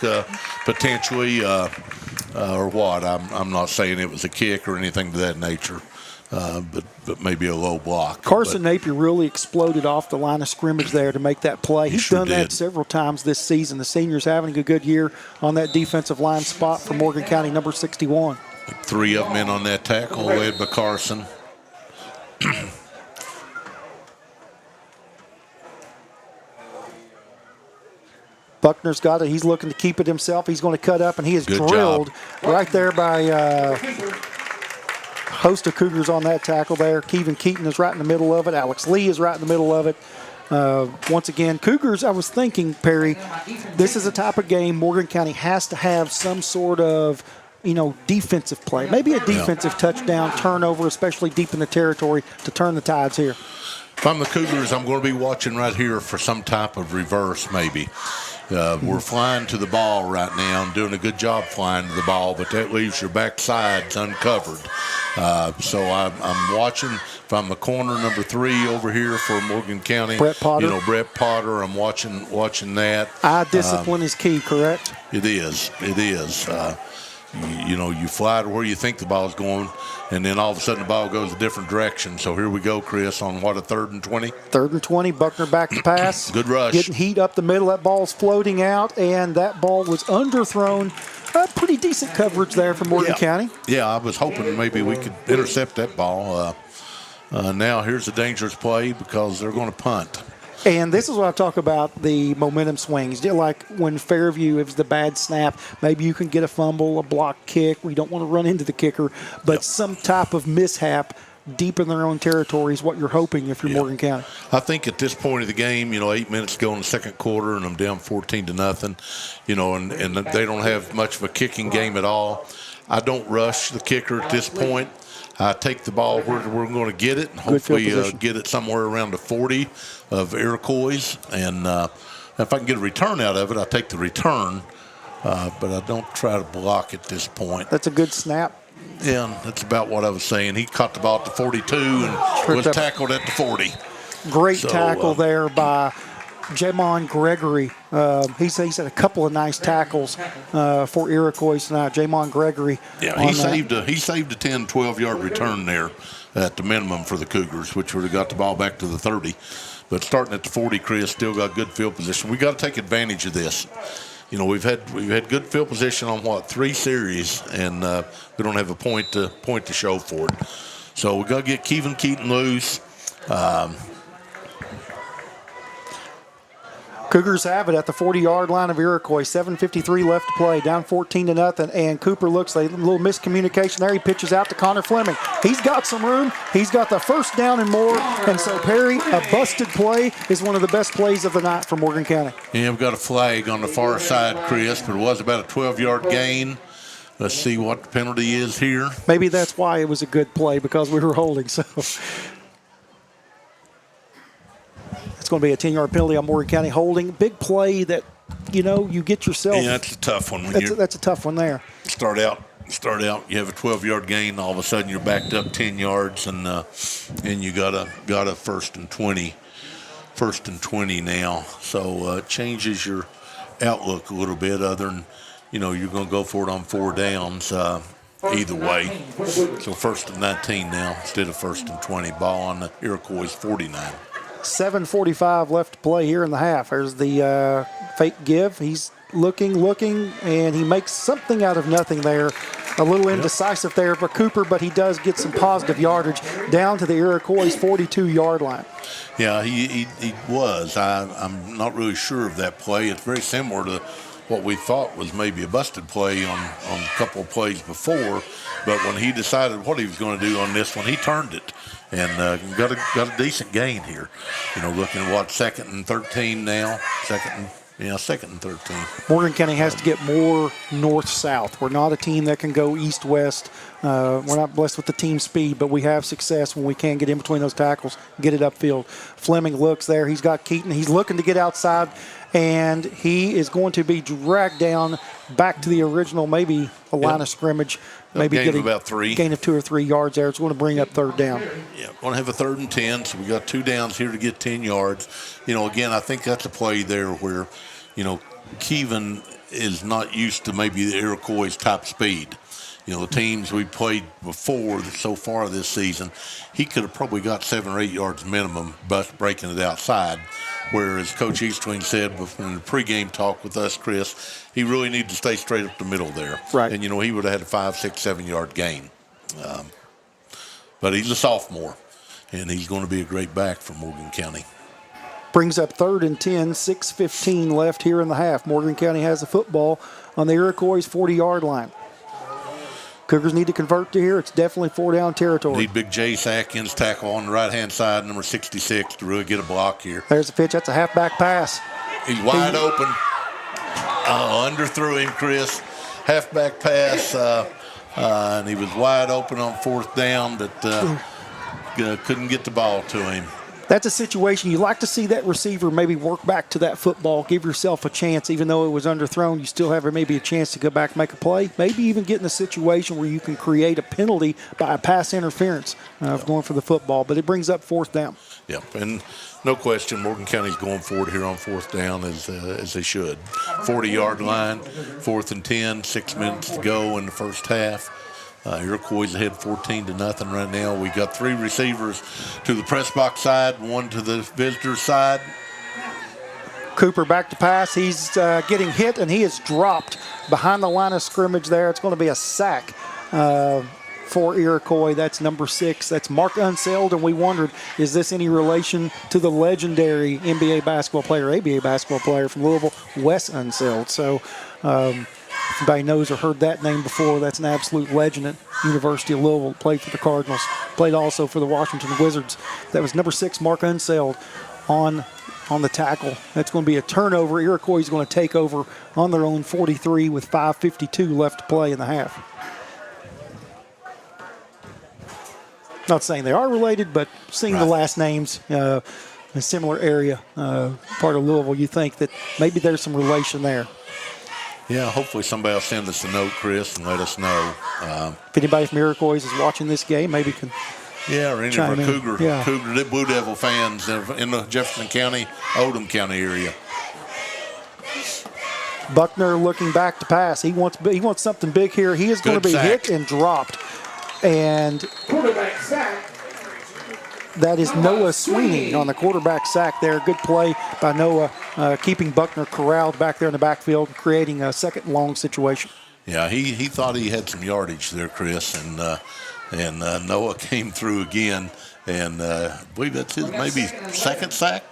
potentially, or what. I'm not saying it was a kick or anything to that nature. But maybe a low block. Carson Napier really exploded off the line of scrimmage there to make that play. He's sure done that several times this season. The senior's having a good year on that defensive line spot for Morgan County, number 61. 3 of them in on that tackle, led by Carson. Buckner's got it. He's looking to keep it himself. He's going to cut up, and he is drilled right there by host of Cougars on that tackle there. Kevin Keaton is right in the middle of it. Alex Lee is right in the middle of it. Once again, Cougars, I was thinking, Perry, this is a type of game Morgan County has to have some sort of, defensive play. Maybe a defensive touchdown, turnover, especially deep in the territory, to turn the tides here. If I'm the Cougars, I'm going to be watching right here for some type of reverse maybe. We're flying to the ball right now and doing a good job flying to the ball, but that leaves your backsides uncovered. So I'm watching. If I'm the corner number 3 over here for Morgan County, Brett Potter. Brett Potter, I'm watching that. Eye discipline is key, correct? It is. It is. You fly to where you think the ball's going, and then all of a sudden the ball goes a different direction. So here we go, Chris, on what, a 3rd and 20? 3rd and 20, Buckner back to pass. Good rush. Getting heat up the middle. That ball's floating out, and that ball was underthrown. Pretty decent coverage there for Morgan County. Yeah, I was hoping maybe we could intercept that ball. Now here's a dangerous play because they're going to punt. And this is what I talk about, the momentum swings. Like when Fairview, if it's the bad snap, maybe you can get a fumble, a block kick. We don't want to run into the kicker, but some type of mishap deep in their own territory is what you're hoping if you're Morgan County. I think at this point of the game, 8 minutes to go in the second quarter, and I'm down 14-0, and they don't have much of a kicking game at all. I don't rush the kicker at this point. I take the ball where we're going to get it, and hopefully get it somewhere around the 40 of Iroquois. And if I can get a return out of it, I take the return, but I don't try to block at this point. That's a good snap. Yeah, that's about what I was saying. He caught the ball at the 42 and was tackled at the 40. Great tackle there by Jamon Gregory. He's had a couple of nice tackles for Iroquois tonight. Jamon Gregory. Yeah, he saved a 10, 12-yard return there at the minimum for the Cougars, which would have got the ball back to the 30. But starting at the 40, Chris, still got good field position. We got to take advantage of this. We've had good field position on 3 series, and we don't have a point to show for it. So we got to get Kevin Keaton loose. Cougars have it at the 40-yard line of Iroquois. 7:53 left to play, down 14-0. And Cooper looks like a little miscommunication there. He pitches out to Connor Fleming. He's got some room. He's got the first down and more. And so Perry, a busted play, is one of the best plays of the night for Morgan County. Yeah, we've got a flag on the far side, Chris, but it was about a 12-yard gain. Let's see what the penalty is here. Maybe that's why it was a good play, because we were holding. So it's going to be a 10-yard penalty on Morgan County holding. Big play that, you get yourself. Yeah, that's a tough one. That's a tough one there. Start out, you have a 12-yard gain, all of a sudden you're backed up 10 yards, and you got a first and 20 now. So it changes your outlook a little bit, other than, you're going to go for it on 4 downs either way. So first and 19 now instead of first and 20. Ball on the Iroquois 49. 7:45 left to play here in the half. There's the fake give. He's looking, and he makes something out of nothing there. A little indecisive there for Cooper, but he does get some positive yardage down to the Iroquois 42-yard line. Yeah, he was. I'm not really sure of that play. It's very similar to what we thought was maybe a busted play on a couple of plays before, but when he decided what he was going to do on this one, he turned it and got a decent gain here. Looking at second and 13 now, second and 13. Morgan County has to get more north-south. We're not a team that can go east-west. We're not blessed with the team speed, but we have success when we can get in between those tackles, get it upfield. Fleming looks there. He's got Keaton. He's looking to get outside, and he is going to be dragged down back to the original, maybe a line of scrimmage. Maybe gain of about 3. Gain of 2 or 3 yards there. It's going to bring up third down. Yeah, going to have a 3rd and 10, so we got 2 downs here to get 10 yards. Again, I think that's a play there where, Kevin is not used to maybe the Iroquois' top speed. The teams we played before so far this season, he could have probably got 7 or 8 yards minimum, but breaking it outside. Whereas Coach Eastwing said in the pregame talk with us, Chris, he really needed to stay straight up the middle there. Right. And, he would have had a 5, 6, 7-yard gain. But he's a sophomore, and he's going to be a great back for Morgan County. Brings up 3rd and 10, 6:15 left here in the half. Morgan County has the football on the Iroquois 40-yard line. Cougars need to convert to here. It's definitely 4-down territory. Need Big J Sackins tackle on the right-hand side, number 66, to really get a block here. There's a pitch. That's a halfback pass. He's wide open. Underthrew him, Chris. Halfback pass, and he was wide open on 4th down, but couldn't get the ball to him. That's a situation you like to see that receiver maybe work back to that football, give yourself a chance. Even though it was underthrown, you still have maybe a chance to go back and make a play. Maybe even get in a situation where you can create a penalty by a pass interference of going for the football. But it brings up 4th down. Yep, and no question, Morgan County's going for it here on 4th down as they should. 40-yard line, 4th and 10, 6 minutes to go in the first half. Iroquois ahead 14-0 right now. We got 3 receivers to the press box side, 1 to the visitor side. Cooper back to pass. He's getting hit, and he is dropped behind the line of scrimmage there. It's going to be a sack for Iroquois. That's number 6. That's Mark Unseld, and we wondered, is this any relation to the legendary NBA basketball player, ABA basketball player from Louisville, Wes Unseld? So if anybody knows or heard that name before, that's an absolute legend at University of Louisville. Played for the Cardinals, played also for the Washington Wizards. That was number 6, Mark Unseld, on the tackle. That's going to be a turnover. Iroquois is going to take over on their own 43 with 5:52 left to play in the half. Not saying they are related, but seeing the last names in a similar area, part of Louisville, you think that maybe there's some relation there. Yeah, hopefully somebody will send us a note, Chris, and let us know. If anybody from Iroquois is watching this game, maybe can or any of our Cougar Blue Devil fans in the Jefferson County, Oldham County area. Buckner looking back to pass. He wants something big here. He is going to be hit and dropped. And quarterback sack. That is Noah Sweeney on the quarterback sack there. Good play by Noah, keeping Buckner corralled back there in the backfield, creating a second long situation. Yeah, he thought he had some yardage there, Chris, and And Noah came through again, and I believe that's his maybe second sack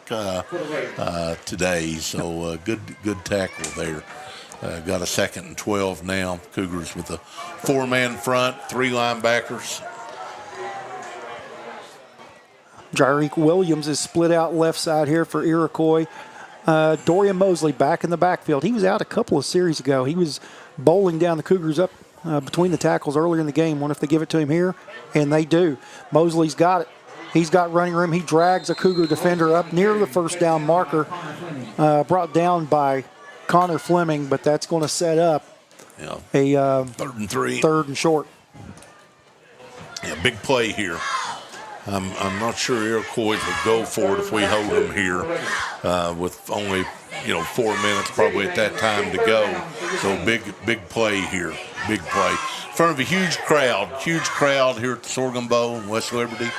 today. So good tackle there. Got a 2nd and 12 now. Cougars with a 4-man front, 3 linebackers. Jairique Williams is split out left side here for Iroquois. Dorian Mosley back in the backfield. He was out a couple of series ago. He was bowling down the Cougars up between the tackles earlier in the game. Wonder if they give it to him here, and they do. Mosley's got it. He's got running room. He drags a Cougar defender up near the first down marker, brought down by Connor Fleming, but that's going to set up a 3rd and 3. 3rd and short. Yeah, big play here. I'm not sure Iroquois would go for it if we hold them here with only 4 minutes probably at that time to go. So big play here, big play. In front of a huge crowd here at the Sorghum Bowl in West Liberty.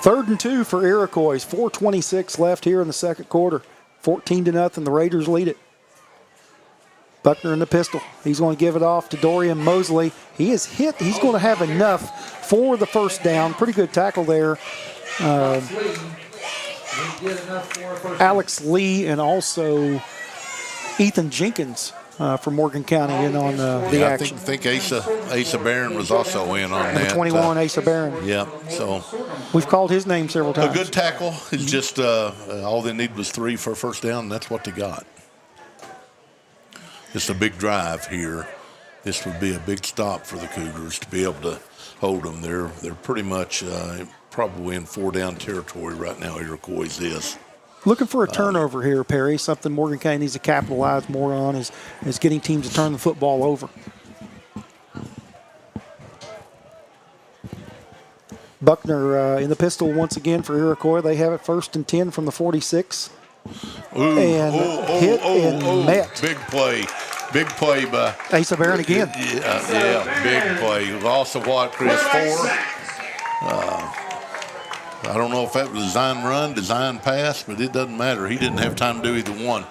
3rd and 2 for Iroquois. 4:26 left here in the second quarter. 14-0. The Raiders lead it. Buckner in the pistol. He's going to give it off to Dorian Mosley. He is hit. He's going to have enough for the first down. Pretty good tackle there. Alex Lee and also Ethan Jenkins from Morgan County in on the action. I think Asa Barron was also in on that. 21, Asa Barron. Yeah, so. We've called his name several times. A good tackle. It's just all they need was 3 for a first down, and that's what they got. It's a big drive here. This would be a big stop for the Cougars to be able to hold them. They're pretty much probably in 4-down territory right now, Iroquois is. Looking for a turnover here, Perry. Something Morgan County needs to capitalize more on is getting teams to turn the football over. Buckner in the pistol once again for Iroquois. They have it 1st and 10 from the 46. Met. Big play by Asa Barron again. Yeah, big play. Loss of what, Chris? 4. I don't know if that was design run, design pass, but it doesn't matter. He didn't have time to do either one.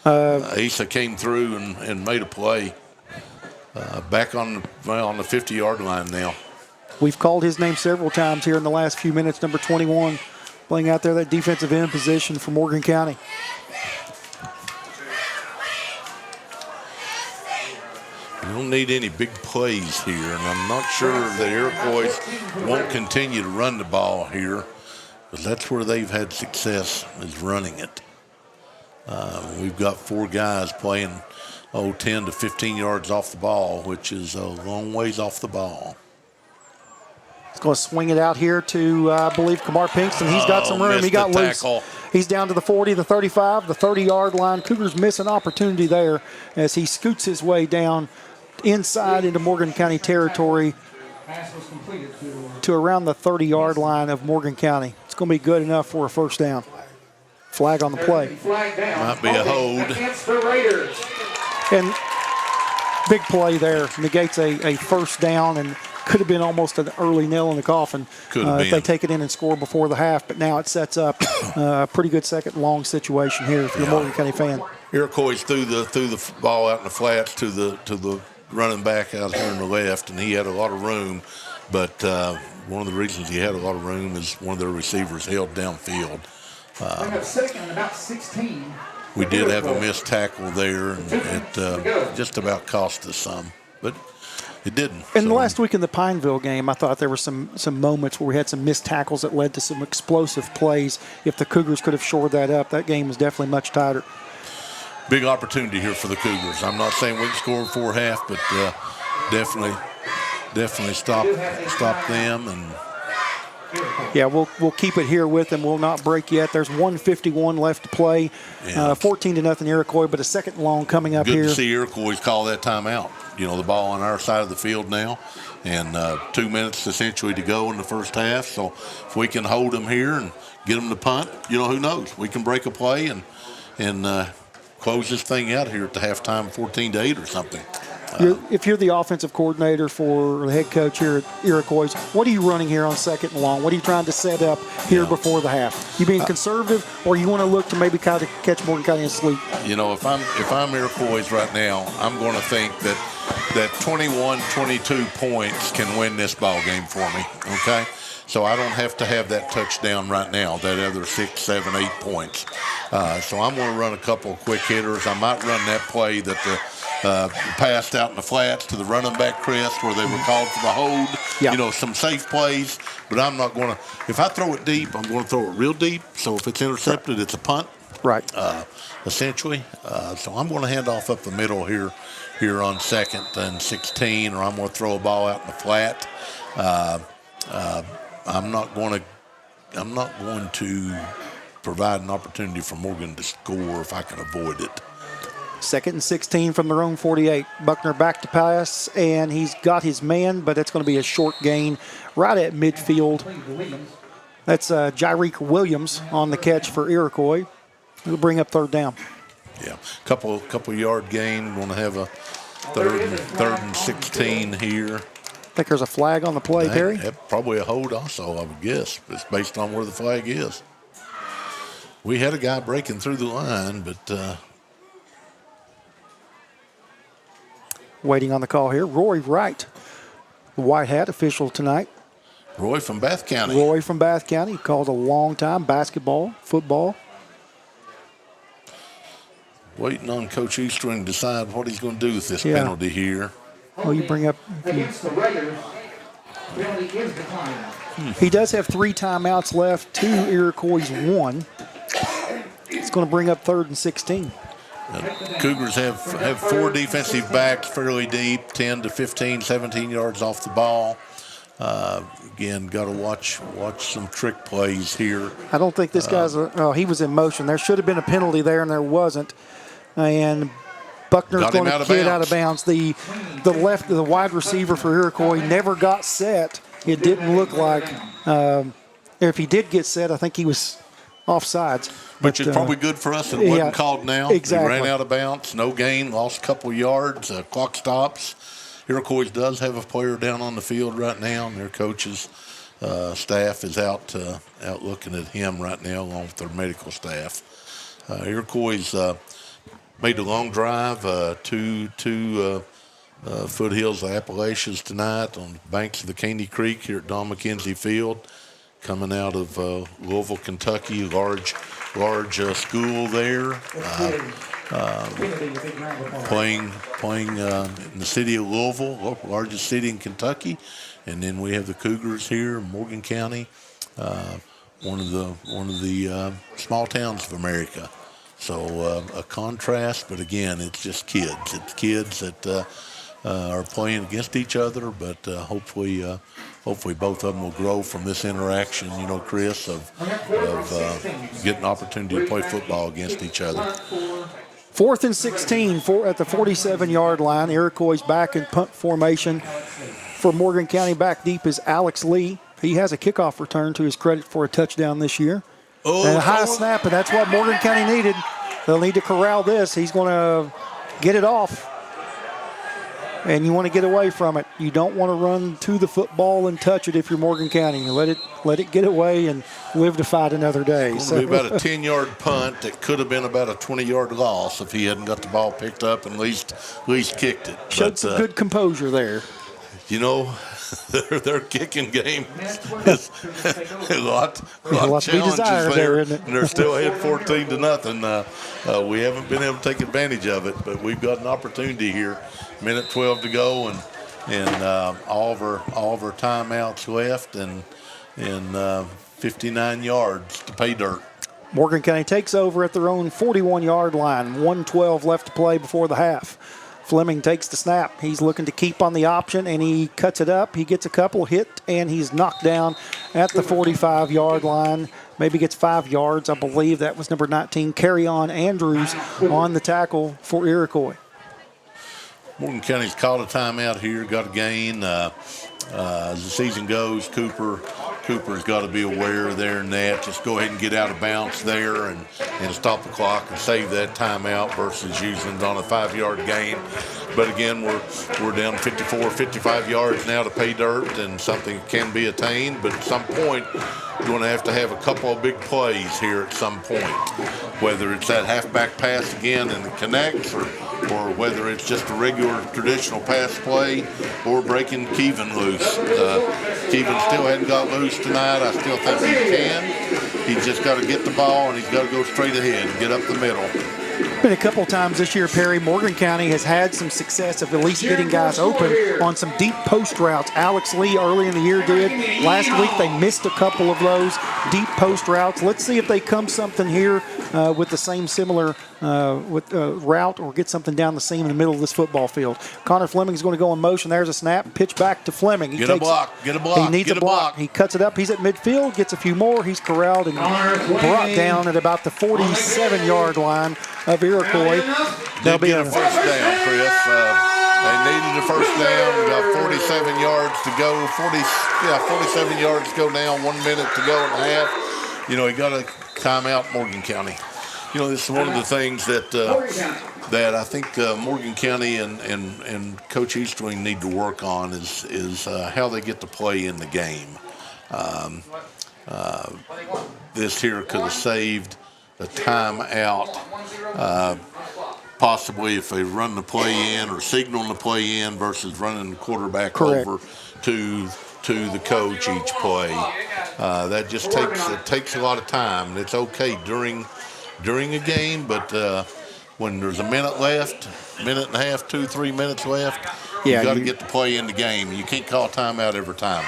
Asa came through and made a play. Back on the 50-yard line now. We've called his name several times here in the last few minutes. Number 21 playing out there that defensive end position for Morgan County. You don't need any big plays here, and I'm not sure that Iroquois won't continue to run the ball here, but that's where they've had success is running it. We've got 4 guys playing 10 to 15 yards off the ball, which is a long ways off the ball. He's going to swing it out here to, I believe, Kamar Pinkston. He's got some room. He got loose. He's down to the 40, the 35, the 30-yard line. Cougars miss an opportunity there as he scoots his way down inside into Morgan County territory to around the 30-yard line of Morgan County. It's going to be good enough for a first down. Flag on the play. Might be a hold. And big play there. Negates a first down and could have been almost an early nail in the coffin if they take it in and score before the half. But now it sets up a pretty good second and long situation here if you're a Morgan County fan. Iroquois threw the ball out in the flats to the running back out here on the left, and he had a lot of room. But one of the reasons he had a lot of room is one of their receivers held downfield. Second, about 16. We did have a missed tackle there, and it just about cost us some. But it didn't. And last week in the Pineville game, I thought there were some moments where we had some missed tackles that led to some explosive plays. If the Cougars could have shored that up, that game was definitely much tighter. Big opportunity here for the Cougars. I'm not saying we can score before half, but definitely stop them. And yeah, we'll keep it here with them. We'll not break yet. There's 1:51 left to play. 14-0 Iroquois, but a second long coming up here. Good to see Iroquois call that timeout. The ball on our side of the field now, and 2 minutes essentially to go in the first half. So if we can hold them here and get them to punt, who knows? We can break a play and close this thing out here at the halftime, 14-8 or something. If you're the offensive coordinator for the head coach here at Iroquois, what are you running here on second and long? What are you trying to set up here before the half? You being conservative, or you want to look to maybe kind of catch Morgan County asleep? If I'm Iroquois right now, I'm going to think that that 21-22 points can win this ball game for me, okay? So I don't have to have that touchdown right now, that other 6, 7, 8 points. So I'm going to run a couple of quick hitters. I might run that play that the passed out in the flats to the running back, Chris, where they were called for the hold. Yeah. You know, some safe plays. But I'm not going to – if I throw it deep, I'm going to throw it real deep. So if it's intercepted, it's a punt. Right. Essentially. So I'm going to hand off up the middle here on 2nd and 16, or I'm going to throw a ball out in the flat. I'm not going to provide an opportunity for Morgan to score if I can avoid it. 2nd and 16 from their own 48. Buckner back to pass, and he's got his man, but it's going to be a short gain right at midfield. That's Jairique Williams on the catch for Iroquois. It'll bring up 3rd down. Yeah, couple yard gain. Going to have a third and 16 here. I think there's a flag on the play, Terry. Probably a hold also, I would guess. It's based on where the flag is. We had a guy breaking through the line, but waiting on the call here. Roy Wright, the white hat official tonight. Roy from Bath County. Roy from Bath County. Called a long time basketball, football. Waiting on Coach Eastring to decide what he's going to do with this penalty here. Oh, you bring up. Against the Raiders, penalty is declined. He does have 3 timeouts left, 2 Iroquois 1. It's going to bring up 3rd and 16. Cougars have 4 defensive backs fairly deep, 10 to 15, 17 yards off the ball. Again, got to watch some trick plays here. I don't think this guy's he was in motion. There should have been a penalty there, and there wasn't. And Buckner's going to get out of bounds. The wide receiver for Iroquois never got set. It didn't look like if he did get set, I think he was offsides. Which is probably good for us. It wasn't called now. Exactly. He ran out of bounds, no gain, lost a couple of yards. Clock stops. Iroquois does have a player down on the field right now, and their coach's staff is out looking at him right now along with their medical staff. Iroquois made a long drive to foothills of Appalachians tonight on the banks of the Caney Creek here at Don McKenzie Field, coming out of Louisville, Kentucky, large school there. Playing in the city of Louisville, largest city in Kentucky, and then we have the Cougars here in Morgan County, one of the small towns of America. So a contrast, but again, it's just kids. It's kids that are playing against each other, but hopefully both of them will grow from this interaction, you know, Chris, of getting an opportunity to play football against each other. 4th and 16 at the 47-yard line. Iroquois back in punt formation. For Morgan County, back deep is Alex Lee. He has a kickoff return to his credit for a touchdown this year. And a high snap, and that's what Morgan County needed. They'll need to corral this. He's going to get it off. And you want to get away from it. You don't want to run to the football and touch it if you're Morgan County. You let it get away and live to fight another day. It's going to be about a 10-yard punt that could have been about a 20-yard loss if he hadn't got the ball picked up and at least kicked it. Showed some good composure there. You know, their kicking game is a lot of challenges there, and they're still ahead 14-0. We haven't been able to take advantage of it, but we've got an opportunity here. Minute 12 to go, and all of our timeouts left, and 59 yards to pay dirt. Morgan County takes over at their own 41-yard line. 1:12 left to play before the half. Fleming takes the snap. He's looking to keep on the option, and he cuts it up. He gets a couple hit, and he's knocked down at the 45-yard line. Maybe gets 5 yards. I believe that was number 19, Carry-On Andrews, on the tackle for Iroquois. Morgan County's called a timeout here, got a gain. As the season goes, Cooper Cooper's got to be aware of their net. Just go ahead and get out of bounds there and stop the clock and save that timeout versus using it on a 5-yard gain. But again, we're down 54, 55 yards now to pay dirt, and something can be attained. But at some point, you're going to have a couple of big plays here at some point, whether it's that halfback pass again and it connects, or whether it's just a regular traditional pass play, or breaking Kevin loose. Kevin still hadn't got loose tonight. I still think he can. He's just got to get the ball, and he's got to go straight ahead and get up the middle. Been a couple times this year, Perry, Morgan County has had some success of at least getting guys open on some deep post routes. Alex Lee early in the year did. Last week they missed a couple of those deep post routes. Let's see if they come something here with the same similar route, or get something down the seam in the middle of this football field. Connor Fleming's going to go in motion. There's a snap. Pitch back to Fleming. Get a block. He needs a block. He cuts it up. He's at midfield, gets a few more. He's corralled and brought down at about the 47-yard line of Iroquois. They'll be a first down, Chris. They needed a first down. We got 47 yards to go. 47 yards to go now. 1 minute to go and a half. You got a timeout, Morgan County. This is one of the things that I think Morgan County and Coach Easterling need to work on is how they get to play in the game. This here could have saved a timeout, possibly if they run the play in or signaling the play in versus running the quarterback over to the coach each play. That just takes a lot of time, and it's okay during a game, but when there's a minute left, minute and a half, 2-3 minutes left, you got to get the play in the game. You can't call timeout every time.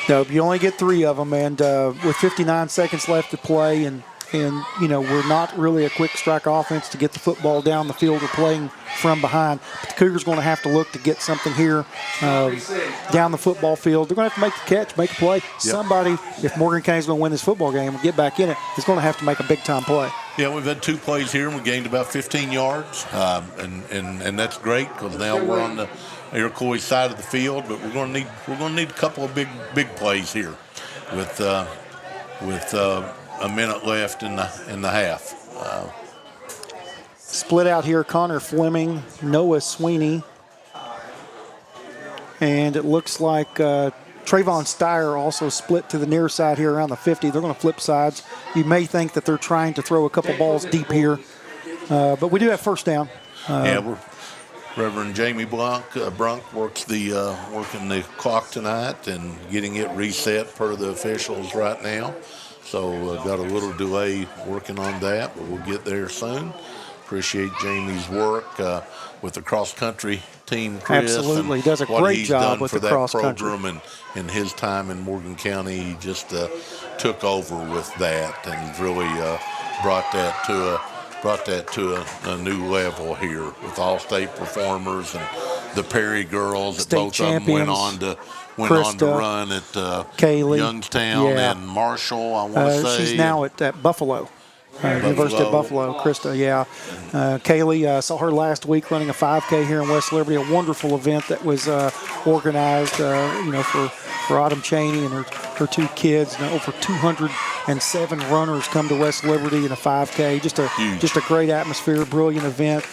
No, you only get 3 of them, and with 59 seconds left to play, and we're not really a quick strike offense to get the football down the field or playing from behind. But the Cougars going to have to look to get something here down the football field. They're going to have to make the catch, make a play. Yep. Somebody, if Morgan County's going to win this football game and get back in it, is going to have to make a big-time play. Yeah, we've had 2 plays here, and we gained about 15 yards, and that's great because now we're on the Iroquois side of the field. But we're going to need a couple of big plays here with a minute left in the half. Split out here, Connor Fleming, Noah Sweeney, and it looks like Trayvon Steyer also split to the near side here around the 50. They're going to flip sides. You may think that they're trying to throw a couple balls deep here, but we do have first down. Reverend Jamie Brunk works working the clock tonight and getting it reset per the officials right now. So got a little delay working on that, but we'll get there soon. Appreciate Jamie's work with the cross-country team, Chris. Absolutely. He does a great job with the cross-country. Program and his time in Morgan County, he just took over with that, and he's really brought that to a new level here with all-state performers and the Perry girls. State both champions. Of them went on to run at Kaylee, Youngstown and Marshall, I want to say. She's now at Buffalo. University of Buffalo, Krista, Kaylee, saw her last week running a 5K here in West Liberty, a wonderful event that was organized, for Autumn Cheney and her 2 kids. Now, over 207 runners come to West Liberty in a 5K. Just a great atmosphere, brilliant event.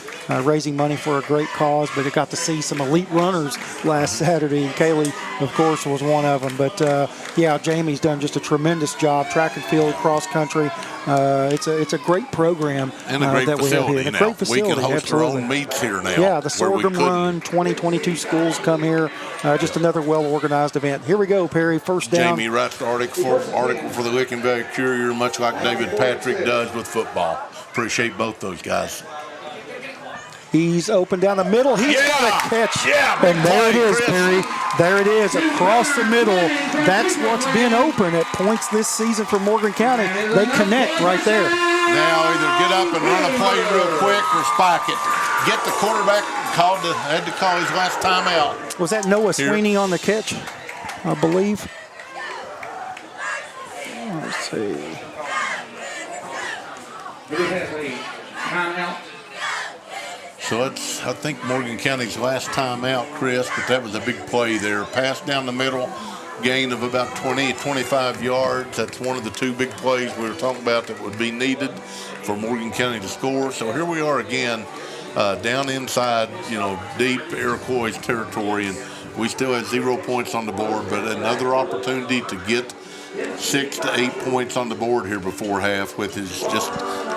Raising money for a great cause, but it got to see some elite runners last Saturday, and Kaylee, of course, was one of them. But, Jamie's done just a tremendous job, track and field, cross-country. It's a great program and a great that we have here. And a great facility, we can host absolutely. our own meets here now. Yeah, the Sorghum Run, 2022 schools come here. Just another well-organized event. Here we go, Perry, first down. Jamie writes the article for the Licking Valley Courier, much like David Patrick does with football. Appreciate both those guys. He's open down the middle. He's got a catch. And there it is, Perry. There it is, across the middle. That's what's been open at points this season for Morgan County. They connect right there. Now either get up and run a play real quick or spike it. Get the quarterback had to call his last time out. Was that Noah Sweeney on the catch, I believe? Let's see. Do we have a timeout? So it's, I think, Morgan County's last time out, Chris, but that was a big play there. Pass down the middle, gain of about 20, 25 yards. That's one of the two big plays we were talking about that would be needed for Morgan County to score. So here we are again, down inside, deep Iroquois territory, and we still had 0 points on the board, but another opportunity to get 6 to 8 points on the board here before half, which is just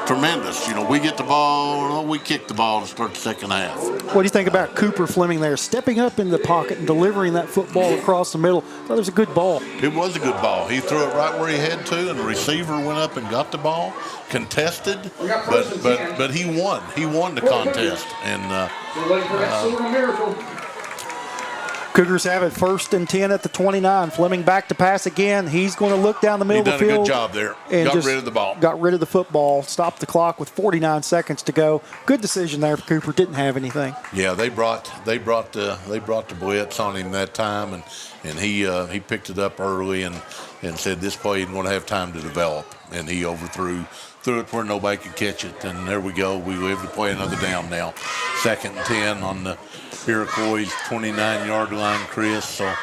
tremendous. We get the ball, we kick the ball to start the second half. What do you think about Cooper Fleming there, stepping up in the pocket and delivering that football across the middle? I thought it was a good ball. It was a good ball. He threw it right where he had to, and the receiver went up and got the ball, contested, but he won. He won the contest, and Cougars have it 1st and 10 at the 29. Fleming back to pass again. He's going to look down the middle of the field. He done a good job there. And got rid of the ball. Got rid of the football. Stopped the clock with 49 seconds to go. Good decision there for Cooper. Didn't have anything. Yeah, they brought the blitz on him that time, and he picked it up early and said this play isn't going to have time to develop, and he threw it where nobody could catch it, and there we go. We live to play another down now. 2nd and 10 on the Iroquois 29-yard line, Chris. So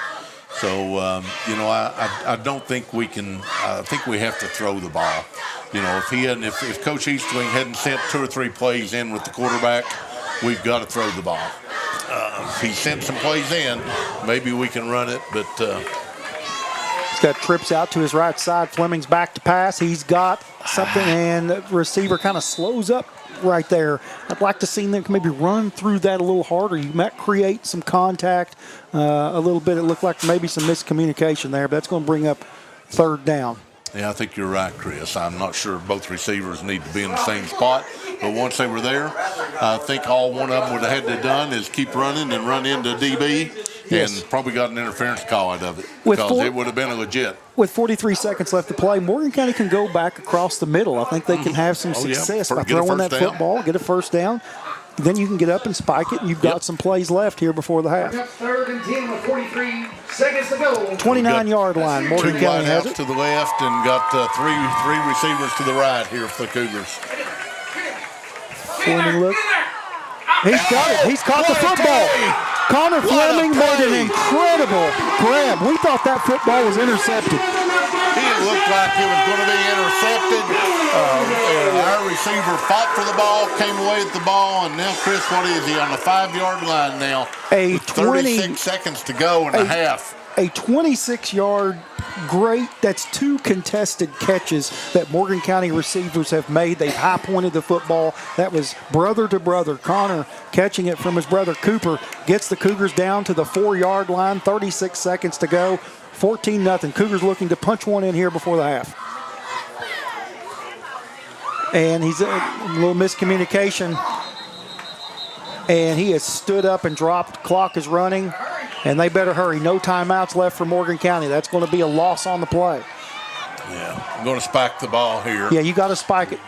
I don't think we can. I think we have to throw the ball. If Coach Eastling hadn't sent 2 or 3 plays in with the quarterback, we've got to throw the ball. If he sent some plays in, maybe we can run it, but. He's got trips out to his right side. Fleming's back to pass. He's got something, and the receiver kind of slows up right there. I'd like to see them maybe run through that a little harder. You might create some contact a little bit. It looked like maybe some miscommunication there, but that's going to bring up 3rd down. Yeah, I think you're right, Chris. I'm not sure both receivers need to be in the same spot, but once they were there, I think all one of them would have had to done is keep running and run into DB, and probably got an interference call out of it because it would have been a legit. With 43 seconds left to play, Morgan County can go back across the middle. I think they can have some success by throwing that football, get a 1st down. Then you can get up and spike it, and you've got some plays left here before the half. 3rd and 10 with 43 seconds to go. 29-yard line. Morgan County has it. To the left and got three receivers to the right here for the Cougars. Fleming look. He's got it. He's caught the football. Connor Fleming made an incredible grab. We thought that football was intercepted. It looked like it was going to be intercepted. Our receiver fought for the ball, came away with the ball, and now, Chris, what is he on the 5-yard line now? 36 seconds to go in the half. A 26-yard great, that's 2 contested catches that Morgan County receivers have made. They've high-pointed the football. That was brother to brother. Connor catching it from his brother Cooper gets the Cougars down to the 4-yard line, 36 seconds to go, 14-0. Cougars looking to punch one in here before the half. And he's a little miscommunication. And he has stood up and dropped. Clock is running. And they better hurry. No timeouts left for Morgan County. That's going to be a loss on the play. Yeah, I'm going to spike the ball here. Yeah, you got to spike it.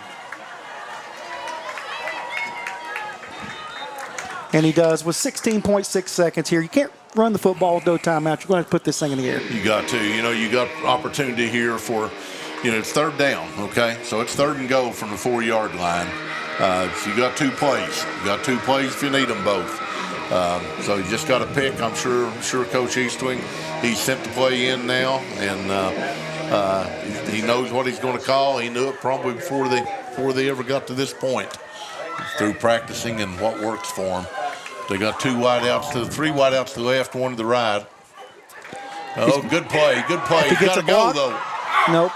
And he does with 16.6 seconds here. You can't run the football with no timeout. You're going to put this thing in the air. You got to. You got opportunity here for, it's 3rd down, okay? So it's 3rd and goal from the 4-yard line. So you got 2 plays. You got 2 plays if you need them both. So you just got to pick. I'm sure Coach Eastling, he sent the play in now, and he knows what he's going to call. He knew it probably before they ever got to this point through practicing and what works for them. They got 3 wideouts to the left, 1 to the right. Oh, good play. You got to go, though. Nope.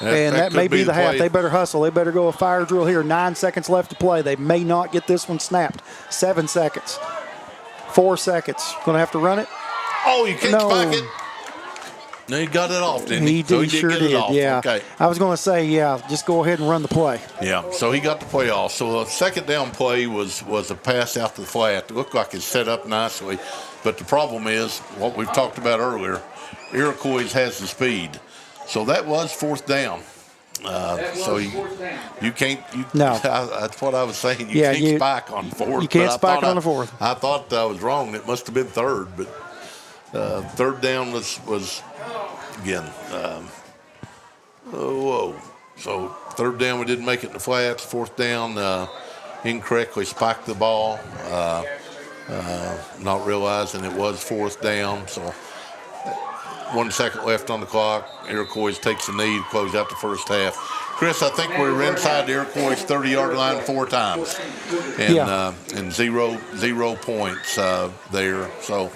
That may be the half. They better hustle. They better go a fire drill here. 9 seconds left to play. They may not get this one snapped. 7 seconds. 4 seconds. Going to have to run it. Oh, you can't spike it. No, he got it off, didn't he? He sure did, yeah. Okay. I was going to say, just go ahead and run the play. Yeah, so he got the play off. So a 2nd down play was a pass out to the flat. It looked like it's set up nicely. But the problem is, what we've talked about earlier, Iroquois has the speed. So that was 4th down. So you can't. No, that's what I was saying. You can't spike on 4th. You can't spike on the 4th. I thought I was wrong. It must have been 3rd, but 3rd down was again. So 3rd down, we didn't make it in the flats. 4th down, incorrectly spiked the ball, not realizing it was 4th down. So 1 second left on the clock. Iroquois takes the knee to close out the first half. Chris, I think we were inside the Iroquois 30-yard line 4 times, and zero points there. So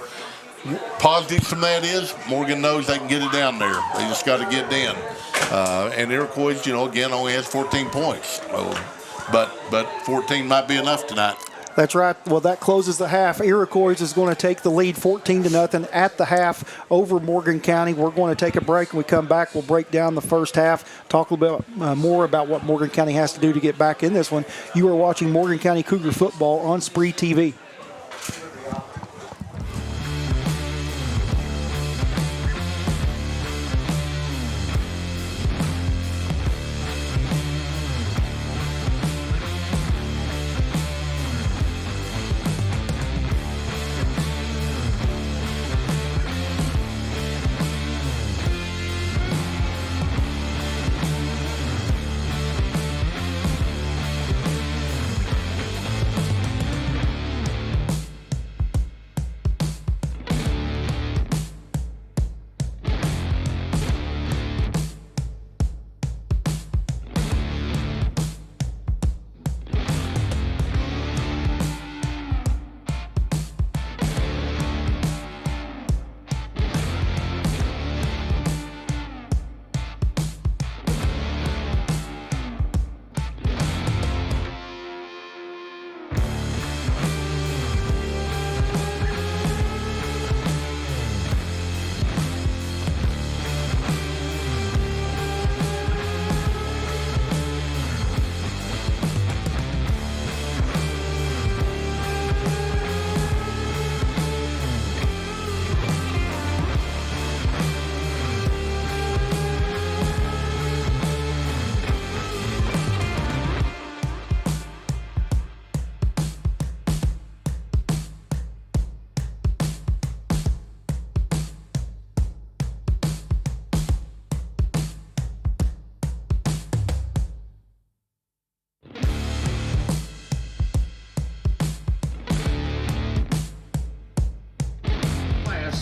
positives from that is Morgan knows they can get it down there. They just got to get it in. And Iroquois, again, only has 14 points. But 14 might be enough tonight. That's right. Well, that closes the half. Iroquois is going to take the lead 14-0 at the half over Morgan County. We're going to take a break. When we come back, we'll break down the first half, talk a little bit more about what Morgan County has to do to get back in this one. You are watching Morgan County Cougar football on SpreeTV.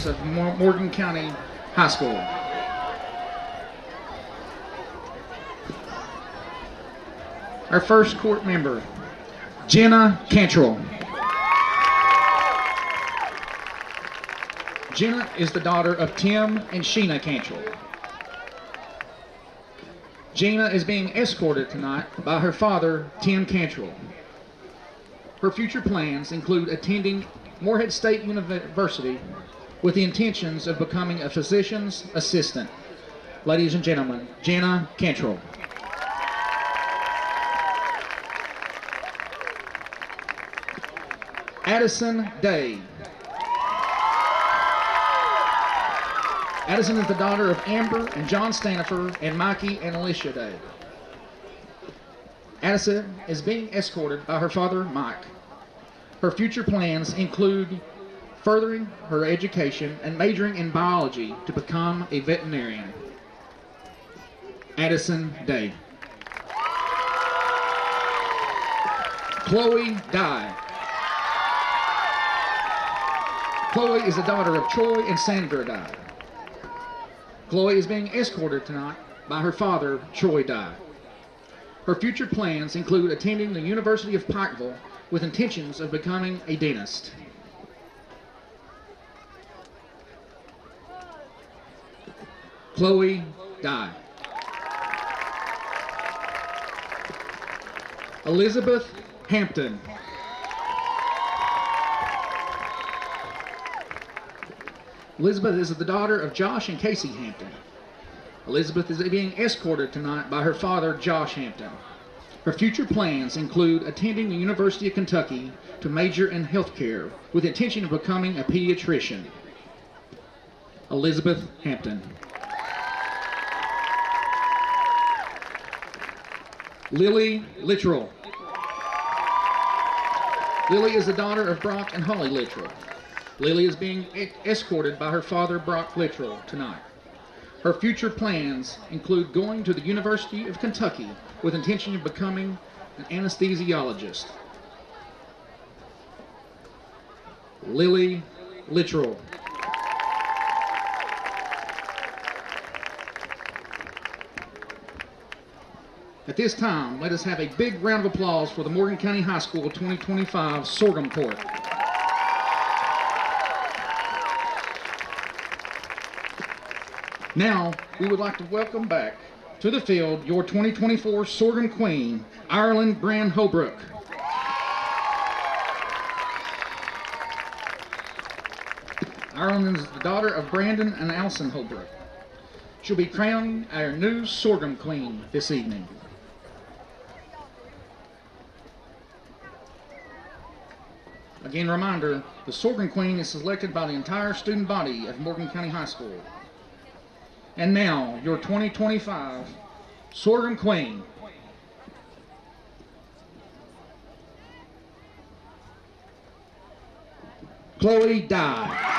Of Morgan County High School. Our first court member, Jenna Cantrell. Jenna is the daughter of Tim and Sheena Cantrell. Jenna is being escorted tonight by her father, Tim Cantrell. Her future plans include attending Morehead State University with the intentions of becoming a physician's assistant. Ladies and gentlemen, Jenna Cantrell. Addison Day. Addison is the daughter of Amber and John Stanifer and Mikey and Alicia Day. Addison is being escorted by her father, Mike. Her future plans include furthering her education and majoring in biology to become a veterinarian. Addison Day. Chloe Dye. Chloe is the daughter of Troy and Sandra Dye. Chloe is being escorted tonight by her father, Troy Dye. Her future plans include attending the University of Pikeville with intentions of becoming a dentist. Chloe Dye. Elizabeth Hampton. Elizabeth is the daughter of Josh and Casey Hampton. Elizabeth is being escorted tonight by her father, Josh Hampton. Her future plans include attending the University of Kentucky to major in healthcare with the intention of becoming a pediatrician. Elizabeth Hampton. Lily Littrell. Lily is the daughter of Brock and Holly Littrell. Lily is being escorted by her father, Brock Littrell, tonight. Her future plans include going to the University of Kentucky with intention of becoming an anesthesiologist. Lily Littrell. At this time, let us have a big round of applause for the Morgan County High School 2025 Sorghum Court. Now, we would like to welcome back to the field your 2024 Sorghum Queen, Ireland Brand Holbrook. Ireland is the daughter of Brandon and Allison Holbrook. She'll be crowning our new Sorghum Queen this evening. Again, reminder, the Sorghum Queen is selected by the entire student body of Morgan County High School. And now, your 2025 Sorghum Queen. Chloe Dye.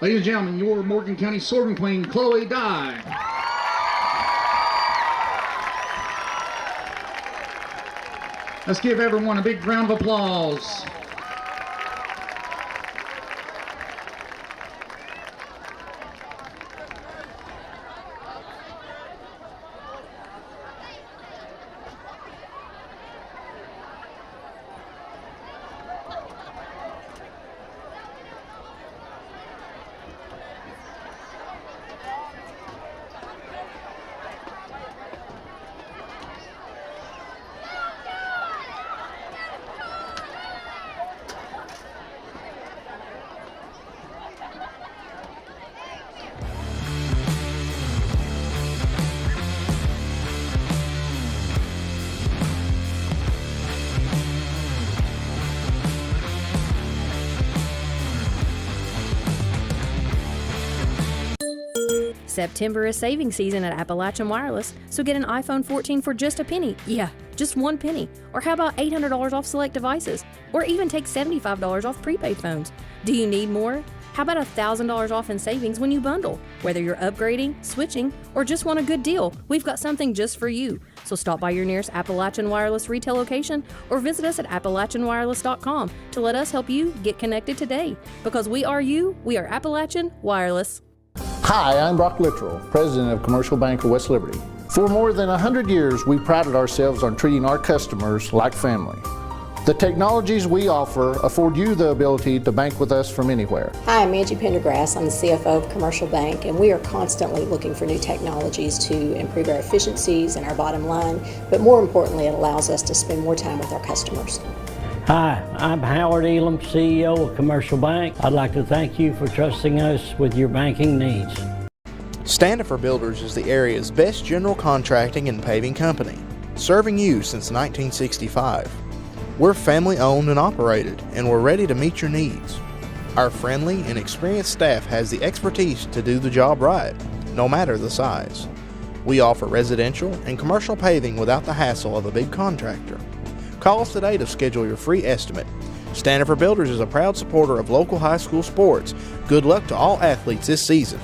Ladies and gentlemen, your Morgan County Sorghum Queen, Chloe Dye. Let's give everyone a big round of applause. September is saving season at Appalachian Wireless, so get an iPhone 14 for just a penny. Yeah, just 1 penny. Or how about $800 off select devices? Or even take $75 off prepaid phones. Do you need more? How about $1,000 off in savings when you bundle? Whether you're upgrading, switching, or just want a good deal, we've got something just for you. So stop by your nearest Appalachian Wireless retail location or visit us at AppalachianWireless.com to let us help you get connected today. Because we are you, we are Appalachian Wireless. Hi, I'm Brock Littrell, President of Commercial Bank of West Liberty. For more than 100 years, we prided ourselves on treating our customers like family. The technologies we offer afford you the ability to bank with us from anywhere. Hi, I'm Angie Pendergrass. I'm the CFO of Commercial Bank, and we are constantly looking for new technologies to improve our efficiencies and our bottom line, but more importantly, it allows us to spend more time with our customers. Hi, I'm Howard Elam, CEO of Commercial Bank. I'd like to thank you for trusting us with your banking needs. Standifer Builders is the area's best general contracting and paving company, serving you since 1965. We're family owned and operated, and we're ready to meet your needs. Our friendly and experienced staff has the expertise to do the job right, no matter the size. We offer residential and commercial paving without the hassle of a big contractor. Call us today to schedule your free estimate. Standifer Builders is a proud supporter of local high school sports. Good luck to all athletes this season.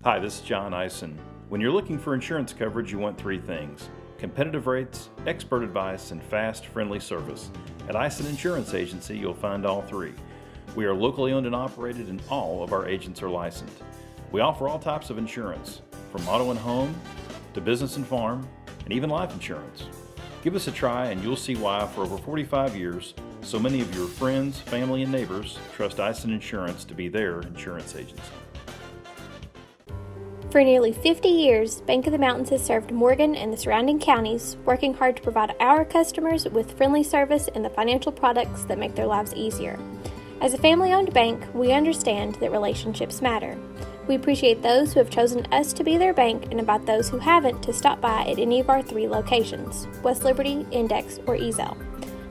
Hi, this is John Eisen. When you're looking for insurance coverage, you want 3 things: competitive rates, expert advice, and fast, friendly service. At Eisen Insurance Agency, you'll find all 3. We are locally owned and operated, and all of our agents are licensed. We offer all types of insurance, from auto and home to business and farm, and even life insurance. Give us a try and you'll see why for over 45 years, so many of your friends, family, and neighbors trust Eisen Insurance to be their insurance agency. For nearly 50 years, Bank of the Mountains has served Morgan and the surrounding counties, working hard to provide our customers with friendly service and the financial products that make their lives easier. As a family-owned bank, we understand that relationships matter. We appreciate those who have chosen us to be their bank and invite those who haven't to stop by at any of our 3 locations, West Liberty, Index, or Ezel.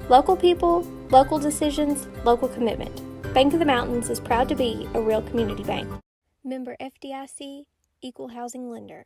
Local people, local decisions, local commitment. Bank of the Mountains is proud to be a real community bank. Member FDIC, Equal Housing Lender.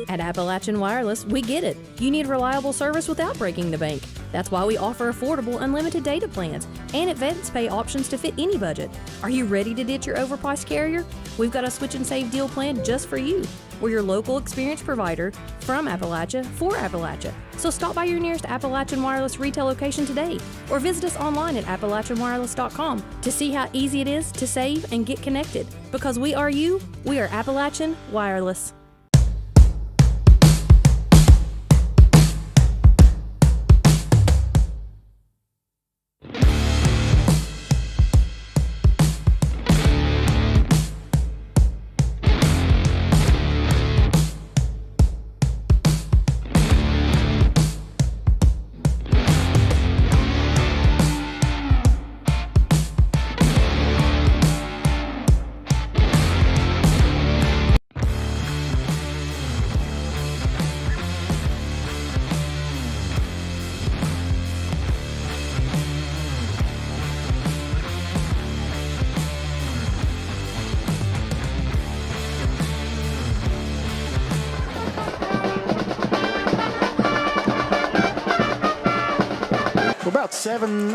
At Appalachian Wireless, we get it. You need reliable service without breaking the bank. That's why we offer affordable, unlimited data plans and advance pay options to fit any budget. Are you ready to ditch your overpriced carrier? We've got a switch and save deal plan just for you. We're your local experience provider from Appalachia for Appalachia. So stop by your nearest Appalachian Wireless retail location today or visit us online at appalachianwireless.com to see how easy it is to save and get connected. Because we are you, we are Appalachian Wireless.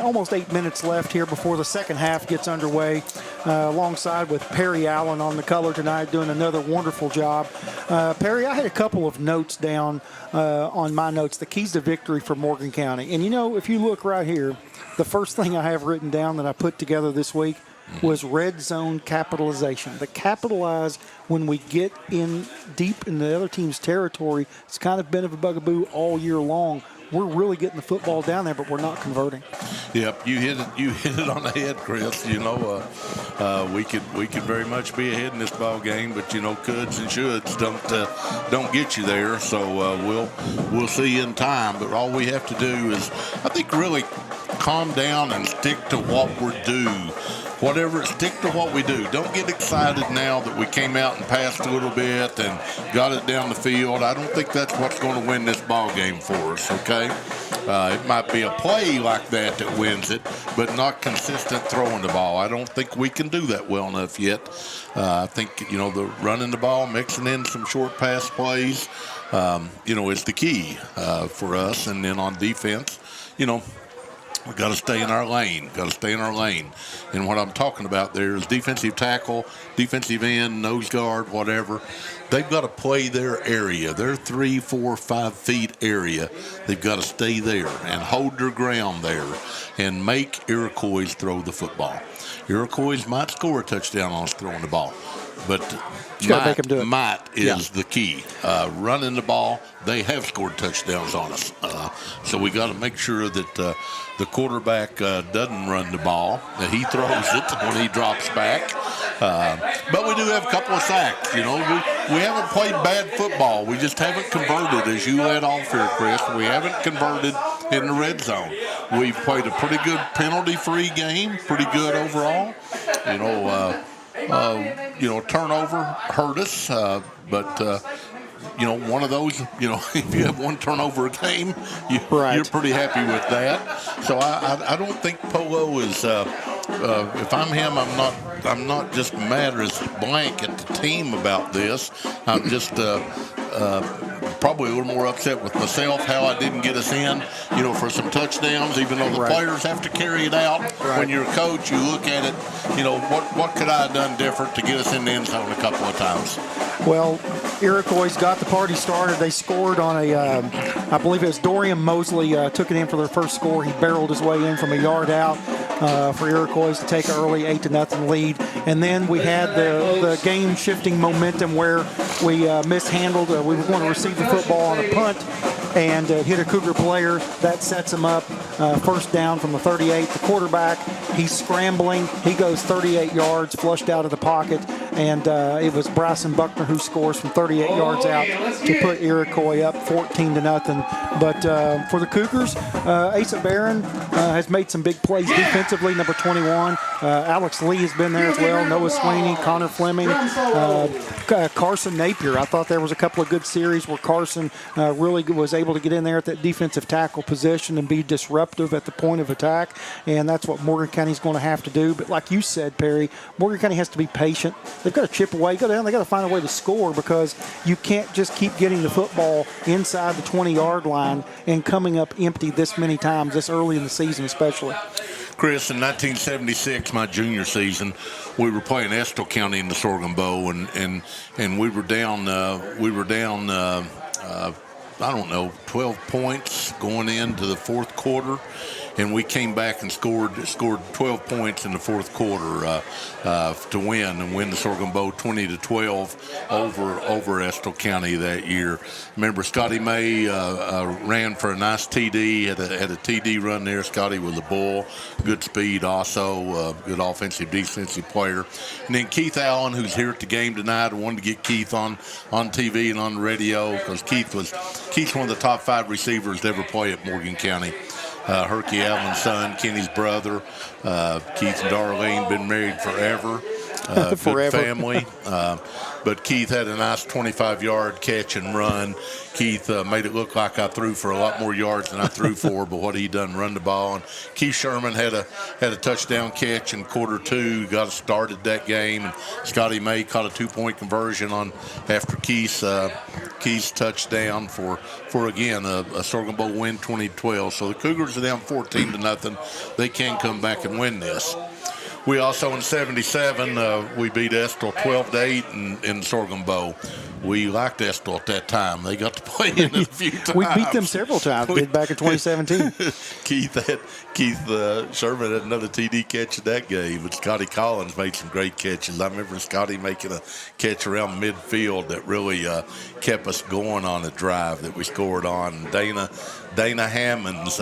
Almost 8 minutes left here before the second half gets underway. Alongside with Perry Allen on the color tonight, doing another wonderful job. Perry, I had a couple of notes down on my notes, the keys to victory for Morgan County. And, you know, if you look right here, the first thing I have written down that I put together this week was red zone capitalization. The capitalize when we get in deep in the other team's territory. It's kind of been of a bugaboo all year long. We're really getting the football down there, but we're not converting. Yep, you hit it on the head, Chris. You know, we could very much be ahead in this ball game, but you know, coulds and shoulds don't get you there. So we'll see in time. But all we have to do is, I think, really calm down and stick to what we're due. Whatever, stick to what we do. Don't get excited now that we came out and passed a little bit and got it down the field. I don't think that's what's going to win this ball game for us, okay? It might be a play like that wins it, but not consistent throwing the ball. I don't think we can do that well enough yet. I think, you know, the running the ball, mixing in some short pass plays, you know, is the key for us. And then on defense, you know, we got to stay in our lane. And what I'm talking about there is defensive tackle, defensive end, nose guard, whatever. They've got to play their area, their 3, 4, 5 feet area. They've got to stay there and hold their ground there and make Iroquois throw the football. Iroquois might score a touchdown on us throwing the ball, but might is the key. Running the ball, they have scored touchdowns on us. So we got to make sure that the quarterback doesn't run the ball, that he throws it when he drops back. But we do have a couple of sacks. You know, we haven't played bad football. We just haven't converted, as you led off here, Chris. We haven't converted in the red zone. We've played a pretty good penalty-free game, pretty good overall. Turnover hurt us, but one of those, if you have one turnover a game, you're pretty happy with that. So I don't think Polo is. If I'm him, I'm not just mad as blank at the team about this. I'm just probably a little more upset with myself how I didn't get us in, for some touchdowns, even though the players have to carry it out. When you're a coach, you look at it, what could I have done different to get us in the end zone a couple of times? Well, Iroquois got the party started. They scored on I believe it was Dorian Mosley took it in for their first score. He barreled his way in from a yard out for Iroquois to take an early 8-0 lead. And then we had the game-shifting momentum where we mishandled. We were going to receive the football on a punt and hit a Cougar player. That sets him up. First down from the 38. The quarterback, he's scrambling. He goes 38 yards, flushed out of the pocket. And it was Bryson Buckner who scores from 38 yards out to put Iroquois up 14-0. But for the Cougars, Asa Barron has made some big plays defensively. Number 21, Alex Lee has been there as well. Noah Sweeney, Connor Fleming, Carson Napier. I thought there was a couple of good series where Carson really was able to get in there at that defensive tackle position and be disruptive at the point of attack. And that's what Morgan County's going to have to do. But like you said, Perry, Morgan County has to be patient. They've got to chip away, go down. They got to find a way to score because you can't just keep getting the football inside the 20-yard line and coming up empty this many times this early in the season, especially. Chris, in 1976, my junior season, we were playing Estill County in the Sorghum Bowl, and we were down. I don't know, 12 points going into the fourth quarter. And we came back and scored 12 points in the fourth quarter to win the Sorghum Bowl 20-12 over Estill County that year. Remember, Scotty May ran for a nice TD, had a TD run there. Scotty was a bull, good speed also, good offensive, defensive player. And then Keith Allen, who's here at the game tonight, I wanted to get Keith on TV and on the radio because Keith's one of the top 5 receivers to ever play at Morgan County. Herky Allen's son, Kenny's brother. Keith and Darlene been married forever. Good family. But Keith had a nice 25-yard catch and run. Keith made it look like I threw for a lot more yards than I threw for, but what he done, run the ball. And Keith Sherman had a touchdown catch in quarter 2, got us started that game. And Scotty May caught a 2-point conversion after Keith's touchdown for again a Sorghum Bowl win 2012. So the Cougars are down 14-0. They can come back and win this. We also in 77 we beat Estill 12-8 in Sorghum Bowl. We liked Estill at that time. They got to play in it a few times. We beat them several times. Back in 2017. Keith Sherman had another TD catch in that game, but Scotty Collins made some great catches. I remember Scotty making a catch around midfield that really kept us going on the drive that we scored on. Dana Hammonds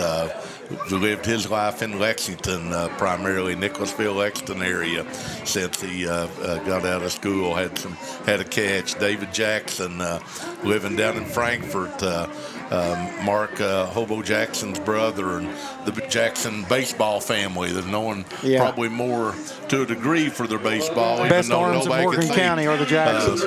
lived his life in Lexington, primarily Nicholasville, Lexington area, since he got out of school. Had a catch. David Jackson living down in Frankfort. Mark Hobo Jackson's brother, and the Jackson baseball family. They're known probably more to a degree for their baseball. Best arms of Morgan County are the Jacksons.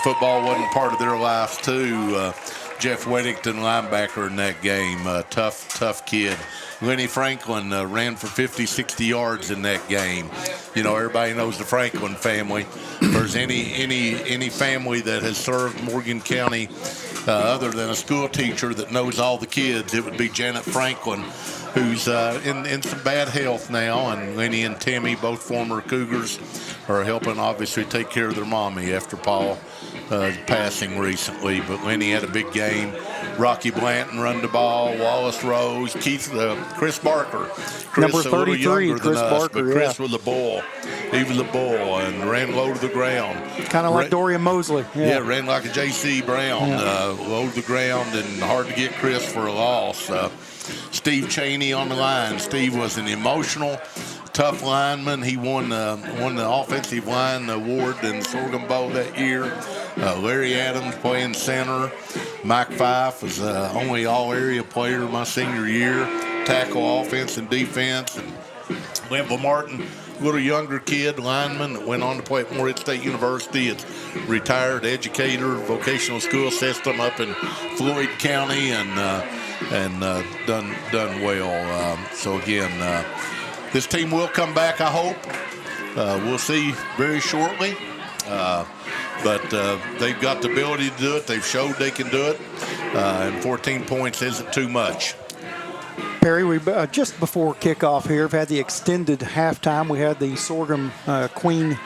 Football wasn't part of their lives too. Jeff Weddington, linebacker in that game, tough kid. Lenny Franklin ran for 50, 60 yards in that game. Everybody knows the Franklin family. If there's any family that has served Morgan County other than a school teacher that knows all the kids, it would be Janet Franklin, who's in some bad health now. And Lenny and Timmy, both former Cougars, are helping obviously take care of their mommy after Paul passing recently. But Lenny had a big game. Rocky Blanton run the ball. Wallace Rose. Chris Barker. Number 33, Chris Barker. But Chris was a bull. He was a bull and ran low to the ground. Kind of like Dorian Mosley. Yeah, ran like a J.C. Brown. Low to the ground and hard to get Chris for a loss. Steve Cheney on the line. Steve was an emotional, tough lineman. He won the offensive line award in the Sorghum Bowl that year. Larry Adams playing center. Mike Fife was only all-area player my senior year, tackle offense and defense. And Linville Martin, a little younger kid, lineman that went on to play at Morehead State University. It's retired educator, vocational school system up in Floyd County, and done well. So again, this team will come back, I hope. We'll see very shortly. But they've got the ability to do it. They've showed they can do it. And 14 points isn't too much. Perry, we just before kickoff here, have had the extended halftime. We had the Sorghum Queen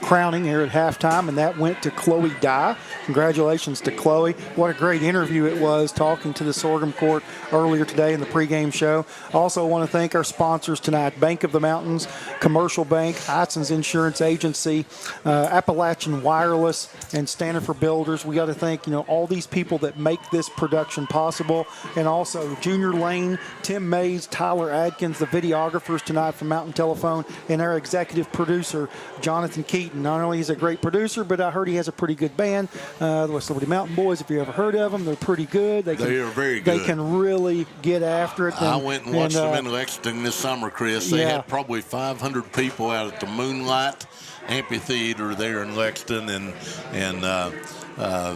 crowning here at halftime, and that went to Chloe Dye. Congratulations to Chloe. What a great interview it was talking to the Sorghum court earlier today in the pregame show. Also want to thank our sponsors tonight, Bank of the Mountains, Commercial Bank, Hudson's Insurance Agency, Appalachian Wireless, and Standard Builders. We got to thank all these people that make this production possible, and also Junior Lane, Tim Mays, Tyler Adkins, the videographers tonight from Mountain Telephone, and our executive producer, Jonathan Keaton. Not only is he a great producer, but I heard he has a pretty good band. The West Liberty Mountain Boys, if you ever heard of them, they're pretty good. They are very good. They can really get after it. I went and watched them in Lexington this summer, Chris. They had probably 500 people out at the Moonlight Amphitheater there in Lexington, and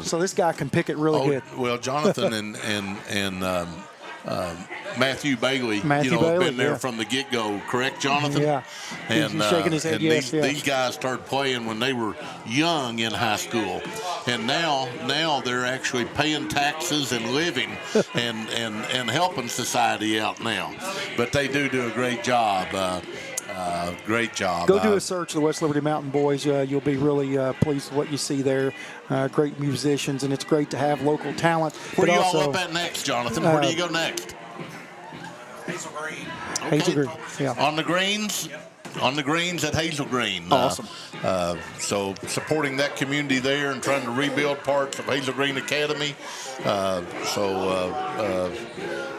so this guy can pick it really good. Well, Jonathan and Matthew Bailey, Bailey, have been there from the get-go, correct, Jonathan? Yeah. And he's shaking his head, and yes, these guys started playing when they were young in high school, and now they're actually paying taxes and living and helping society out now. But they do a great job. Great job. Go do a search of the West Liberty Mountain Boys. You'll be really pleased with what you see there. Great musicians, and it's great to have local talent. Where do you all up at next, Jonathan? Where do you go next? Hazel Green. Okay. Hazel Green, yeah. On the greens? On the greens at Hazel Green. Awesome. So supporting that community there and trying to rebuild parts of Hazel Green Academy.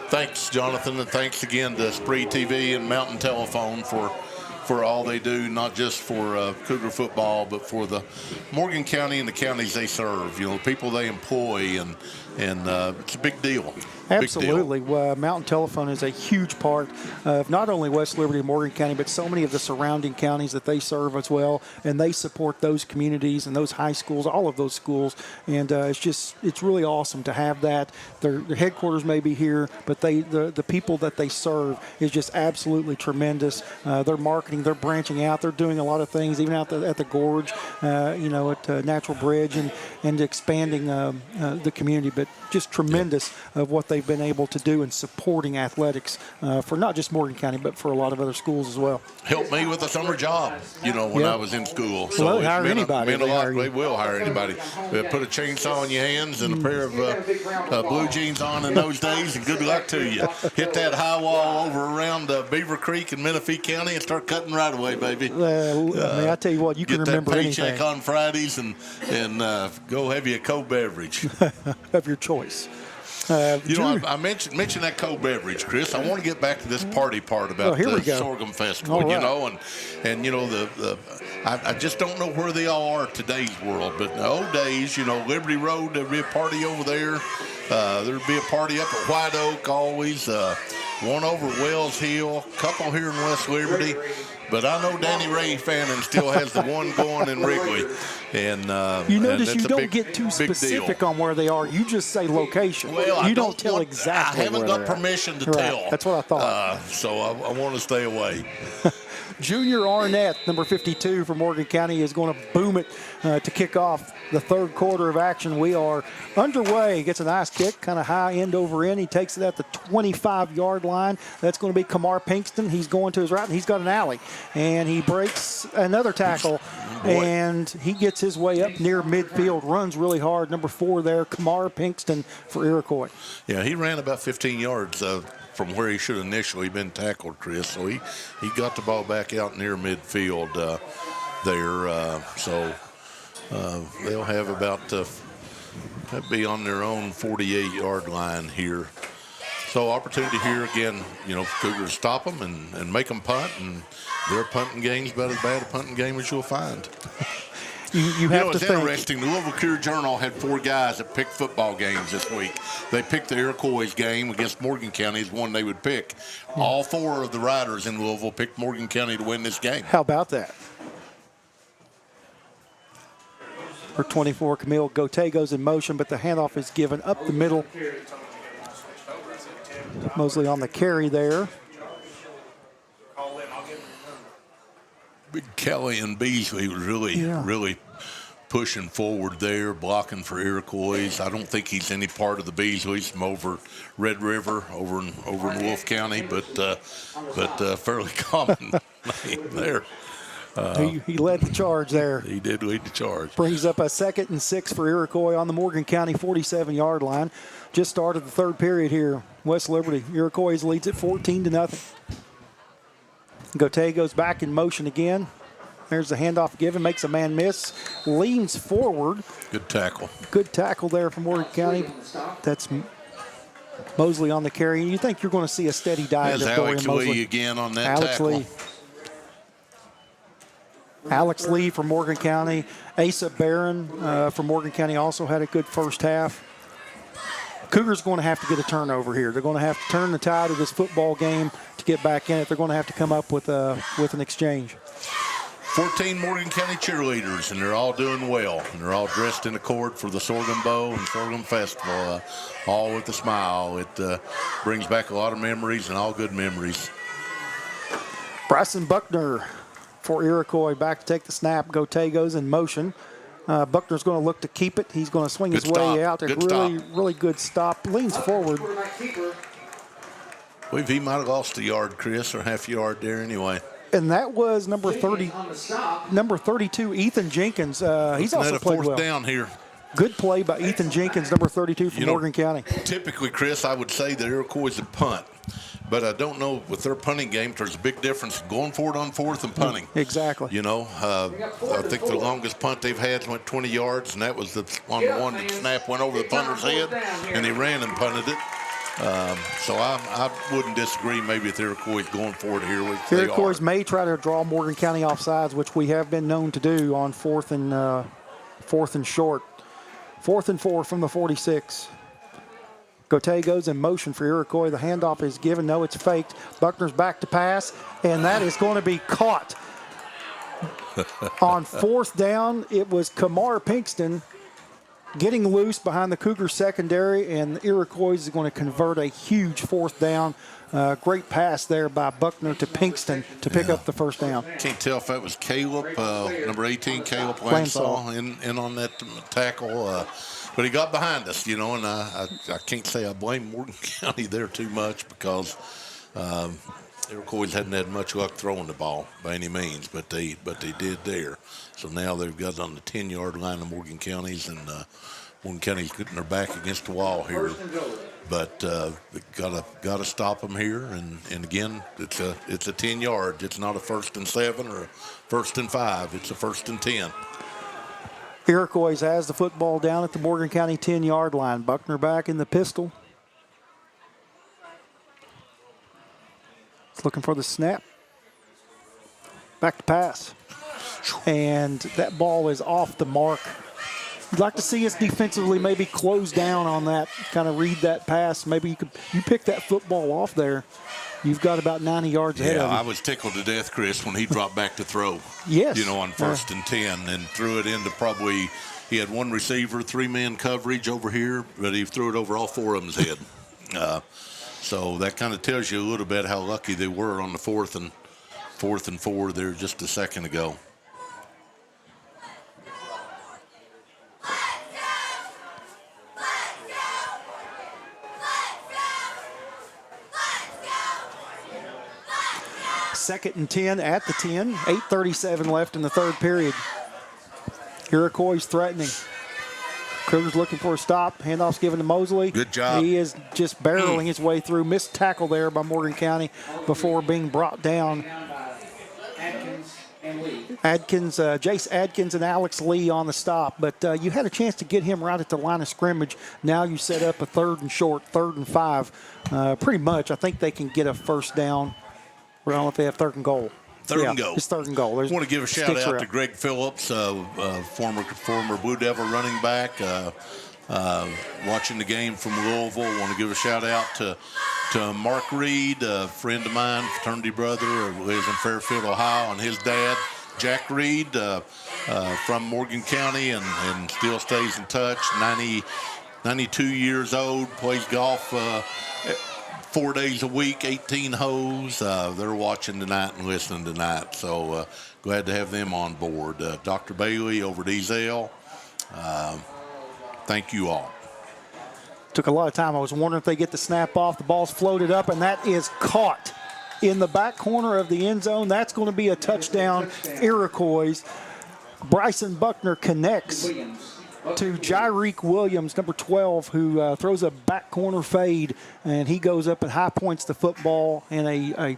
Thanks, Jonathan, and thanks again to SpreeTV and Mountain Telephone for all they do, not just for Cougar football, but for the Morgan County and the counties they serve. The people they employ, and it's a big deal. Absolutely. Mountain Telephone is a huge part of not only West Liberty and Morgan County, but so many of the surrounding counties that they serve as well. And they support those communities and those high schools, all of those schools. And it's really awesome to have that. Their headquarters may be here, but the people that they serve is just absolutely tremendous. Their marketing, they're branching out. They're doing a lot of things, even out at the Gorge, at Natural Bridge, and expanding the community. But just tremendous of what they've been able to do in supporting athletics for not just Morgan County, but for a lot of other schools as well. Helped me with a summer job, when I was in school. So they hire anybody. They will hire anybody. Put a chainsaw in your hands and a pair of blue jeans on in those days, and good luck to you. Hit that high wall over around Beaver Creek in Menifee County and start cutting right away, baby. I tell you what, you can remember anything. Get that paycheck on Fridays and go have you a cold beverage of your choice. I mentioned that cold beverage, Chris. I want to get back to this party part about the Sorghum Festival. Right. I just don't know where they all are in today's world. But in the old days, Liberty Road, there'd be a party over there. There'd be a party up at White Oak always. One over Wells Hill, a couple here in West Liberty. But I know Danny Ray Fannin still has the one going in Wrigley. And notice you don't get too specific on where they are. You just say location. Well, you don't tell exactly. I haven't got permission to tell. That's what I thought. So I want to stay away. Junior Arnett, number 52 for Morgan County, is going to boom it to kick off the third quarter of action. We are underway. Gets a nice kick, kind of high end over end. He takes it at the 25-yard line. That's going to be Kamar Pinkston. He's going to his right, and he's got an alley. And he breaks another tackle, and he gets his way up near midfield, runs really hard. Number 4 there, Kamar Pinkston for Iroquois. Yeah, he ran about 15 yards from where he should initially been tackled, Chris. So he got the ball back out near midfield there. So they'll have about be on their own 48-yard line here. So opportunity here again, Cougars stop them and make them punt, and their punting game's about as bad a punting game as you'll find. You have to it's think. interesting. The Louisville Courier-Journal had 4 guys that picked football games this week. They picked the Iroquois game against Morgan County as one they would pick. All 4 of the writers in Louisville picked Morgan County to win this game. How about that? For 24, Camille Gauthier goes in motion, but the handoff is given up the middle. Mosley on the carry there. Big Kelly and Beasley was really pushing forward there, blocking for Iroquois. I don't think he's any part of the Beasleys from over Red River, over in Wolf County, but fairly common name there. He led the charge there. He did lead the charge. Brings up a 2nd and 6 for Iroquois on the Morgan County 47-yard line. Just started the 3rd period here. West Liberty. Iroquois leads it 14-0. Gauthier goes back in motion again. There's the handoff given, makes a man miss, leans forward. Good tackle. Good tackle there from Morgan County. That's Mosley on the carry. You think you're going to see a steady diet There's of Dorian Alex Mosley. Lee again on that Alex tackle. Lee. Alex Lee from Morgan County. Asa Barron from Morgan County also had a good first half. Cougars are going to have to get a turnover here. They're going to have to turn the tide of this football game to get back in it. They're going to have to come up with an exchange. 14 Morgan County cheerleaders, and they're all doing well. And they're all dressed in accord for the Sorghum Bowl and Sorghum Festival, all with a smile. It brings back a lot of memories and all good memories. Bryson Buckner for Iroquois back to take the snap. Gauthier goes in motion. Buckner's going to look to keep it. He's going to swing his way out. Really good stop. Leans forward. I believe he might have lost a yard, Chris, or half yard there anyway. And that was number 32, Ethan Jenkins. He's also played well. 4th down here. Good play by Ethan Jenkins, number 32 from Morgan County. Typically, Chris, I would say that Iroquois is a punt. But I don't know, with their punting game, there's a big difference going for it on 4th and punting. Exactly. I think the longest punt they've had went 20 yards, and that was the one that snap went over the punter's head, and he ran and punted it. So I wouldn't disagree maybe with Iroquois going for it here. Iroquois may try to draw Morgan County off sides, which we have been known to do on 4th and short. 4th and 4 from the 46. Gauthier goes in motion for Iroquois. The handoff is given. No, it's faked. Buckner's back to pass, and that is going to be caught. On 4th down, it was Kamar Pinkston getting loose behind the Cougars secondary, and the Iroquois is going to convert a huge 4th down. Great pass there by Buckner to Pinkston to pick up the first down. Can't tell if that was Caleb, number 18, Caleb Lansall, in on that tackle. But he got behind us, and I can't say I blame Morgan County there too much because Iroquois hadn't had much luck throwing the ball by any means, but they did there. So now they've got on the 10-yard line of Morgan County's, and Morgan County's getting their back against the wall here. But gotta stop them here, and again, it's a 10 yard. It's not a 1st and 7 or a 1st and 5. It's a 1st and 10. Iroquois has the football down at the Morgan County 10-yard line. Buckner back in the pistol. It's looking for the snap. Back to pass. And that ball is off the mark. You'd like to see us defensively maybe close down on that, kind of read that pass. Maybe you pick that football off there. You've got about 90 yards ahead of you. Yeah, I was tickled to death, Chris, when he dropped back to throw. Yes. On 1st and 10 and threw it into probably, he had one receiver, 3-man coverage over here, but he threw it over all 4 of them's head. So that kind of tells you a little bit how lucky they were on the 4th and 4 there just a second ago. Second and 10 at the 10. 8:37 left in the 3rd period. Iroquois threatening. Cougars looking for a stop. Handoff's given to Mosley. Good job. He is just barreling his way through. Missed tackle there by Morgan County before being brought down. Jace Adkins and Alex Lee on the stop. But you had a chance to get him right at the line of scrimmage. Now you set up a 3rd and short, 3rd and 5. Pretty much, I think they can get a 1st down. I don't know if they have 3rd and goal. Third and goal. It's third and goal. I want to give a shout out to around. Greg Phillips, former Blue Devil running back, watching the game from Louisville. I want to give a shout out to Mark Reed, a friend of mine, fraternity brother, who lives in Fairfield, Ohio, and his dad, Jack Reed, from Morgan County, and still stays in touch. 92 years old, plays golf 4 days a week, 18 holes. They're watching tonight and listening tonight, so glad to have them on board. Dr. Bailey over at Ezel, thank you all. Took a lot of time. I was wondering if they get the snap off. The ball's floated up, and that is caught in the back corner of the end zone. That's going to be a touchdown, Iroquois. Bryson Buckner connects to Jairique Williams, number 12, who throws a back corner fade, and he goes up and high points the football. And I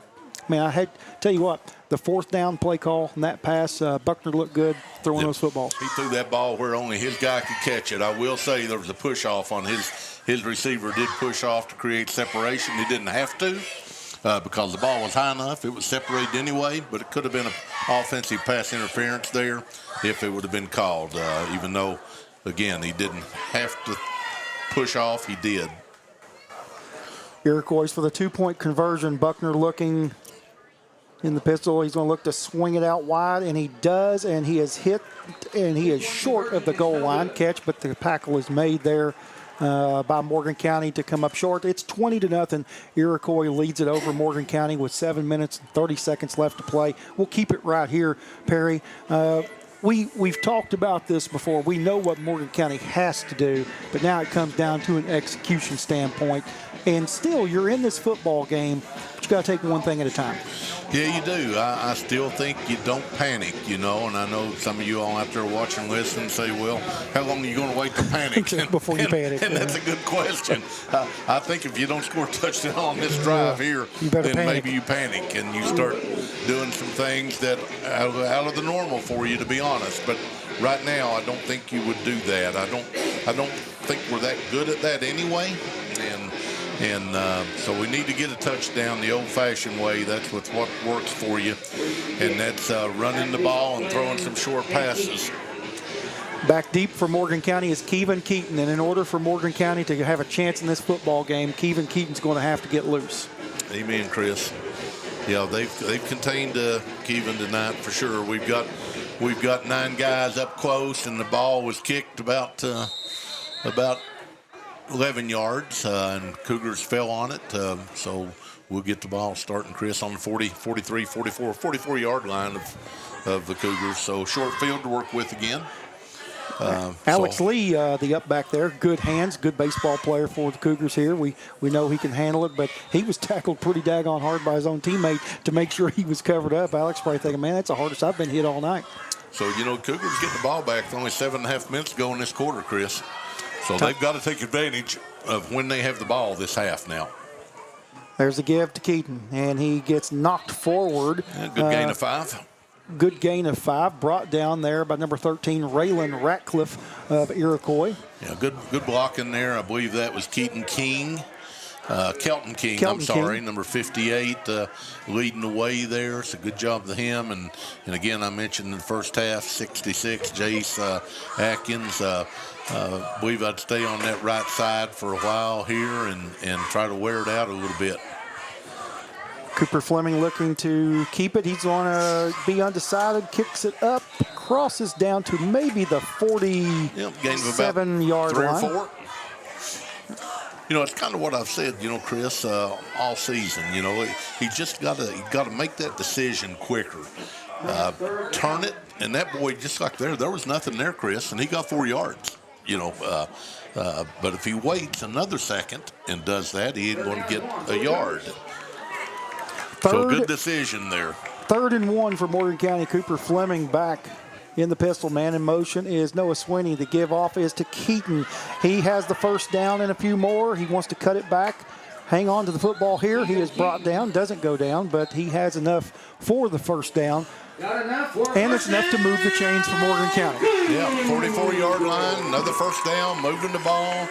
had to tell you what, the fourth down play call and that pass, Buckner looked good throwing those footballs. He threw that ball where only his guy could catch it. I will say there was a push off on his receiver did push off to create separation. He didn't have to because the ball was high enough. It was separated anyway, but it could have been an offensive pass interference there if it would have been called, even though, again, he didn't have to push off. He did. Iroquois for the two-point conversion. Buckner looking in the pistol. He's going to look to swing it out wide, and he does, and he is hit, and he is short of the goal line catch, but the tackle is made there by Morgan County to come up short. It's 20-0. Iroquois leads it over Morgan County with 7 minutes and 30 seconds left to play. We'll keep it right here, Perry. We've talked about this before. We know what Morgan County has to do, but now it comes down to an execution standpoint. And still, you're in this football game, but you got to take one thing at a time. Yeah, you do. I still think you don't panic, and I know some of you all out there watching, listening, say, well, how long are you going to wait to panic? Before you panic. And that's a good question. I think if you don't score a touchdown on this drive here, then maybe you panic and you start doing some things that out of the normal for you, to be honest. But right now, I don't think you would do that. I don't think we're that good at that anyway. And so we need to get a touchdown the old-fashioned way. That's what works for you. And that's running the ball and throwing some short passes. Back deep for Morgan County is Kevin Keaton. And in order for Morgan County to have a chance in this football game, Kevin Keaton's going to have to get loose. Amen, Chris. Yeah, they've contained Kevin tonight for sure. We've got 9 guys up close, and the ball was kicked about 11 yards, and Cougars fell on it. So we'll get the ball starting, Chris, on the 44-yard line of the Cougars. So short field to work with again. Alex Lee, the up back there, good hands, good baseball player for the Cougars here. We know he can handle it, but he was tackled pretty daggone hard by his own teammate to make sure he was covered up. Alex probably thinking, man, that's the hardest I've been hit all night. So, Cougars get the ball back with only 7.5 minutes to go in this quarter, Chris. So they've got to take advantage of when they have the ball this half now. There's a give to Keaton, and he gets knocked forward. Yeah, good gain of 5. Good gain of 5. Brought down there by number 13, Raylan Ratcliffe of Iroquois. Yeah, good blocking there. I believe that was Kelton King, number 58, leading the way there. It's a good job to him. And again, I mentioned in the first half, 66, Jace Atkins. I believe I'd stay on that right side for a while here and try to wear it out a little bit. Cooper Fleming looking to keep it. He's going to be undecided, kicks it up, crosses down to maybe the 47-yard line. 3 or 4. It's kind of what I've said, Chris, all season. He just got to make that decision quicker. Turn it, and that boy, just like there was nothing there, Chris, and he got 4 yards. But if he waits another second and does that, he ain't going to get a yard. So good decision there. 3rd and 1 for Morgan County. Cooper Fleming back in the pistol. Man in motion is Noah Swinney. The give off is to Keaton. He has the first down and a few more. He wants to cut it back. Hang on to the football here. He is brought down. Doesn't go down, but he has enough for the first down. And it's enough to move the chains for Morgan County. Yeah, 44-yard line, another first down, moving the ball.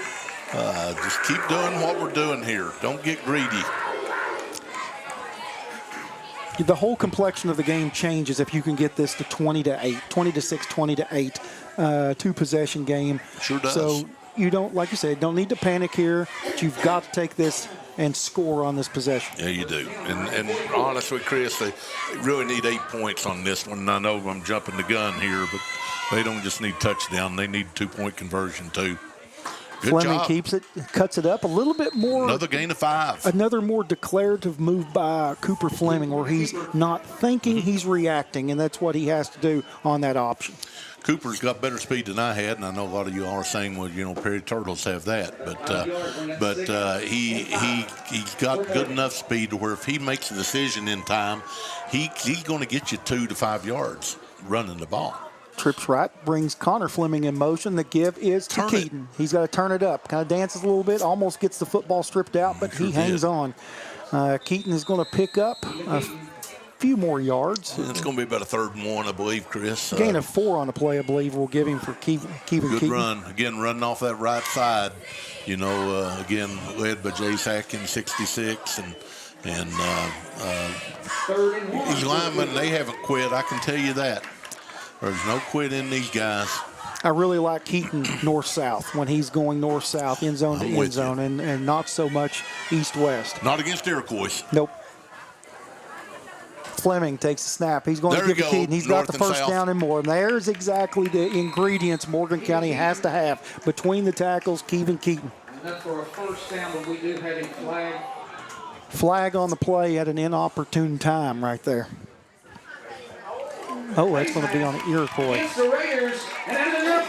Just keep doing what we're doing here. Don't get greedy. the whole complexion of the game changes if you can get this to 20-8, 20-6, 20-8, two-possession game. Sure does. So you don't, like you said, don't need to panic here. But you've got to take this and score on this possession. Yeah, you do. And honestly, Chris, they really need 8 points on this one. And I know I'm jumping the gun here, but they don't just need touchdown. They need 2-point conversion, too. Good Fleming job. keeps it, cuts it up a little bit more. Another gain of 5. Another more declarative move by Cooper Fleming where he's not thinking, he's reacting, and that's what he has to do on that option. Cooper's got better speed than I had, and I know a lot of you all are saying, well, Perry Turtles have that, but he's got good enough speed to where if he makes a decision in time, he's going to get you 2 to 5 yards running the ball. Trips right, brings Connor Fleming in motion. The give is to Keaton. He's got to turn it up. Kind of dances a little bit, almost gets the football stripped out, but he hangs on. Keaton is going to pick up a few more yards. It's going to be about a 3rd and 1, I believe, Chris. Gain of 4 on the play, I believe, we'll give him for Keaton. Good run. Again, running off that right side. Again, led by Jace Atkins, 66, and these linemen, they haven't quit, I can tell you that. There's no quit in these guys. I really like Keaton north-south when he's going north-south, end zone to end zone, and not so much east-west. Not against Iroquois. Nope. Fleming takes a snap. He's going to give it to Keaton. He's got the first down and more. And there's exactly the ingredients Morgan County has to have between the tackles, Keaton. And that's for a first down, but we do have a flag. Flag on the play at an inopportune time right there. Oh, that's going to be on the Iroquois. It's the Raiders, and that's enough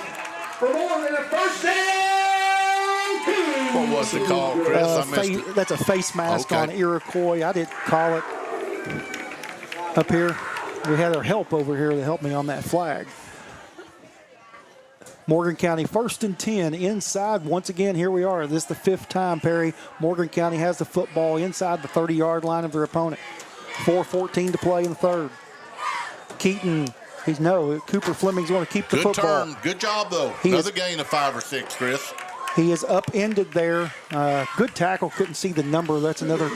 for more than a first down. What was the call, Chris? I missed it. That's a face mask on Iroquois. I didn't call it up here. We had our help over here to help me on that flag. Morgan County 1st and 10 inside. Once again, here we are. This is the 5th time, Perry. Morgan County has the football inside the 30-yard line of their opponent. 4:14 to play in the 3rd. Keaton, Cooper Fleming's going to keep the football. Good turn. Good job, though. Another gain of 5 or 6, Chris. He is upended there. Good tackle. Couldn't see the number. That's another.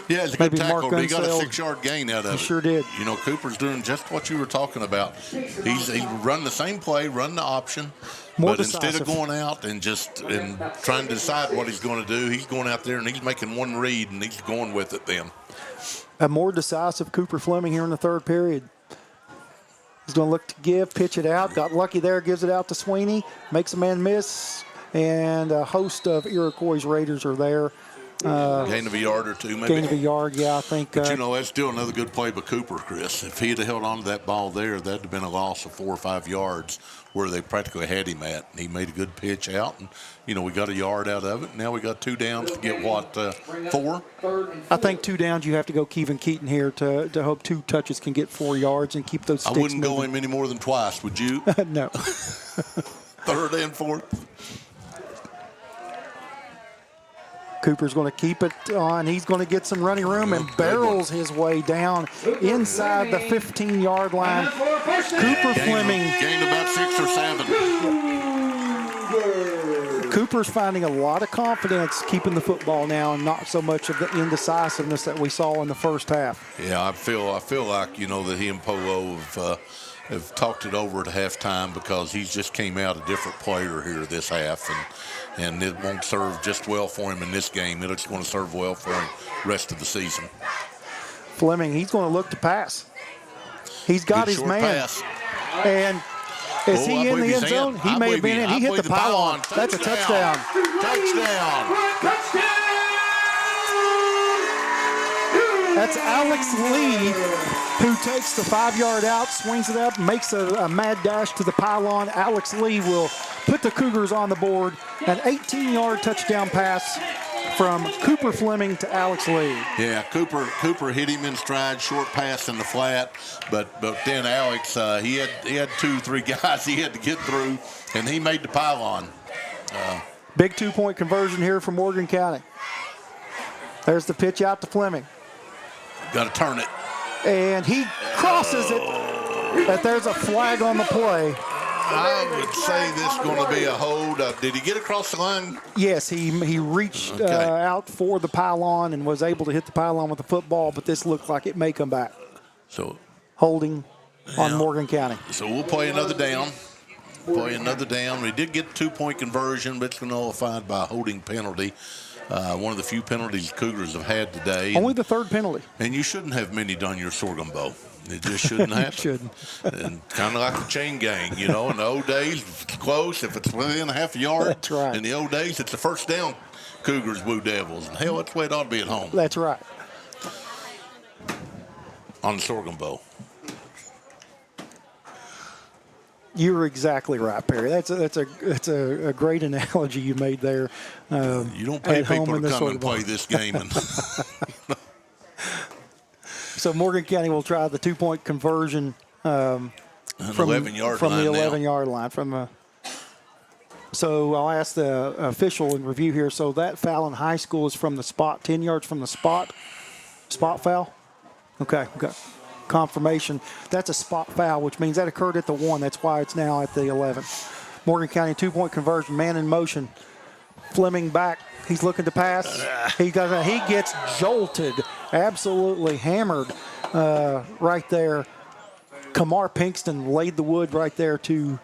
Yeah, it's a good tackle. He got a 6-yard gain out of it. He sure did. Cooper's doing just what you were talking about. He's run the same play, run the option. But instead of going out and trying to decide what he's going to do, he's going out there and he's making one read and he's going with it then. A more decisive Cooper Fleming here in the 3rd period. He's going to look to pitch it out. Got lucky there, gives it out to Sweeney. Makes a man miss. And a host of Iroquois Raiders are there. Gain of a yard or 2, maybe. Gain of a yard, yeah, I think. But, that's still another good play by Cooper, Chris. If he had held on to that ball there, that would have been a loss of 4 or 5 yards where they practically had him at. And he made a good pitch out, and, we got a yard out of it. Now we got 2 downs to get, 4? I think 2 downs, you have to go Keaton here to hope 2 touches can get 4 yards and keep those sticks I wouldn't moving. go him any more than twice, would you? No. 3rd and 4th. Cooper's going to keep it on. He's going to get some running room and barrels his way down inside the 15-yard line. Cooper Fleming. Gained about 6 or 7. Cooper's finding a lot of confidence keeping the football now and not so much of the indecisiveness that we saw in the first half. Yeah, I feel like, that he and Polo have talked it over at halftime because he just came out a different player here this half, and it won't serve just well for him in this game. It's going to serve well for him rest of the season. Fleming, he's going to look to pass. He's got his man. Pass. And is he in the end zone? He may have been in. He hit the pylon. That's a touchdown. Touchdown. That's Alex Lee, who takes the 5-yard out, swings it up, makes a mad dash to the pylon. Alex Lee will put the Cougars on the board. An 18-yard touchdown pass from Cooper Fleming to Alex Lee. Yeah, Cooper hit him in stride, short pass in the flat, but then Alex, he had 2-3 guys he had to get through, and he made the pylon. Big 2-point conversion here for Morgan County. There's the pitch out to Fleming. Got to turn it. And he crosses it. But there's a flag on the play. I would say this is going to be a hold. Did he get across the line? Yes, he reached out for the pylon and was able to hit the pylon with the football, but this looked like it may come back. So holding on Morgan County. So we'll play another down. We did get a 2-point conversion, but it's been nullified by a holding penalty. One of the few penalties Cougars have had today. Only the third penalty. And you shouldn't have many done your sorghum bow. It just shouldn't happen. Shouldn't. And kind of like the chain gang, in the old days, if it's close, if it's within a half a yard. That's right. In the old days, it's the first down, Cougars, Blue Devils. And hell, that's the way it ought to be at home. That's right. On the sorghum bow. You're exactly right, Perry. That's a great analogy you made there. You don't pay people to come and play this game. So Morgan County will try the 2-point conversion from the 11-yard line. So I'll ask the official in review here. So that foul in high school is from the spot, 10 yards from the spot foul? Okay, got confirmation. That's a spot foul, which means that occurred at the 1. That's why it's now at the 11. Morgan County 2-point conversion, man in motion. Fleming back. He's looking to pass. He gets jolted, absolutely hammered right there. Kamar Pinkston laid the wood right there to,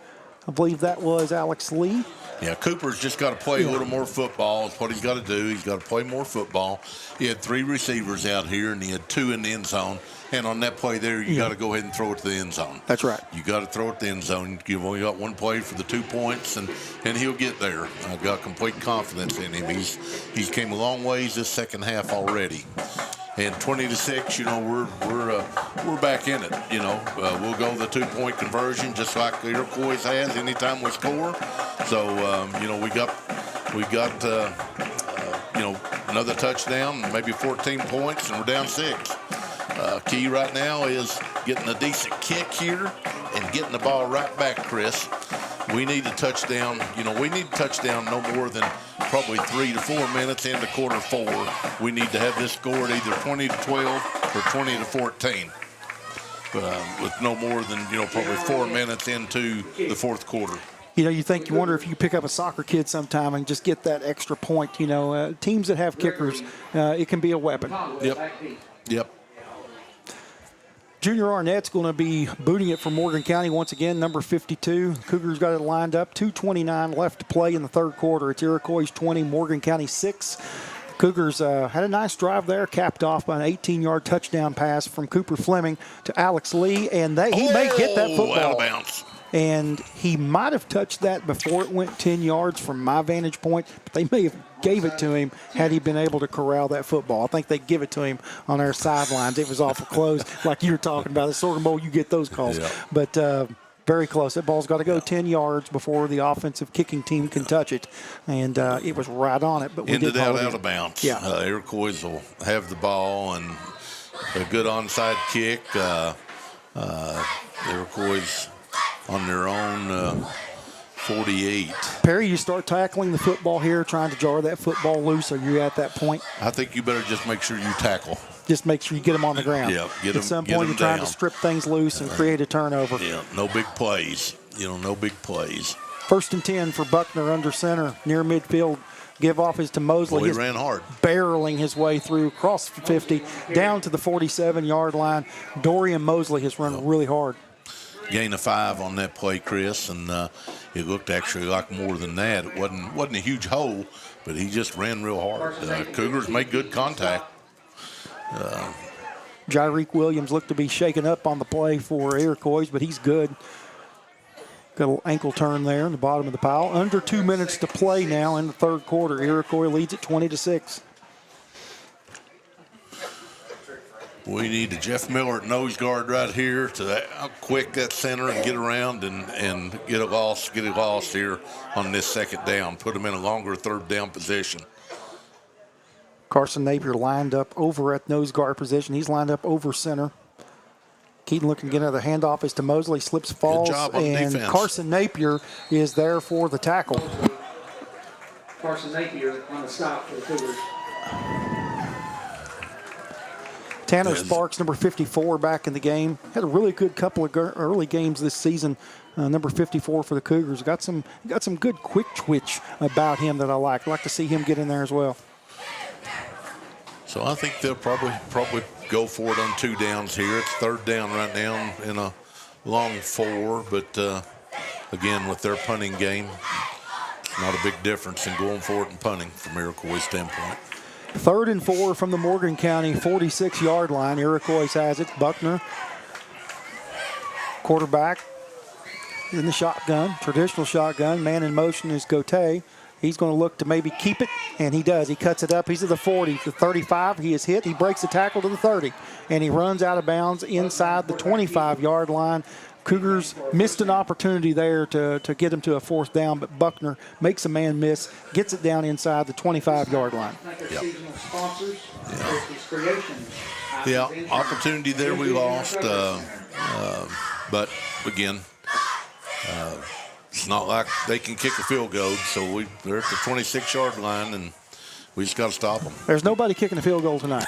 I believe that was Alex Lee. Yeah, Cooper's just got to play a little more football. That's what he's got to do. He's got to play more football. He had 3 receivers out here, and he had 2 in the end zone. And on that play there, you got to go ahead and throw it to the end zone. That's right. You got to throw it to the end zone. You've only got 1 play for the 2 points, and he'll get there. I've got complete confidence in him. He's came a long ways this second half already. And 20-6, we're back in it. We'll go the 2-point conversion just like the Iroquois has anytime we score. So we got another touchdown, maybe 14 points, and we're down 6. Key right now is getting a decent kick here and getting the ball right back, Chris. We need a touchdown. We need a touchdown no more than probably 3 to 4 minutes into quarter 4. We need to have this scored either 20-12 or 20-14. With no more than, probably 4 minutes into the fourth quarter. You wonder if you pick up a soccer kid sometime and just get that extra point. Teams that have kickers, it can be a weapon. Yep. Junior Arnett's going to be booting it for Morgan County once again, number 52. Cougars got it lined up. 2:29 left to play in the third quarter. It's Iroquois 20, Morgan County 6. Cougars had a nice drive there, capped off by an 18-yard touchdown pass from Cooper Fleming to Alex Lee, and he may get that football. Out of bounds. And he might have touched that before it went 10 yards from my vantage point, but they may have gave it to him had he been able to corral that football. I think they give it to him on our sidelines. It was awful close, like you were talking about. The Sorghum Bowl, you get those calls. Yeah. But very close. That ball's got to go 10 yards before the offensive kicking team can touch it. And it was right on it. But we ended did out of bounds. Yeah. Iroquois will have the ball and a good onside kick. Iroquois on their own 48. Perry, you start tackling the football here, trying to jar that football loose. Are you at that point? I think you better just make sure you tackle. Just make sure you get them on the ground. Yeah, at some point, you're trying to strip things loose and create a turnover. Yeah, no big plays. No big plays. 1st and 10 for Buckner under center, near midfield. Give off is to Mosley. Well, he ran hard. Barreling his way through, across the 50, down to the 47-yard line. Dorian Mosley has run really hard. Gain of 5 on that play, Chris, and it looked actually like more than that. It wasn't a huge hole, but he just ran real hard. Cougars made good contact. Jairique Williams looked to be shaken up on the play for Iroquois, but he's good. Got a little ankle turn there in the bottom of the pile. Under 2 minutes to play now in the third quarter. Iroquois leads at 20-6. We need a Jeff Miller at nose guard right here to quick that center and get around and get a loss here on this second down. Put them in a longer third down position. Carson Napier lined up over at nose guard position. He's lined up over center. Keaton looking to get another handoff is to Mosley. Slips, falls, good job on and defense. Carson Napier is there for the tackle. Carson Napier on the stop for the Cougars. Tanner Sparks, number 54, back in the game. Had a really good couple of early games this season. number 54 for the Cougars. Got some good quick twitch about him that I like. I'd like to see him get in there as well. So I think they'll probably go for it on 2 downs here. It's 3rd down right now in a long 4, but again, with their punting game, it's not a big difference in going for it and punting from Iroquois' standpoint. 3rd and 4 from the Morgan County 46-yard line. Iroquois has it. Buckner, quarterback in the shotgun, traditional shotgun. Man in motion is Gote. He's going to look to maybe keep it, and he does. He cuts it up. He's at the 40, the 35. He is hit. He breaks the tackle to the 30, and he runs out of bounds inside the 25-yard line. Cougars missed an opportunity there to get him to a 4th down, but Buckner makes a man miss, gets it down inside the 25-yard line. Yeah, opportunity there we lost, but again, it's not like they can kick a field goal, so they're at the 26-yard line, and we just got to stop them. There's nobody kicking a field goal tonight.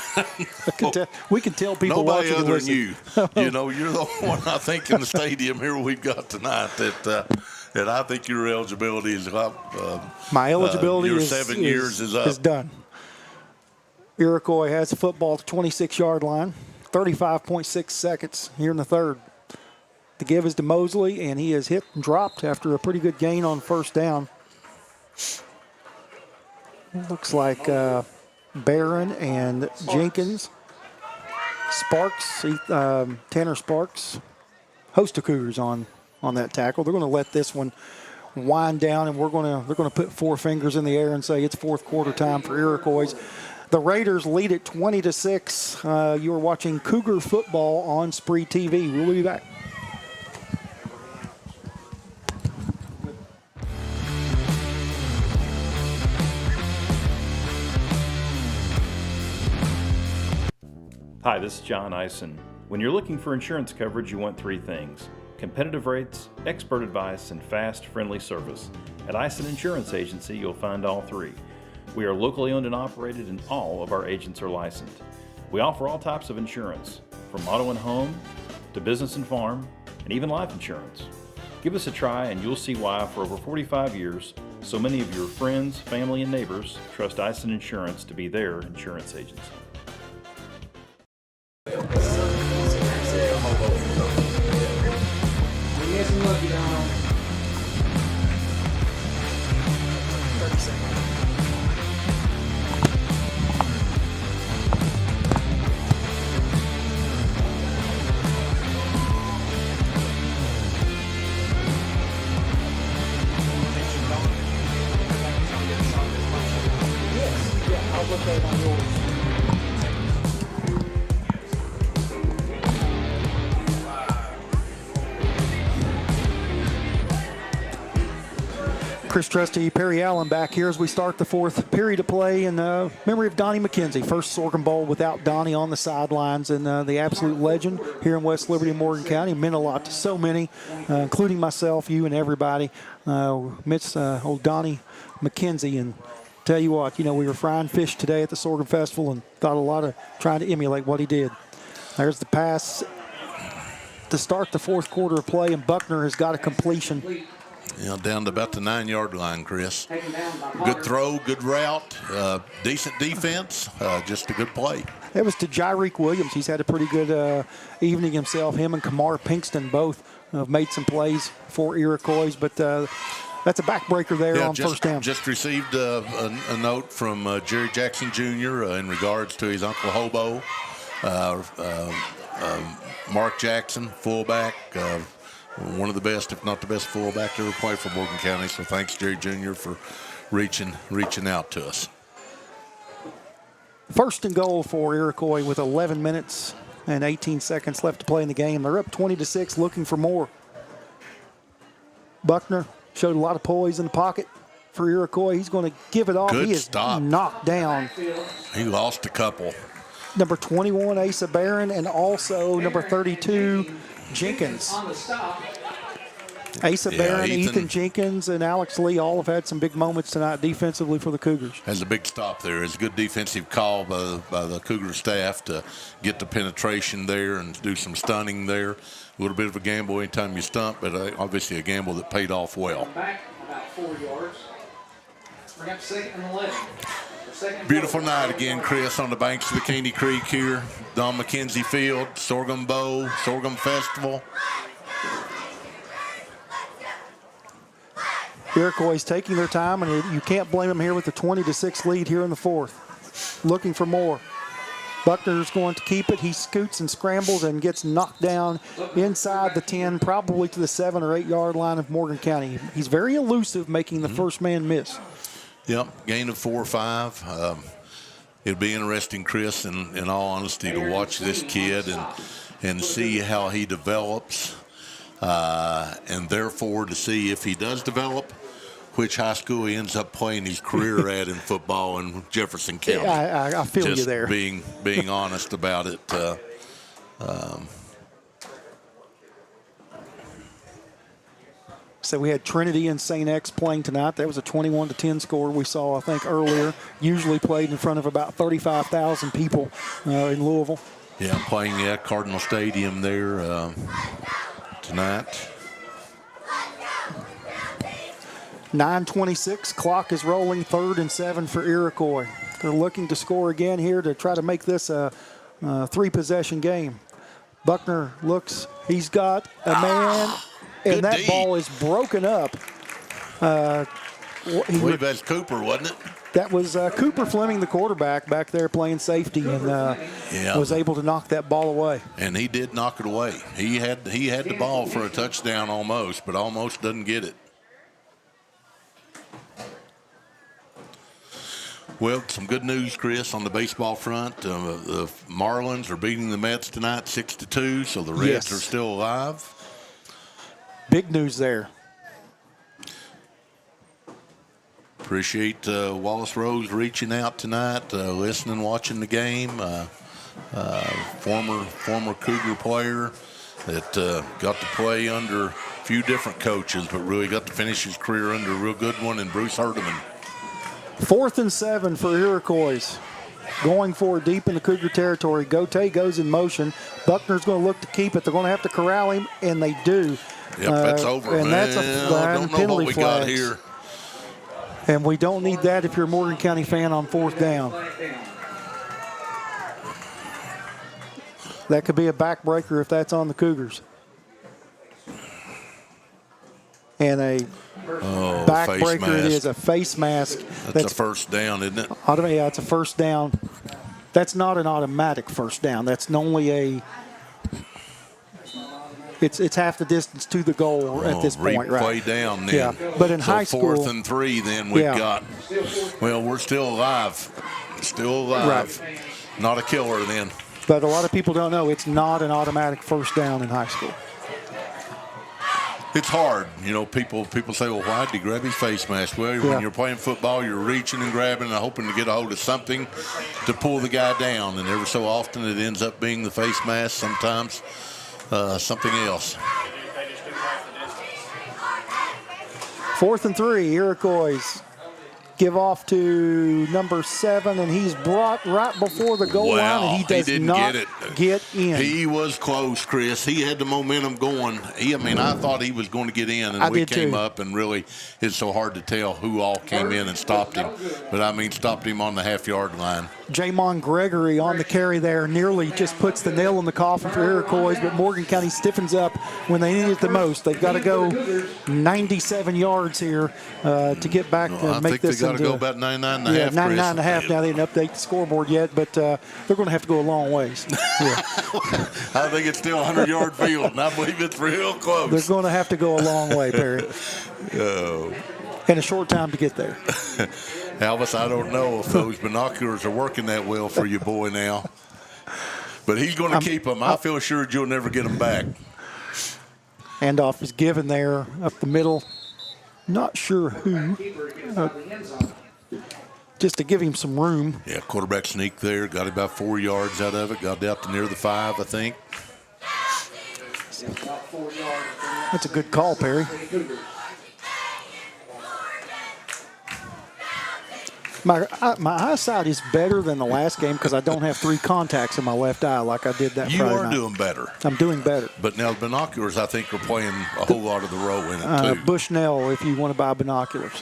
We can tell people nobody watching other and than you. You know, you're the one I think in the stadium here we've got tonight that I think your eligibility is up. My eligibility your is 7 years is up. Is done. Iroquois has the football at the 26-yard line. 35.6 seconds here in the 3rd. The give is to Mosley, and he is hit and dropped after a pretty good gain on 1st down. Looks like Barron and Jenkins. Sparks, Tanner Sparks, host of Cougars on that tackle. They're going to let this one wind down, and they're going to put 4 fingers in the air and say it's 4th quarter time for Iroquois. The Raiders lead it 20-6. You are watching Cougar football on SpreeTV. We'll be back. Hi, this is John Eisen. When you're looking for insurance coverage, you want 3 things: competitive rates, expert advice, and fast, friendly service. At Eisen Insurance Agency, you'll find all 3. We are locally owned and operated, and all of our agents are licensed. We offer all types of insurance, from auto and home to business and farm, and even life insurance. Give us a try, and you'll see why for over 45 years, so many of your friends, family, and neighbors trust Eisen Insurance to be their insurance agency. Chris Trusty, Perry Allen back here as we start the 4th period of play in memory of Donnie McKenzie. First Sorghum Bowl without Donnie on the sidelines, and the absolute legend here in West Liberty, Morgan County. Meant a lot to so many, including myself, you, and everybody. Miss old Donnie McKenzie. And tell you what, we were frying fish today at the Sorghum Festival and thought a lot of trying to emulate what he did. There's the pass to start the 4th quarter of play, and Buckner has got a completion. Down to about the 9-yard line, Chris. Good throw, good route, decent defense, just a good play. It was to Jyreek Williams. He's had a pretty good evening himself. Him and Kamar Pinkston both made some plays for Iroquois, but that's a backbreaker there on 1st down. Just received a note from Jerry Jackson Jr. In regards to his Uncle Hobo, Mark Jackson, fullback, one of the best, if not the best fullback to ever play for Morgan County. So thanks, Jerry Jr., for reaching out to us. 1st and goal for Iroquois with 11 minutes and 18 seconds left to play in the game. They're up 20-6, looking for more. Buckner showed a lot of poise in the pocket for Iroquois. He's going to give it off. Good he is stop. Knocked down. He lost a couple. Number 21, Asa Barron, and also number 32, Jenkins. Asa Barron, Ethan Jenkins, and Alex Lee all have had some big moments tonight defensively for the Cougars. Has a big stop there. It's a good defensive call by the Cougar staff to get the penetration there and do some stunning there. A little bit of a gamble anytime you stunt, but obviously a gamble that paid off well. Back about 4 yards. Bring up 2nd and 11. Beautiful night again, Chris, on the banks of the Caney Creek here. Don McKenzie Field, Sorghum Bowl, Sorghum Festival. Iroquois taking their time, and you can't blame them here with the 20-6 lead here in the 4th. Looking for more. Buckner's going to keep it. He scoots and scrambles and gets knocked down inside the 10, probably to the 7 or 8 yard line of Morgan County. He's very elusive, making the first man miss. Yep, gain of 4 or 5. It'll be interesting, Chris, in all honesty, to watch this kid and see how he develops, and therefore to see if he does develop, which high school he ends up playing his career at in football in Jefferson County. Yeah, I feel you there. Being honest about it. So we had Trinity and St. X playing tonight. That was a 21-10 score we saw, I think, earlier. Usually played in front of about 35,000 people in Louisville. Yeah, playing at Cardinal Stadium there tonight. 9:26, clock is rolling, 3rd and 7 for Iroquois. They're looking to score again here to try to make this a 3-possession game. Buckner looks, he's got a man, and that ball is broken up. I believe that's Cooper, wasn't it? That was Cooper Fleming, the quarterback, back there playing safety, and was able to knock that ball away. And he did knock it away. He had the ball for a touchdown almost, but almost doesn't get it. Well, some good news, Chris, on the baseball front. The Marlins are beating the Mets tonight 6-2, so the Reds are still alive. Big news there. Appreciate Wallace Rose reaching out tonight, listening, watching the game. Former Cougar player that got to play under a few different coaches, but really got to finish his career under a real good one in Bruce Herdeman. 4th and 7 for Iroquois. Going for it deep in the Cougar territory. Gote goes in motion. Buckner's going to look to keep it. They're going to have to corral him, and they do. Yep, that's over. And that's I don't know what we got here. And we don't need that if you're a Morgan County fan on 4th down. That could be a backbreaker if that's on the Cougars. And a backbreaker it is, a face mask. That's a first down, isn't it? Yeah, it's a first down. That's not an automatic first down. That's only a it's half the distance to the goal at this point, right? Play down then. Yeah, but in high school, 4th and 3 then we've got, well, we're still alive. Still alive. Right. Not a killer then. But a lot of people don't know it's not an automatic first down in high school. It's hard. You know, people say, well, why did he grab his face mask? Well, when you're playing football, you're reaching and grabbing and hoping to get a hold of something to pull the guy down. And ever so often it ends up being the face mask, sometimes something else. 4th and 3, Iroquois give off to number 7, and he's brought right before the goal line, and he does not get in. He was close, Chris. He had the momentum going. I thought he was going to get in, and we came up, and really it's so hard to tell who all came in and stopped him. But, stopped him on the half-yard line. Jamon Gregory on the carry there nearly just puts the nail in the coffin for Iroquois, but Morgan County stiffens up when they need it the most. They've got to go 97 yards here to get back and make this. Got to go about 99 and a half. 99 and a half. Now they didn't update the scoreboard yet, but they're going to have to go a long ways. Yeah. I think it's still a 100-yard field, and I believe it's real close. They're going to have to go a long way, Perry. And a short time to get there. Elvis, I don't know if those binoculars are working that well for your boy now. But he's going to keep them. I feel sure you'll never get them back. Handoff is given there up the middle. Not sure who. Just to give him some room. Yeah, quarterback sneak there. Got about 4 yards out of it. Got out to near the 5, I think. That's a good call, Perry. My eyesight is better than the last game because I don't have 3 contacts in my left eye like I did that You Friday are night. doing better. I'm doing better. But now the binoculars, I think, are playing a whole lot of the role in it, too. Bushnell, if you want to buy binoculars.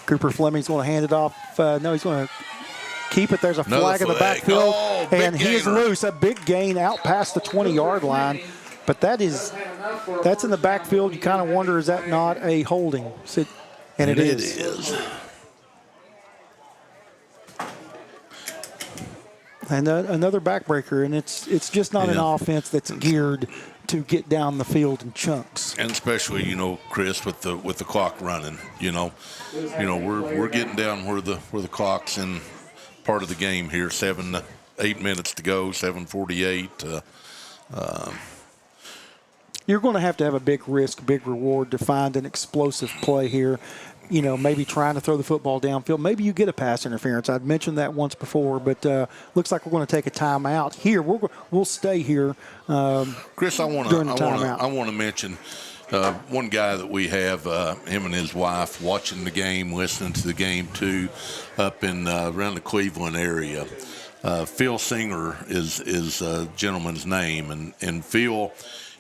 Cooper Fleming's going to hand it off. No, he's going to keep it. There's a Another flag in the flag. backfield. Oh, big and he is gainer. loose. A big gain out past the 20-yard line. But that's in the backfield. You kind of wonder, is that not a holding? And it is. And another backbreaker, and it's just not an offense that's geared to get down the field in chunks. And especially, Chris, with the clock running, we're getting down where the clock's in part of the game here. 7 to 8 minutes to go, 7:48. You're going to have a big risk, big reward to find an explosive play here. Maybe trying to throw the football downfield. Maybe you get a pass interference. I'd mentioned that once before, but looks like we're going to take a timeout here. We'll stay here. Chris, I want to mention one guy that we have, him and his wife, watching the game, listening to the game too, up in around the Cleveland area. Phil Singer is a gentleman's name, and Phil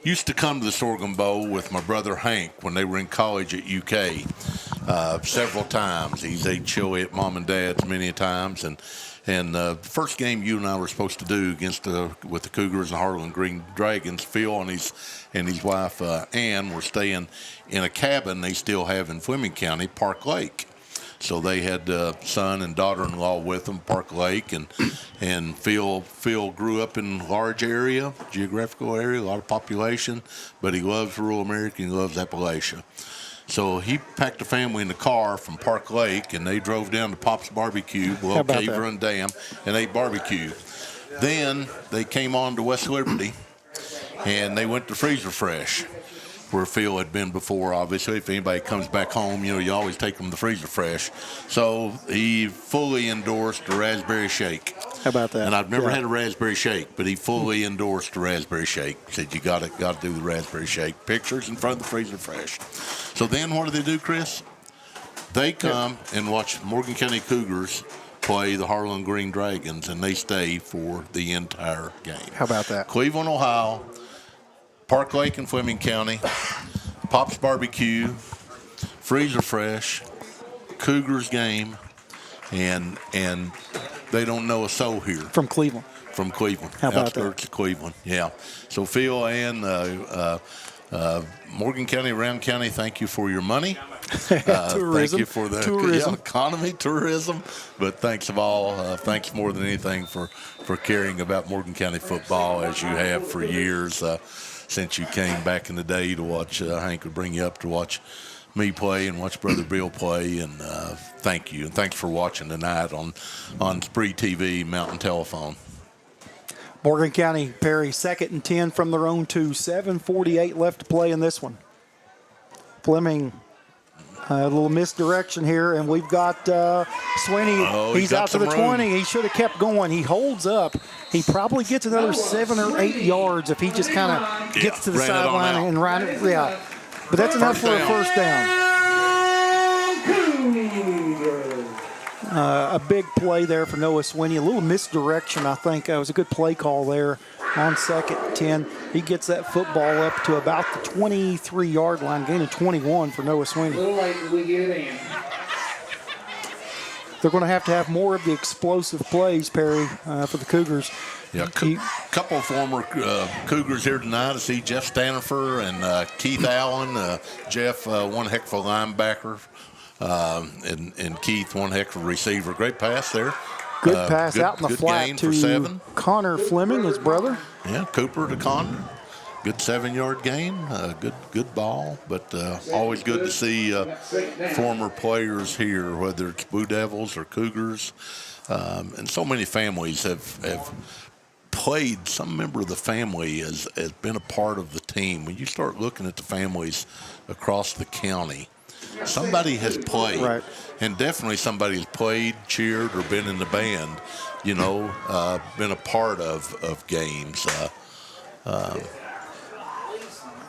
used to come to the Sorghum Bowl with my brother Hank when they were in college at UK several times. He's ate chili at Mom and Dad's many times. And the first game you and I were supposed to do with the Cougars and Harlan Green Dragons, Phil and his wife Ann were staying in a cabin they still have in Fleming County, Park Lake. So they had son and daughter-in-law with them, Park Lake, and Phil grew up in a large geographical area, a lot of population, but he loves rural America, he loves Appalachia. So he packed the family in the car from Park Lake, and they drove down to Pop's Barbecue below Cave Run Dam and ate barbecue. Then they came on to West Liberty, and they went to Freezer Fresh, where Phil had been before, obviously. If anybody comes back home, you always take them to Freezer Fresh. So he fully endorsed the raspberry shake. How about that? And I've never had a raspberry shake, but he fully endorsed the raspberry shake. Said you got to do the raspberry shake. Pictures in front of the Freezer Fresh. So then what do? Chris? They come and watch Morgan County Cougars play the Harlan Green Dragons, and they stay for the entire game. How about that? Cleveland, Ohio, Park Lake in Fleming County, Pop's Barbecue, Freezer Fresh, Cougars game, and they don't know a soul here. From Cleveland. How about outskirts of Cleveland, yeah. So Phil and Morgan County, Round County, thank you for your money. Tourism. Thank you for the economy, tourism. But thanks more than anything for caring about Morgan County football as you have for years. Since you came back in the day to watch, Hank would bring you up to watch me play and watch Brother Bill play, and thank you. And thanks for watching tonight on SpreeTV Mountain Telephone. Morgan County, Perry, 2nd and 10 from their own 2. 7:48 left to play in this one. Fleming, a little misdirection here, and we've got Sweeney. He's out to the 20. He should have kept going. He holds up. He probably gets another 7 or 8 yards if he just kind of gets to the sideline and run it. Yeah, but that's enough for a first down. A big play there for Noah Sweeney. A little misdirection, I think. It was a good play call there on 2nd and 10. He gets that football up to about the 23-yard line, gain of 21 for Noah Sweeney. A little late, but we get it in. They're going to have more of the explosive plays, Perry, for the Cougars. Yeah, couple of former Cougars here tonight. I see Jeff Stanifer and Keith Allen. Jeff, one heck of a linebacker. And Keith, one heck of a receiver. Great pass there. Good pass out in the flat to Connor Fleming, his brother. Yeah, Cooper to Connor. Good 7-yard gain. Good ball. But always good to see former players here, whether it's Blue Devils or Cougars. And so many families have played. Some member of the family has been a part of the team. When you start looking at the families across the county, somebody has played, right. And definitely somebody has played, cheered, or been in the band, been a part of games.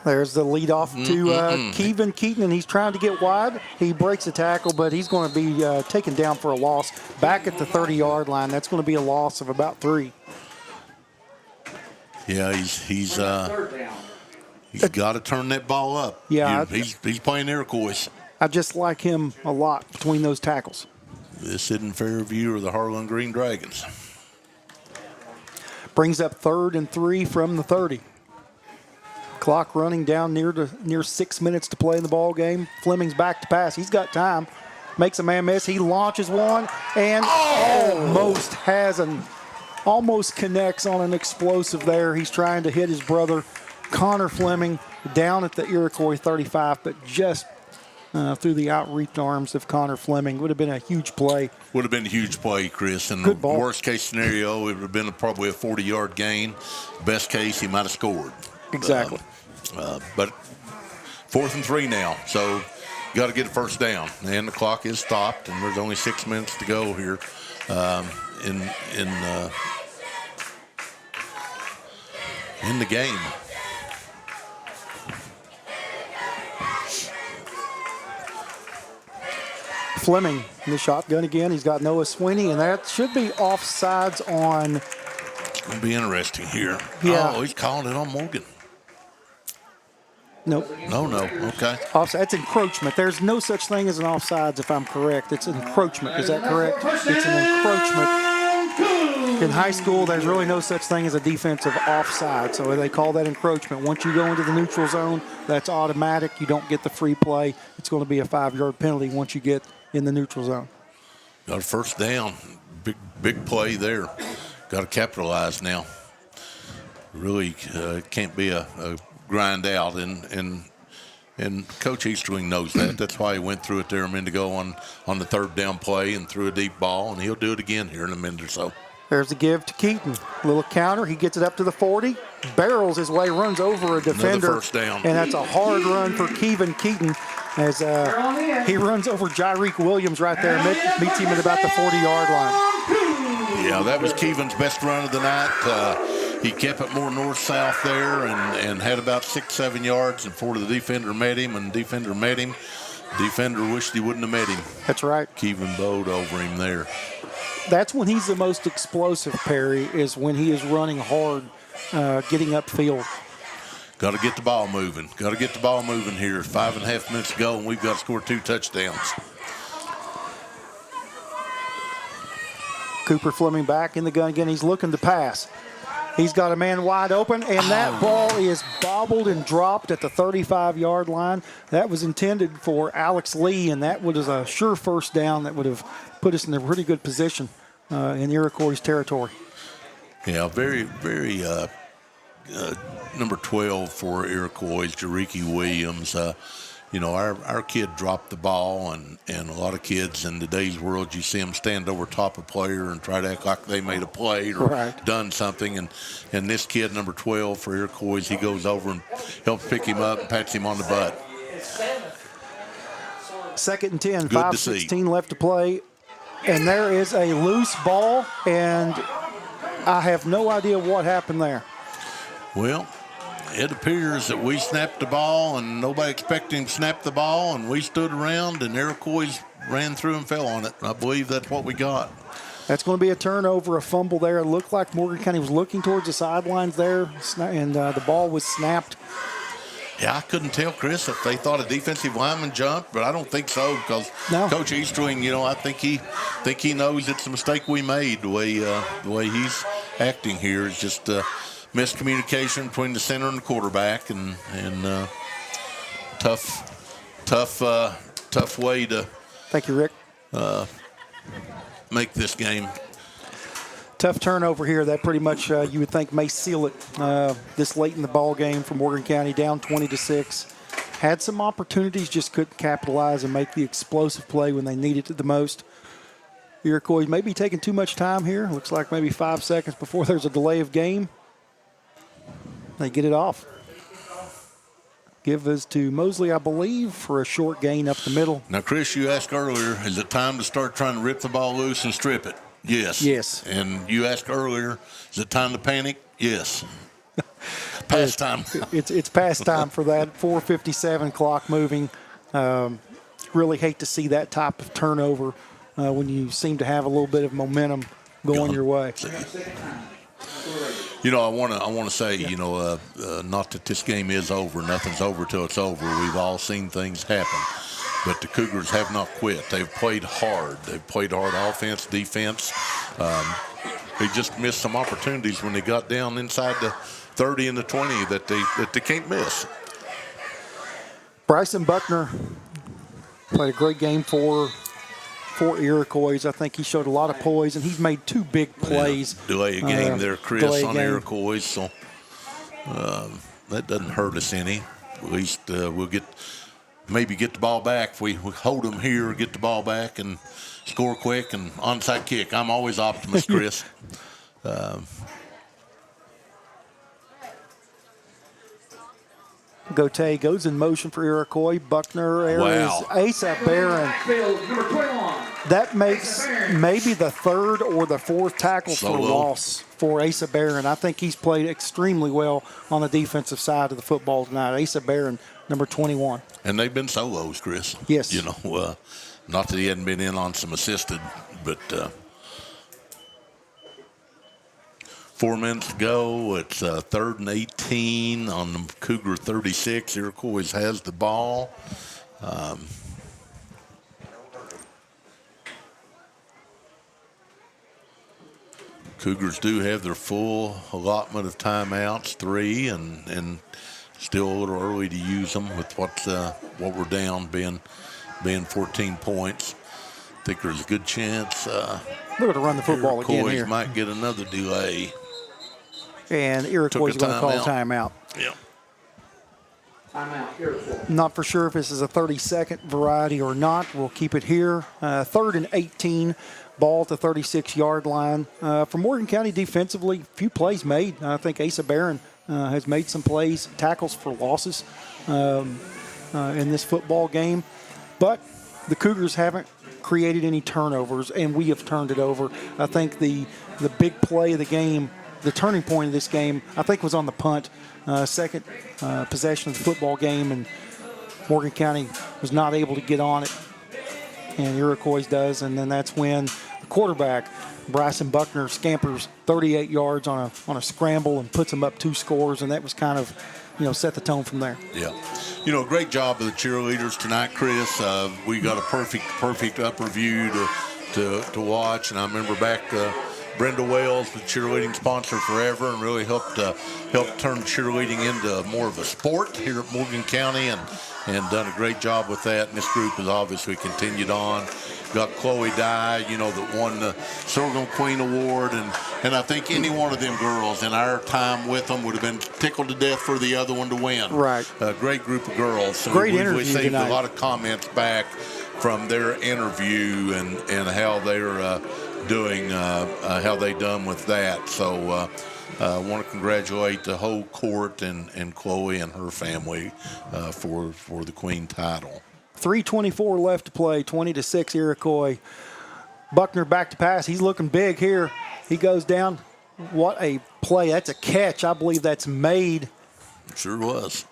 There's the leadoff to Kevin Keaton, and he's trying to get wide. He breaks the tackle, but he's going to be taken down for a loss back at the 30-yard line. That's going to be a loss of about 3. Yeah, he's got to turn that ball up. Yeah, he's playing Iroquois. I just like him a lot between those tackles. This isn't Fairview or the Harlan Green Dragons. Brings up 3rd and 3 from the 30. Clock running down near 6 minutes to play in the ball game. Fleming's back to pass. He's got time. Makes a man miss. He launches one and almost connects on an explosive there. He's trying to hit his brother, Connor Fleming, down at the Iroquois 35, but just through the outreach arms of Connor Fleming. Would have been a huge play. Would have been a huge play, Chris. And Good ball. The worst case scenario, it would have been probably a 40-yard gain. Best case, he might have scored. Exactly. But 4th and 3 now, so you got to get a first down. And the clock is stopped, and there's only 6 minutes to go here in the game. Fleming in the shotgun again. He's got Noah Sweeney, and that should be offsides on. It's going to be interesting here. Yeah. Oh, he's calling it on Morgan. Nope. No. Okay. Offside. That's encroachment. There's no such thing as an offsides, if I'm correct. It's an encroachment. Is that correct? It's an encroachment. In high school, there's really no such thing as a defensive offside, so they call that encroachment. Once you go into the neutral zone, that's automatic. You don't get the free play. It's going to be a 5-yard penalty once you get in the neutral zone. Got a first down. Big play there. Got to capitalize now. Really can't be a grind out, and Coach Easterling knows that. That's why he went through it there a minute ago on the 3rd down play and threw a deep ball, and he'll do it again here in a minute or so. There's the give to Keaton. Little counter. He gets it up to the 40. Barrels his way, runs over a defender. Another first down. And that's a hard run for Kevin Keaton as he runs over Jairique Williams right there and meets him at about the 40-yard line. Yeah, that was Kevin's best run of the night. He kept it more north-south there and had about 6-7 yards before the defender met him, and the defender met him. The defender wished he wouldn't have met him. That's right. Kevin bowed over him there. That's when he's the most explosive, Perry, is when he is running hard, getting upfield. Got to get the ball moving. Got to get the ball moving here. 5.5 minutes to go, and we've got to score 2 touchdowns. Cooper Fleming back in the gun again. He's looking to pass. He's got a man wide open, and that ball is bobbled and dropped at the 35-yard line. That was intended for Alex Lee, and that was a sure first down that would have put us in a pretty good position in Iroquois territory. Yeah, very, very number 12 for Iroquois, Jairique Williams. Our kid dropped the ball, and a lot of kids in today's world, you see them stand over top of a player and try to act like they made a play or done something. And this kid, number 12 for Iroquois, he goes over and helps pick him up and pats him on the butt. 2nd and 10, Good 5:16 left to play. And there is a loose ball, and I have no idea what happened there. Well, it appears that we snapped the ball, and nobody expected him to snap the ball, and we stood around, and Iroquois ran through and fell on it. I believe that's what we got. That's going to be a turnover, a fumble there. It looked like Morgan County was looking towards the sidelines there, and the ball was snapped. Yeah, I couldn't tell, Chris, if they thought a defensive lineman jumped, but I don't think so because Coach Easterling, I think he knows it's a mistake we made. The way he's acting here is just miscommunication between the center and the quarterback, and tough way to. Thank you, Rick. Make this game. Tough turnover here. That pretty much you would think may seal it this late in the ball game for Morgan County, down 20-6. Had some opportunities, just couldn't capitalize and make the explosive play when they needed it the most. Iroquois may be taking too much time here. Looks like maybe 5 seconds before there's a delay of game. They get it off. Give us to Mosley, I believe, for a short gain up the middle. Now, Chris, you asked earlier, is it time to start trying to rip the ball loose and strip it? Yes. Yes. And you asked earlier, is it time to panic? Yes. Past time. It's past time for that. 4:57 clock moving. Really hate to see that type of turnover when you seem to have a little bit of momentum going your way. You know, I want to say, you know, not that this game is over. Nothing's over till it's over. We've all seen things happen, but the Cougars have not quit. They've played hard. They've played hard offense, defense. They just missed some opportunities when they got down inside the 30 and the 20 that they can't miss. Bryson Buckner played a great game for Iroquois. I think he showed a lot of poise, and he's made 2 big plays. Yeah, delay a game there, Chris, on game. Iroquois. So that doesn't hurt us any. At least we'll maybe get the ball back. If we hold them here, get the ball back, and score quick, and onside kick. I'm always optimist, Chris. Gote goes in motion for Iroquois. Buckner is Asa Barron. That makes maybe the 3rd or the 4th tackle for loss for Asa Barron. I think he's played extremely well on the defensive side of the football tonight. Asa Barron, number 21. And they've been solos, Chris. Yes. You know, not that he hadn't been in on some assisted, but 4 minutes to go. It's 3rd and 18 on the Cougar 36. Iroquois has the ball. Cougars do have their full allotment of timeouts, 3, and still a little early to use them with what we're down being 14 points. I think there's a good chance they're going to run the football again here. Might get another delay. And Iroquois is going to call timeout. Yeah. Timeout, Iroquois. Not for sure if this is a 30-second variety or not. We'll keep it here. 3rd and 18, ball at the 36-yard line. For Morgan County defensively, few plays made. I think Asa Barron has made some plays, tackles for losses in this football game. But the Cougars haven't created any turnovers, and we have turned it over. I think the big play of the game, the turning point of this game, I think was on the punt, second possession of the football game, and Morgan County was not able to get on it, and Iroquois does, and then that's when the quarterback, Bryson Buckner, scampers 38 yards on a scramble and puts them up 2 scores, and that was kind of, set the tone from there. Yeah. Great job of the cheerleaders tonight, Chris. We got a perfect upper view to watch, and I remember back Brenda Wells, the cheerleading sponsor forever, and really helped turn cheerleading into more of a sport here at Morgan County, and done a great job with that. And this group has obviously continued on. Got Chloe Dye, that won the Sorghum Queen Award, and I think any one of them girls in our time with them would have been tickled to death for the other one to win. Right. A great group of girls. So great we interview received tonight. a lot of comments back from their interview and how they're doing, how they done with that. So I want to congratulate the whole court and Chloe and her family for the Queen title. 3:24 left to play, 20-6 Iroquois. Buckner back to pass. He's looking big here. He goes down. What a play. That's a catch. I believe that's made. Sure was.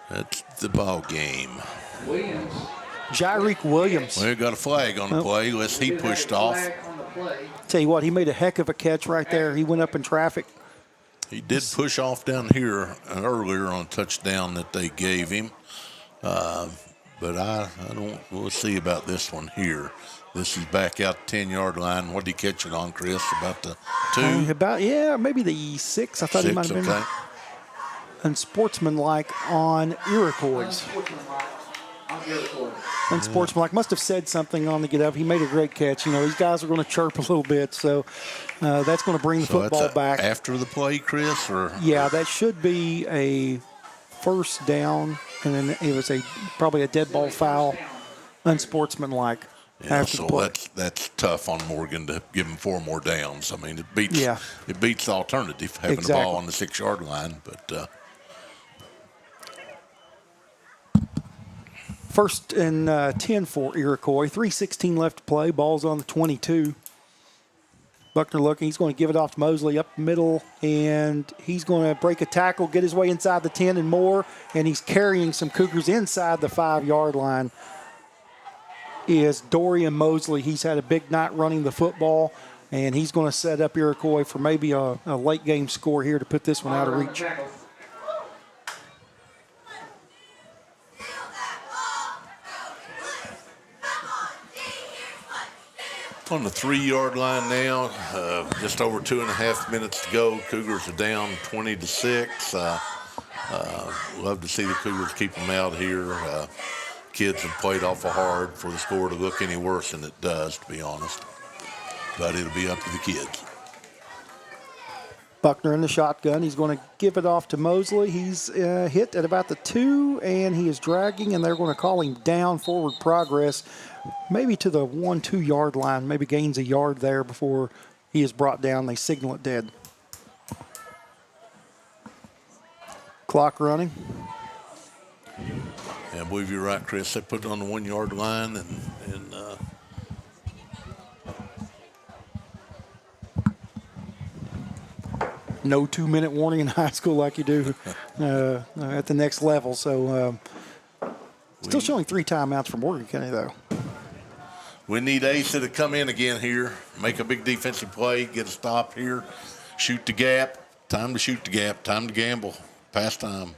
That's the ball game. Williams. Jairick Williams. Well, got a flag on the play unless he pushed off. Tell you what, he made a heck of a catch right there. He went up in traffic. He did push off down here earlier on a touchdown that they gave him. But I don't. We'll see about this one here. This is back out the 10-yard line. What did he catch it on, Chris? About the 2? Maybe the 6. I thought 6, he might have been unsportsmanlike on Iroquois. Unsportsmanlike. Must have said something on the get up. He made a great catch. These guys are going to chirp a little bit, so that's going to bring the football back. After the play, Chris? Or yeah, that should be a first down, and then it was probably a dead ball foul, unsportsmanlike. Yeah, so that's tough on Morgan to give him 4 more downs. I mean, it beats the alternative having the ball on the 6-yard line. But first and 10 for Iroquois. 3:16 left to play. Ball's on the 22. Buckner looking. He's going to give it off to Mosley up the middle, and he's going to break a tackle, get his way inside the 10 and more, and he's carrying some Cougars inside the 5-yard line. Is Dorian Mosley. He's had a big night running the football, and he's going to set up Iroquois for maybe a late game score here to put this one out of reach. On the 3-yard line now, just over 2.5 minutes to go. Cougars are down 20-6. Love to see the Cougars keep them out here. Kids have played awful hard for the score to look any worse than it does, to be honest. But it'll be up to the kids. Buckner in the shotgun. He's going to give it off to Mosley. He's hit at about the 2, and he is dragging, and they're going to call him down, forward progress, maybe to the 1-2 yard line, maybe gains a yard there before he is brought down. They signal it dead. Clock running. Yeah, I believe you're right, Chris. They put it on the 1 yard line, and no 2-minute warning in high school like you do at the next level. So still showing 3 timeouts for Morgan County, though. we need Asa to come in again here, make a big defensive play, get a stop here, shoot the gap. Time to shoot the gap. Time to gamble. Pass time.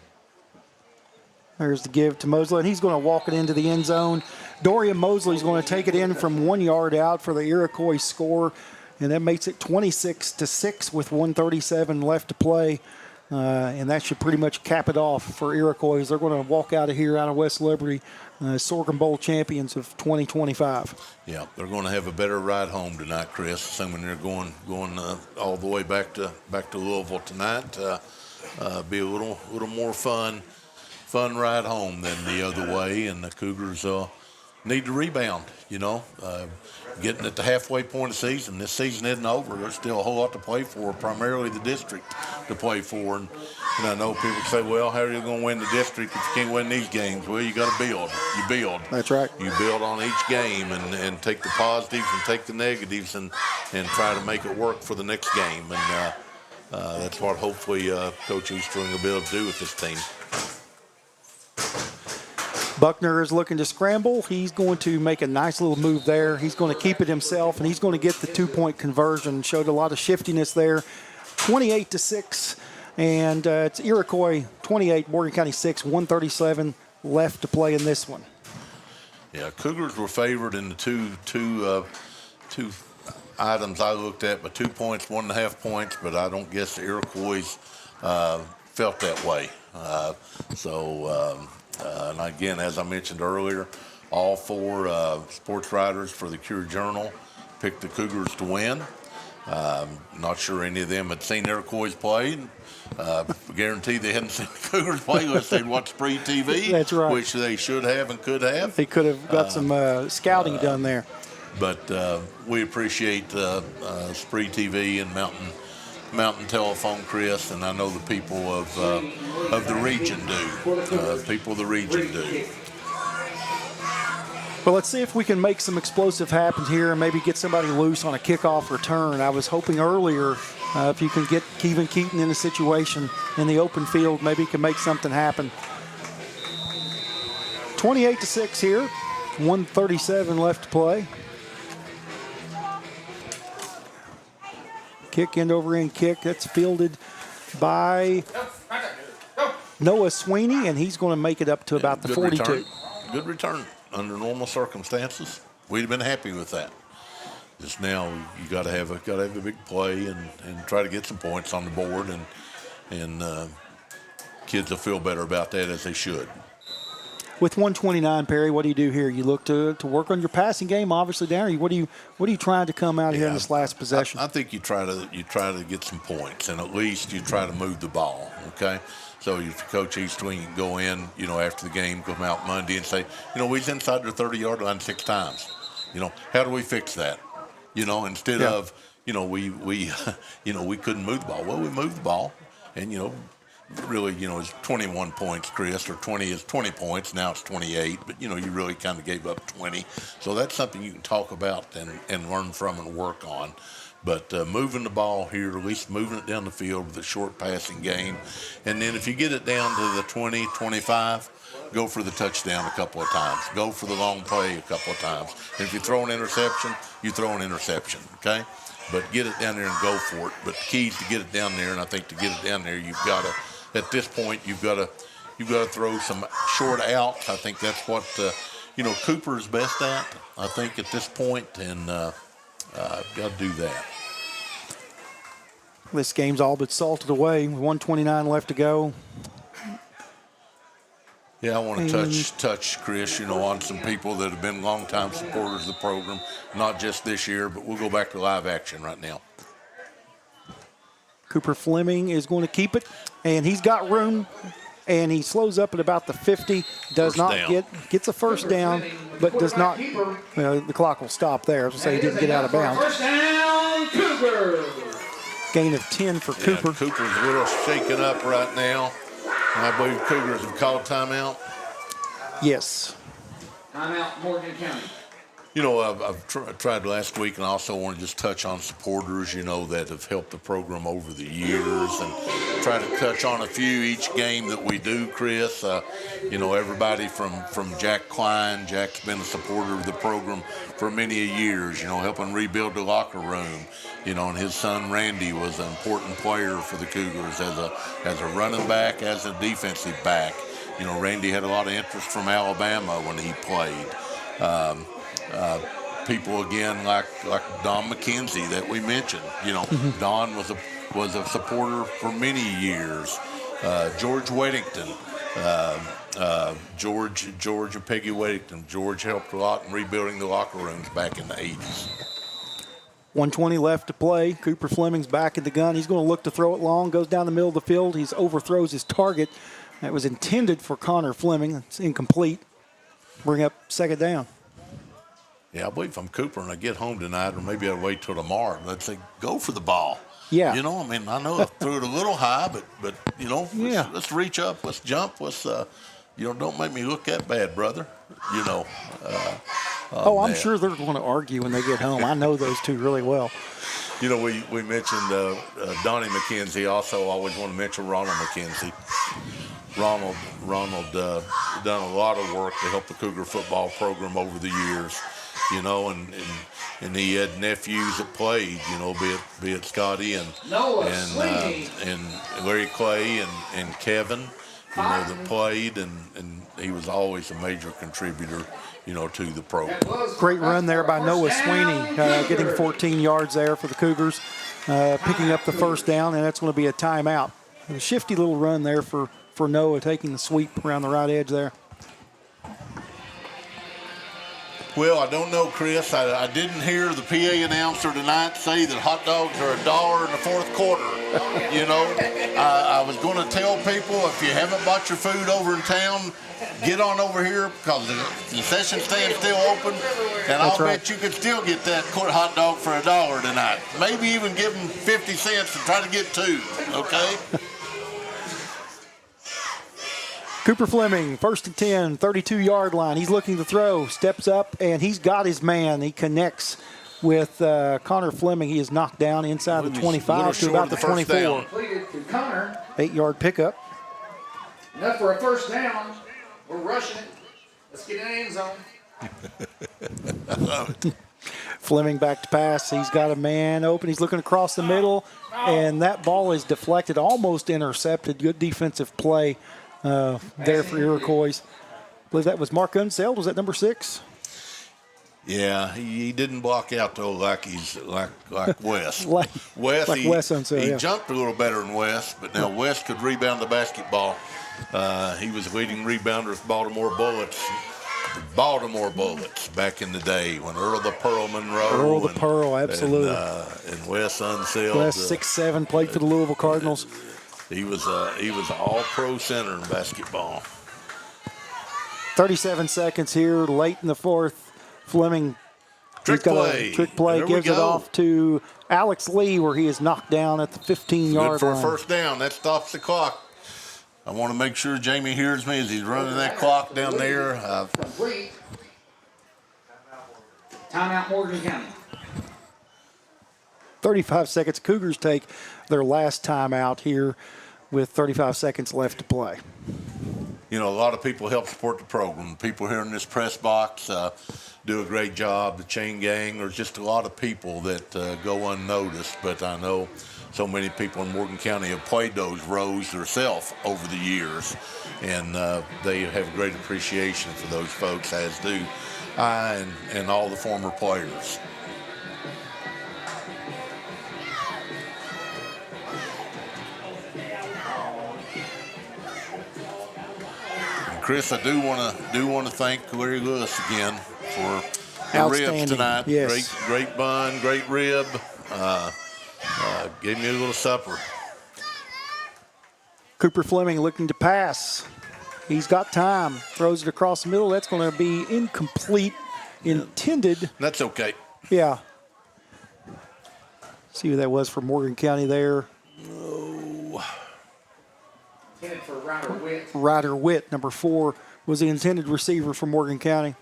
There's the give to Mosley, and he's going to walk it into the end zone. Dorian Mosley's going to take it in from 1 yard out for the Iroquois score, and that makes it 26-6 with 1:37 left to play. And that should pretty much cap it off for Iroquois. They're going to walk out of here, out of West Liberty, Sorghum Bowl champions of 2025. Yeah, they're going to have a better ride home tonight, Chris. Assuming they're going all the way back to Louisville tonight. Be a little more fun ride home than the other way, and the Cougars need to rebound. Getting at the halfway point of the season. This season isn't over. There's still a whole lot to play for, primarily the district to play for. And I know people say, well, how are you going to win the district if you can't win these games? Well, you got to build. You build. That's right. You build on each game and take the positives and take the negatives and try to make it work for the next game. And that's what hopefully Coach Eastern will be able to do with this team. Buckner is looking to scramble. He's going to make a nice little move there. He's going to keep it himself, and he's going to get the 2-point conversion. Showed a lot of shiftiness there. 28-6, and it's Iroquois 28, Morgan County 6, 1:37 left to play in this one. Yeah, Cougars were favored in the two items I looked at, but 2 points, 1.5 points, but I don't guess the Iroquois felt that way. And again, as I mentioned earlier, all 4 sports writers for the Cure Journal picked the Cougars to win. Not sure any of them had seen Iroquois play. Guarantee they hadn't seen the Cougars play unless they'd watched SpreeTV. That's right. Which they should have and could have. They could have got some scouting done there. But we appreciate SpreeTV and Mountain Telephone, Chris, and I know the people of the region do. People of the region do. Well, let's see if we can make some explosive happen here and maybe get somebody loose on a kickoff return. I was hoping earlier if you can get Kevin Keaton in a situation in the open field, maybe he can make something happen. 28-6 here, 1:37 left to play. Kick, end over end kick. That's fielded by Noah Sweeney, and he's going to make it up to about the 42. Return. Good return under normal circumstances. We'd have been happy with that. Just now, you got to have a big play and try to get some points on the board, and kids will feel better about that as they should. With 129, Perry, what do you do here? You look to work on your passing game, obviously, down. What are you trying to come out here in this last possession? I think you try to get some points, and at least you try to move the ball. Okay, so if Coach Eastwing can go in, after the game, come out Monday and say, we was inside their 30-yard line 6 times. How do we fix that? Instead of we couldn't move the ball. Well, we moved the ball, and really, it's 21 points, Chris, or 20 points. Now it's 28, but, you really kind of gave up 20. So that's something you can talk about and learn from and work on. But moving the ball here, at least moving it down the field with a short passing game. And then if you get it down to the 20, 25, go for the touchdown a couple of times. Go for the long play a couple of times. And if you throw an interception, you throw an interception, okay? But get it down there and go for it. But the key is to get it down there, and I think to get it down there, you've got to, at this point, you've got to throw some short outs. I think that's what, Cooper is best at, I think, at this point, and got to do that. This game's all but salted away. 1:29 left to go. Yeah, I want to touch Chris, on some people that have been longtime supporters of the program, not just this year, but we'll go back to live action right now. Cooper Fleming is going to keep it, and he's got room, and he slows up at about the 50, gets a first down, but does not, the clock will stop there. I was going to say he didn't get out of bounds. First down, Cougars. Gain of 10 for Cooper. Cooper's a little shaken up right now. I believe Cougars have called timeout. Yes. Timeout, Morgan County. I've tried last week, and I also want to just touch on supporters, that have helped the program over the years, and try to touch on a few each game that we do, Chris. Everybody from Jack Klein. Jack's been a supporter of the program for many years, helping rebuild the locker room. And his son Randy was an important player for the Cougars as a running back, as a defensive back. Randy had a lot of interest from Alabama when he played. People again like Don McKenzie that we mentioned. Don was a supporter for many years. George Weddington, George and Peggy Weddington. George helped a lot in rebuilding the locker rooms back in the 80s. 1:20 left to play. Cooper Fleming's back in the gun. He's going to look to throw it long. Goes down the middle of the field. He overthrows his target. That was intended for Connor Fleming. It's incomplete. Bring up second down. Yeah, I believe if I'm Cooper and I get home tonight, or maybe I'll wait till tomorrow, let's say go for the ball. Yeah. I know I threw it a little high, but let's reach up, let's jump, let's don't make me look that bad, brother. I'm sure they're going to argue when they get home. I know those two really well. We mentioned Donnie McKenzie. Also, I always want to mention Ronald McKenzie. Ronald done a lot of work to help the Cougar football program over the years. And he had nephews that played, be it Scotty and Larry Clay and Kevin, that played, and he was always a major contributor, to the program. Great run there by Noah Sweeney, getting 14 yards there for the Cougars, picking up the first down, and that's going to be a timeout. A shifty little run there for Noah, taking the sweep around the right edge there. Well, I don't know, Chris. I didn't hear the PA announcer tonight say that hot dogs are $1 in the fourth quarter. I was going to tell people, if you haven't bought your food over in town, get on over here because the concession stand's still open, and I'll bet you could still get that hot dog for $1 tonight. Maybe even give them 50 cents and try to get two, okay? Cooper Fleming, 1st and 10, 32-yard line. He's looking to throw, steps up, and he's got his man. He connects with Connor Fleming. He is knocked down inside the 25 to about the 24. 8-yard pickup. Enough for a first down. We're rushing it. Let's get in the end zone. I love it. Fleming back to pass. He's got a man open. He's looking across the middle, and that ball is deflected, almost intercepted. Good defensive play there for Iroquois. I believe that was Mark Unseld. Was that number 6? Yeah, he didn't block out though like Wes. like Wes Unseld, he jumped a little better than Wes, but now Wes could rebound the basketball. He was leading rebounder with Baltimore Bullets. Baltimore Bullets back in the day when Earl the Pearl Monroe. Pearl, absolutely. And Wes Unseld. Wes 6'7", played for the Louisville Cardinals. He was all-pro center in basketball. 37 seconds here, late in the fourth. Fleming trick play, gives it off to Alex Lee, where he is knocked down at the 15-yard line. Good for a first down. That stops the clock. I want to make sure Jamie hears me as he's running that clock down there. Complete. Timeout, Morgan County. 35 seconds. Cougars take their last timeout here with 35 seconds left to play. You know, a lot of people help support the program. People here in this press box do a great job. The chain gang, there's just a lot of people that go unnoticed, but I know so many people in Morgan County have played those roles themselves over the years, and they have great appreciation for those folks, as do I and all the former players. Chris, I do want to thank Larry Lewis again for the ribs tonight. Yes. Great bun, great rib. Gave me a little supper. Cooper Fleming looking to pass. He's got time. Throws it across the middle. That's going to be incomplete. Intended. That's okay. Yeah. See who that was for Morgan County there. For Ryder Witt, number 4, was the intended receiver for Morgan County.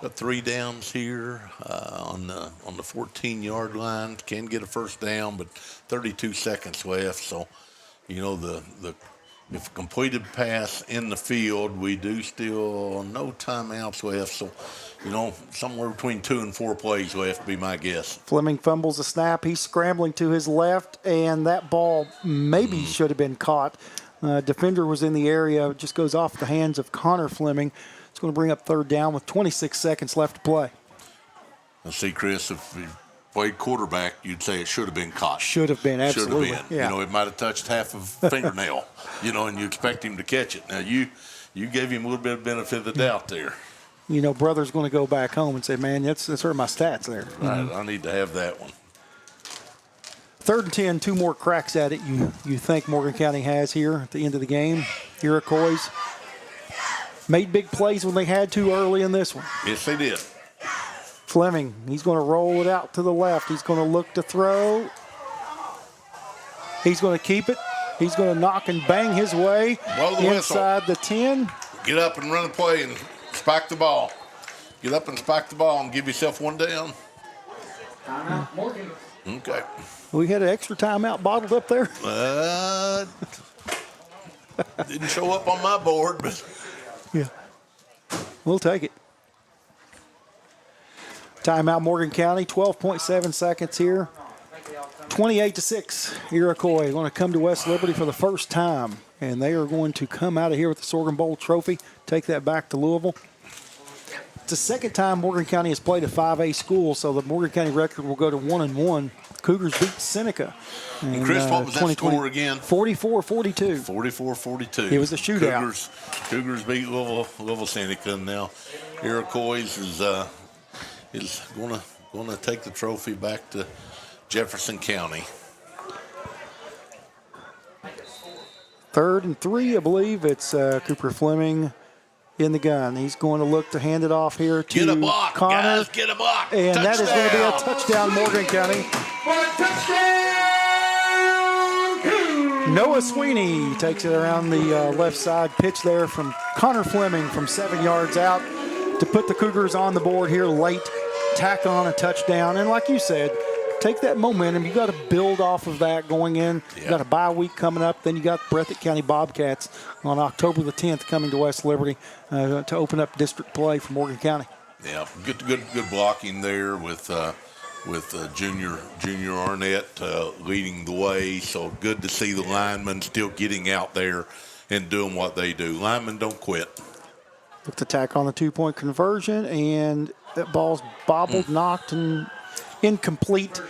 Got 3 downs here on the 14-yard line. Can get a first down, but 32 seconds left. So, you know, if a completed pass in the field, we do still no timeouts left. So, you know, somewhere between 2 and 4 plays left, be my guess. Fleming fumbles the snap. He's scrambling to his left, and that ball maybe should have been caught. Defender was in the area. It just goes off the hands of Connor Fleming. It's going to bring up 3rd down with 26 seconds left to play. Let's see, Chris, if you played quarterback, you'd say it should have been caught. Should have been, absolutely. Should have been. Yeah. You know, it might have touched half of a fingernail, you know, and you expect him to catch it. Now, you gave him a little bit of benefit of the doubt there. You know, brother's going to go back home and say, man, that's hurt my stats there. Right, I need to have that one. 3rd and 10, 2 more cracks at it you think Morgan County has here at the end of the game. Iroquois made big plays when they had to early in this one. Yes, they did. Fleming, he's going to roll it out to the left. He's going to look to throw. He's going to keep it. He's going to knock and bang his way inside the 10. Get up and run a play and spike the ball. Get up and spike the ball and give yourself 1 down. Timeout, Morgan. Okay. We had an extra timeout bottled up there. Didn't show up on my board, but yeah, we'll take it. Timeout, Morgan County. 12.7 seconds here. 28-6. Iroquois going to come to West Liberty for the first time, and they are going to come out of here with the Sorghum Bowl trophy. Take that back to Louisville. It's the second time Morgan County has played a 5A school, so the Morgan County record will go to 1-1. Cougars beat Seneca. And Chris, what was that score again? 44-42. 44-42. It was a shootout. Cougars beat Louisville Seneca, and now Iroquois is going to take the trophy back to Jefferson County. 3rd and 3, I believe. It's Cooper Fleming in the gun. He's going to look to hand it off here to Get a block, Connor. guys, get a block. And touchdown. That is going to be a touchdown, Morgan County. Noah Sweeney takes it around the left side. Pitch there from Connor Fleming from 7 yards out to put the Cougars on the board here late. Tack on a touchdown. And like you said, take that momentum. You got to build off of that going in. Yeah. You got a bye week coming up. Then you got Breathitt County Bobcats on October the 10th coming to West Liberty to open up district play for Morgan County. Yeah, good blocking there with Junior Arnett leading the way. So good to see the linemen still getting out there and doing what they do. Linemen don't quit. Look to tack on the 2-point conversion, and that ball's bobbled, knocked, and incomplete.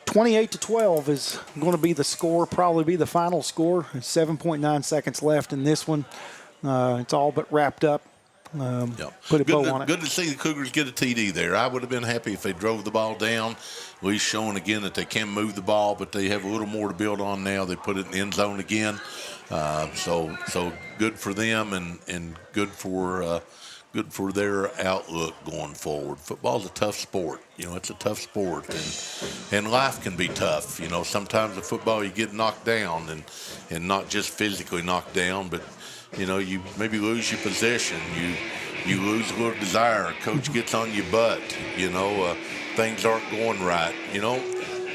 28-12 is going to be the score, probably be the final score. 7.9 seconds left in this one. It's all but wrapped up. Put a bow on it. Good to see the Cougars get a TD there. I would have been happy if they drove the ball down. At least showing again that they can move the ball, but they have a little more to build on now. They put it in the end zone again. So good for them and good for their outlook going forward. Football's a tough sport. You know, it's a tough sport, and life can be tough. You know, sometimes in football you get knocked down and not just physically knocked down, but you know, you maybe lose your possession. You lose a little desire. Coach gets on your butt. You know, things aren't going right. You know,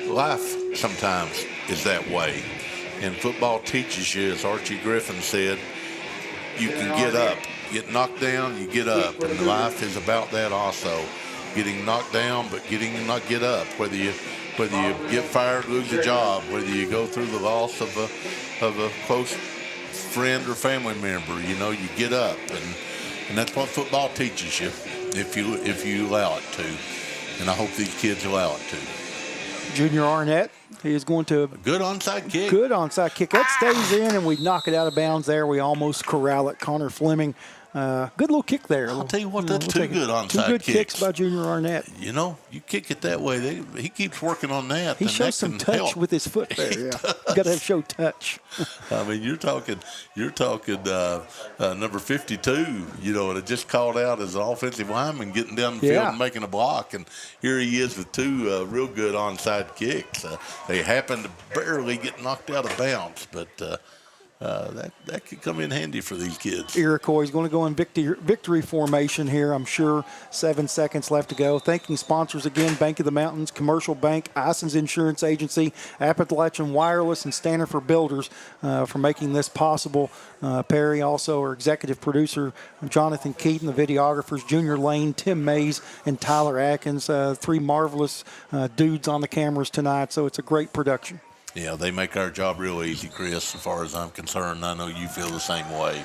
life sometimes is that way. And football teaches you, as Archie Griffin said, you can get up. Get knocked down, you get up. And life is about that also. Getting knocked down, but not get up. Whether you get fired, lose a job, whether you go through the loss of a close friend or family member, you get up. And that's what football teaches you if you allow it to. And I hope these kids allow it to. Junior Arnett, he is going to... Good onside kick. Good onside kick. That stays in, and we knock it out of bounds there. We almost corral it. Connor Fleming, good little kick there. I'll tell you what, that's two good onside kicks. Two good kicks by Junior Arnett. You kick it that way. He keeps working on that. He shows some touch with his foot there. Yeah, you got to show touch. I mean, you're talking number 52. And it just called out as an offensive lineman getting down the field and making a block, and here he is with two real good onside kicks. They happen to barely get knocked out of bounds, but. That could come in handy for these kids. Iroquois is going to go in victory formation here, I'm sure. 7 seconds left to go. Thanking sponsors again, Bank of the Mountains, Commercial Bank, Ison's Insurance Agency, Appalachian Wireless, and Stanford Builders for making this possible. Perry, also our executive producer, Jonathan Keaton, the videographers, Junior Lane, Tim Mays, and Tyler Atkins. Three marvelous dudes on the cameras tonight, so it's a great production. Yeah, they make our job real easy, Chris, as far as I'm concerned. I know you feel the same way.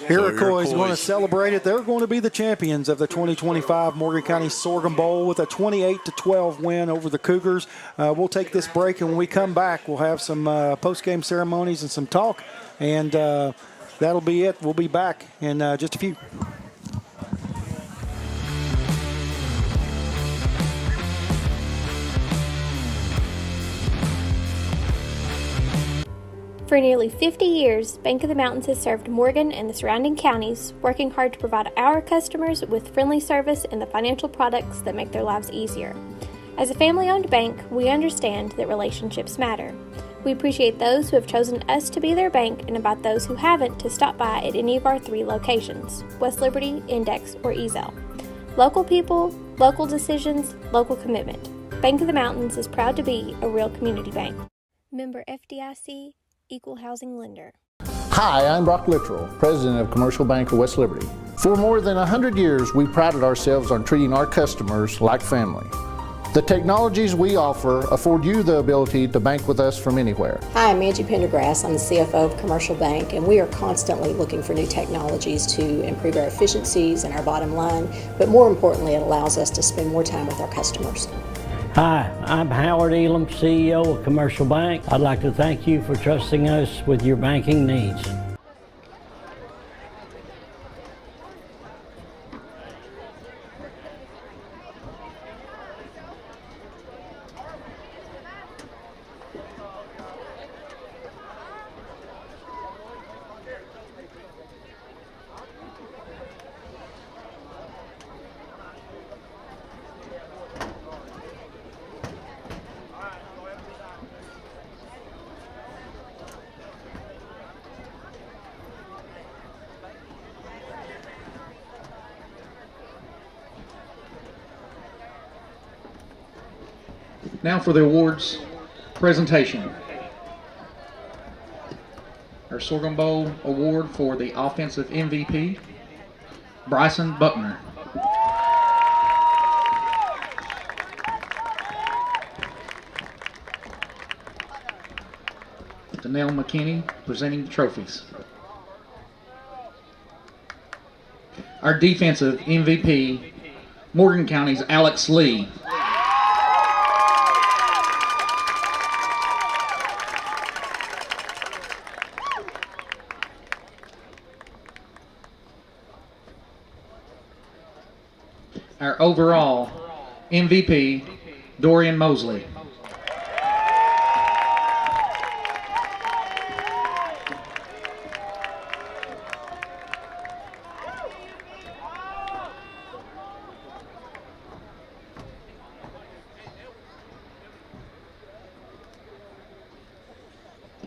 Iroquois is going to celebrate it. They're going to be the champions of the 2025 Morgan County Sorghum Bowl with a 28-12 win over the Cougars. We'll take this break, and when we come back, we'll have some post-game ceremonies and some talk, and that'll be it. We'll be back in just a few. For nearly 50 years, Bank of the Mountains has served Morgan and the surrounding counties, working hard to provide our customers with friendly service and the financial products that make their lives easier. As a family-owned bank, we understand that relationships matter. We appreciate those who have chosen us to be their bank and invite those who haven't to stop by at any of our 3 locations, West Liberty, Index, or Ezel. Local people, local decisions, local commitment. Bank of the Mountains is proud to be a real community bank. Member FDIC, Equal Housing Lender. Hi, I'm Brock Littrell, President of Commercial Bank of West Liberty. For more than 100 years, we prided ourselves on treating our customers like family. The technologies we offer afford you the ability to bank with us from anywhere. Hi, I'm Angie Pendergrass. I'm the CFO of Commercial Bank, and we are constantly looking for new technologies to improve our efficiencies and our bottom line, but more importantly, it allows us to spend more time with our customers. Hi, I'm Howard Elam, CEO of Commercial Bank. I'd like to thank you for trusting us with your banking needs. Now for the awards presentation. Our Sorghum Bowl Award for the Offensive MVP, Bryson Buckner. Danelle McKinney presenting the trophies. Our Defensive MVP, Morgan County's Alex Lee. Our overall MVP, Dorian Mosley.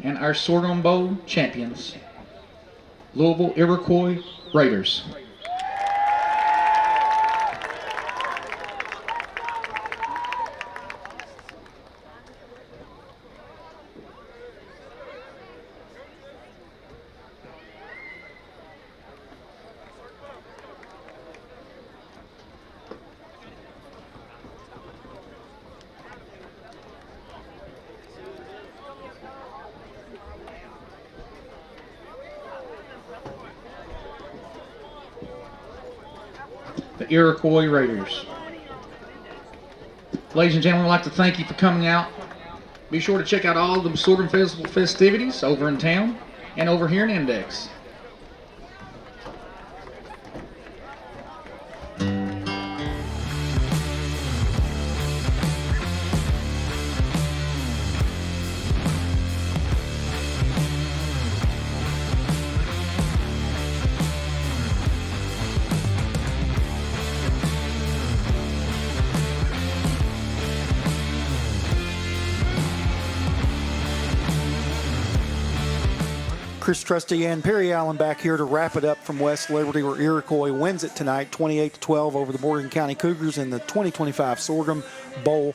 And our Sorghum Bowl champions, Louisville Iroquois Raiders. the Iroquois Raiders. Ladies and gentlemen, I'd like to thank you for coming out. Be sure to check out all the Sorghum Festival festivities over in town and over here in Index. Chris Trusty and Perry Allen back here to wrap it up from West Liberty, where Iroquois wins it tonight 28-12 over the Morgan County Cougars in the 2025 Sorghum Bowl.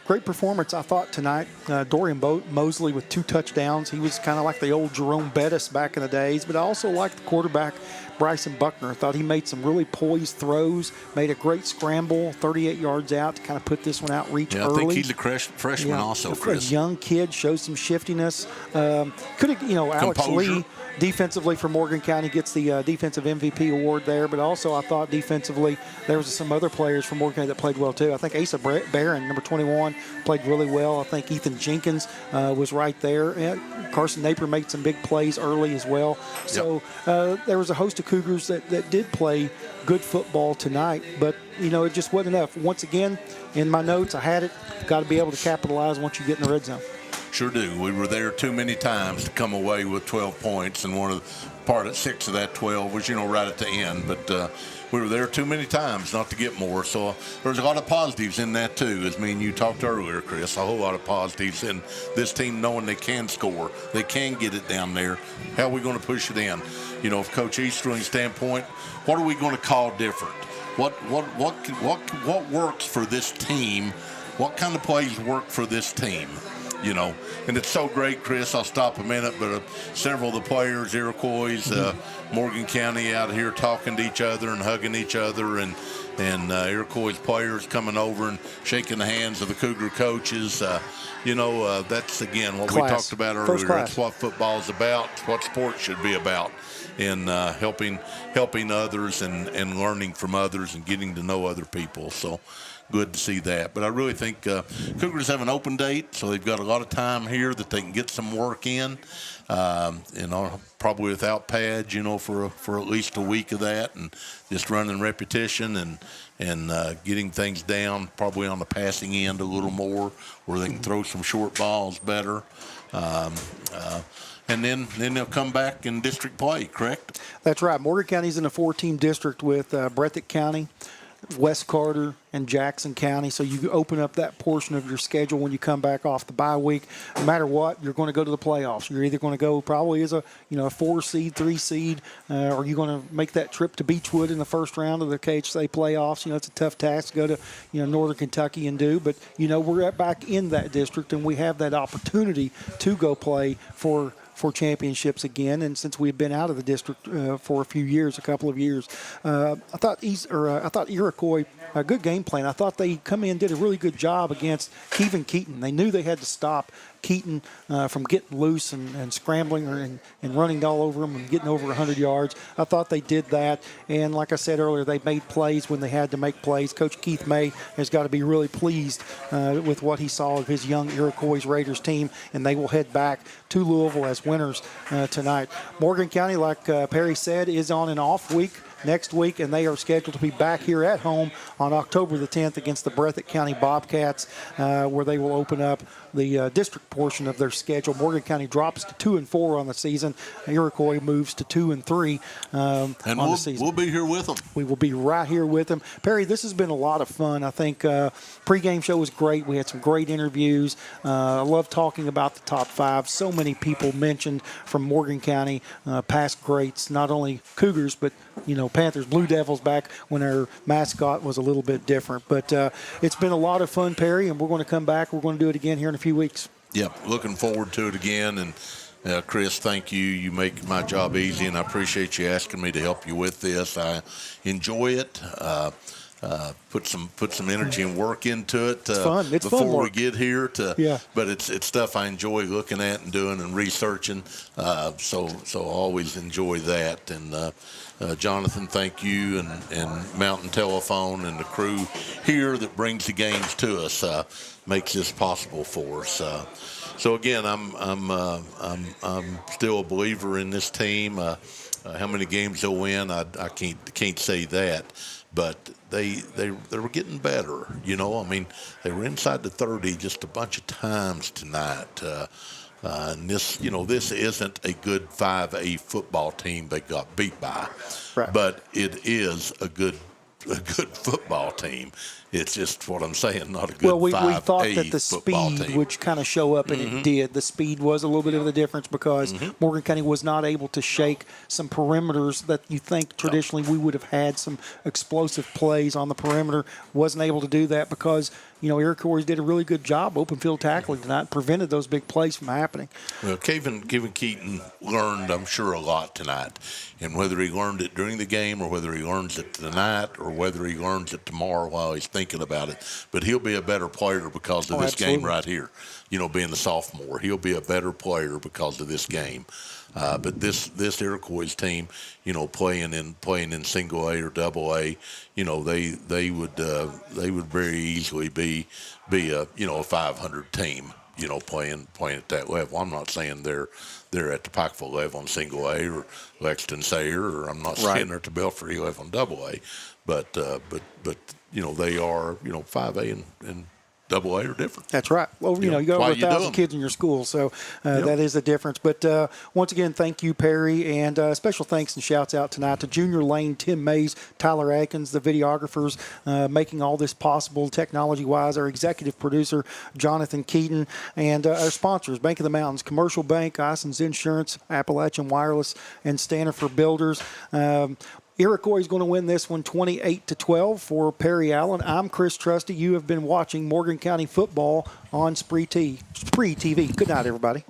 Great performance, I thought, tonight. Dorian Mosley with 2 touchdowns. He was kind of like the old Jerome Bettis back in the days, but I also liked the quarterback, Bryson Buckner. I thought he made some really poised throws, made a great scramble, 38 yards out to kind of put this one out, reach early. I think he's a freshman also, Chris. A young kid, shows some shiftiness. Could have, Alex Lee, defensively for Morgan County, gets the defensive MVP award there, but also I thought defensively there was some other players from Morgan County that played well too. I think Asa Barron, number 21, played really well. I think Ethan Jenkins was right there. And Carson Napier made some big plays early as well. So there was a host of Cougars that did play good football tonight, but it just wasn't enough. Once again, in my notes, I had it. Got to be able to capitalize once you get in the red zone. Sure do. We were there too many times to come away with 12 points, and part of 6 of that 12 was, right at the end. But we were there too many times not to get more. So there's a lot of positives in that too, as me and you talked earlier, Chris. A whole lot of positives in this team knowing they can score, they can get it down there. How are we going to push it in? From Coach Easterling's standpoint, what are we going to call different? What works for this team? What kind of plays work for this team? And it's so great, Chris. I'll stop a minute, but several of the players, Iroquois, Morgan County out here talking to each other and hugging each other, and Iroquois players coming over and shaking the hands of the Cougar coaches. That's, again, what we talked about earlier. That's what football's about. It's what sports should be about, in helping others and learning from others and getting to know other people. So good to see that. But I really think Cougars have an open date, so they've got a lot of time here that they can get some work in. Probably without pads, for at least a week of that, and just running repetition and getting things down, probably on the passing end a little more, where they can throw some short balls better. And then they'll come back in district play, correct? That's right. Morgan County's in a 4-team district with Breathitt County, West Carter, and Jackson County. So you open up that portion of your schedule when you come back off the bye week. No matter what, you're going to go to the playoffs. You're either going to go probably as a 4 seed, 3 seed, or you're going to make that trip to Beechwood in the first round of the KHSAA playoffs. It's a tough task to go to Northern Kentucky and do, but we're back in that district, and we have that opportunity to go play for championships again. And since we've been out of the district for a couple of years, I thought Iroquois, a good game plan. I thought they come in, did a really good job against Kevin Keaton. They knew they had to stop Keaton from getting loose and scrambling and running all over him and getting over 100 yards. I thought they did that. And like I said earlier, they made plays when they had to make plays. Coach Keith May has got to be really pleased with what he saw of his young Iroquois Raiders team, and they will head back to Louisville as winners tonight. Morgan County, like Perry said, is on an off week next week, and they are scheduled to be back here at home on October the 10th against the Breathitt County Bobcats, where they will open up the district portion of their schedule. Morgan County drops to 2-4 on the season. Iroquois moves to 2-3 on the season. We'll be here with them. We will be right here with them. Perry, this has been a lot of fun. I think pregame show was great. We had some great interviews. I love talking about the top 5. So many people mentioned from Morgan County, past greats, not only Cougars, but Panthers, Blue Devils back when our mascot was a little bit different. But it's been a lot of fun, Perry, and we're going to come back. We're going to do it again here in a few weeks. Yep, looking forward to it again. And Chris, thank you. You make my job easy, and I appreciate you asking me to help you with this. I enjoy it. put some energy and work into it. It's fun. It's before fun work. we get here. Yeah. But it's stuff I enjoy looking at and doing and researching. So I always enjoy that. And Jonathan, thank you, and Mountain Telephone and the crew here that brings the games to us, makes this possible for us. So again, I'm still a believer in this team. How many games they'll win, I can't say that, but they were getting better. You know, I mean, they were inside the 30 just a bunch of times tonight. And this isn't a good 5A football team they got beat by, right. But it is a good football team. It's just what I'm saying, not a good 5A we thought that the football speed team would kind of show up, and it did. The speed was a little bit of the difference because Morgan County was not able to shake some perimeters that you think traditionally we would have had some explosive plays on the perimeter. Wasn't able to do that because, Iroquois did a really good job open field tackling tonight, prevented those big plays from happening. Well, Kevin Keaton learned, I'm sure, a lot tonight. And whether he learned it during the game or whether he learns it tonight or whether he learns it tomorrow while he's thinking about it, but he'll be a better player because of this game right here. Being the sophomore, he'll be a better player because of this game. But this Iroquois team, playing in single A or double A, they would very easily be a 500 team, playing at that level. I'm not saying they're at the Pikeville level on single A or Lexington Sayre, or I'm not saying they're at the Belfry level on double A, but they are 5A and double A are different. That's right. Well, you got over 1,000 kids in your school, so that is the difference. But once again, thank you, Perry, and special thanks and shouts out tonight to Junior Lane, Tim Mays, Tyler Atkins, the videographers making all this possible technology-wise, our executive producer, Jonathan Keaton, and our sponsors, Bank of the Mountains, Commercial Bank, Ison's Insurance, Appalachian Wireless, and Standifer Builders. Iroquois is going to win this one 28-12 for Perry Allen. I'm Chris Trusty. You have been watching Morgan County football on SpreeTV. Good night, everybody.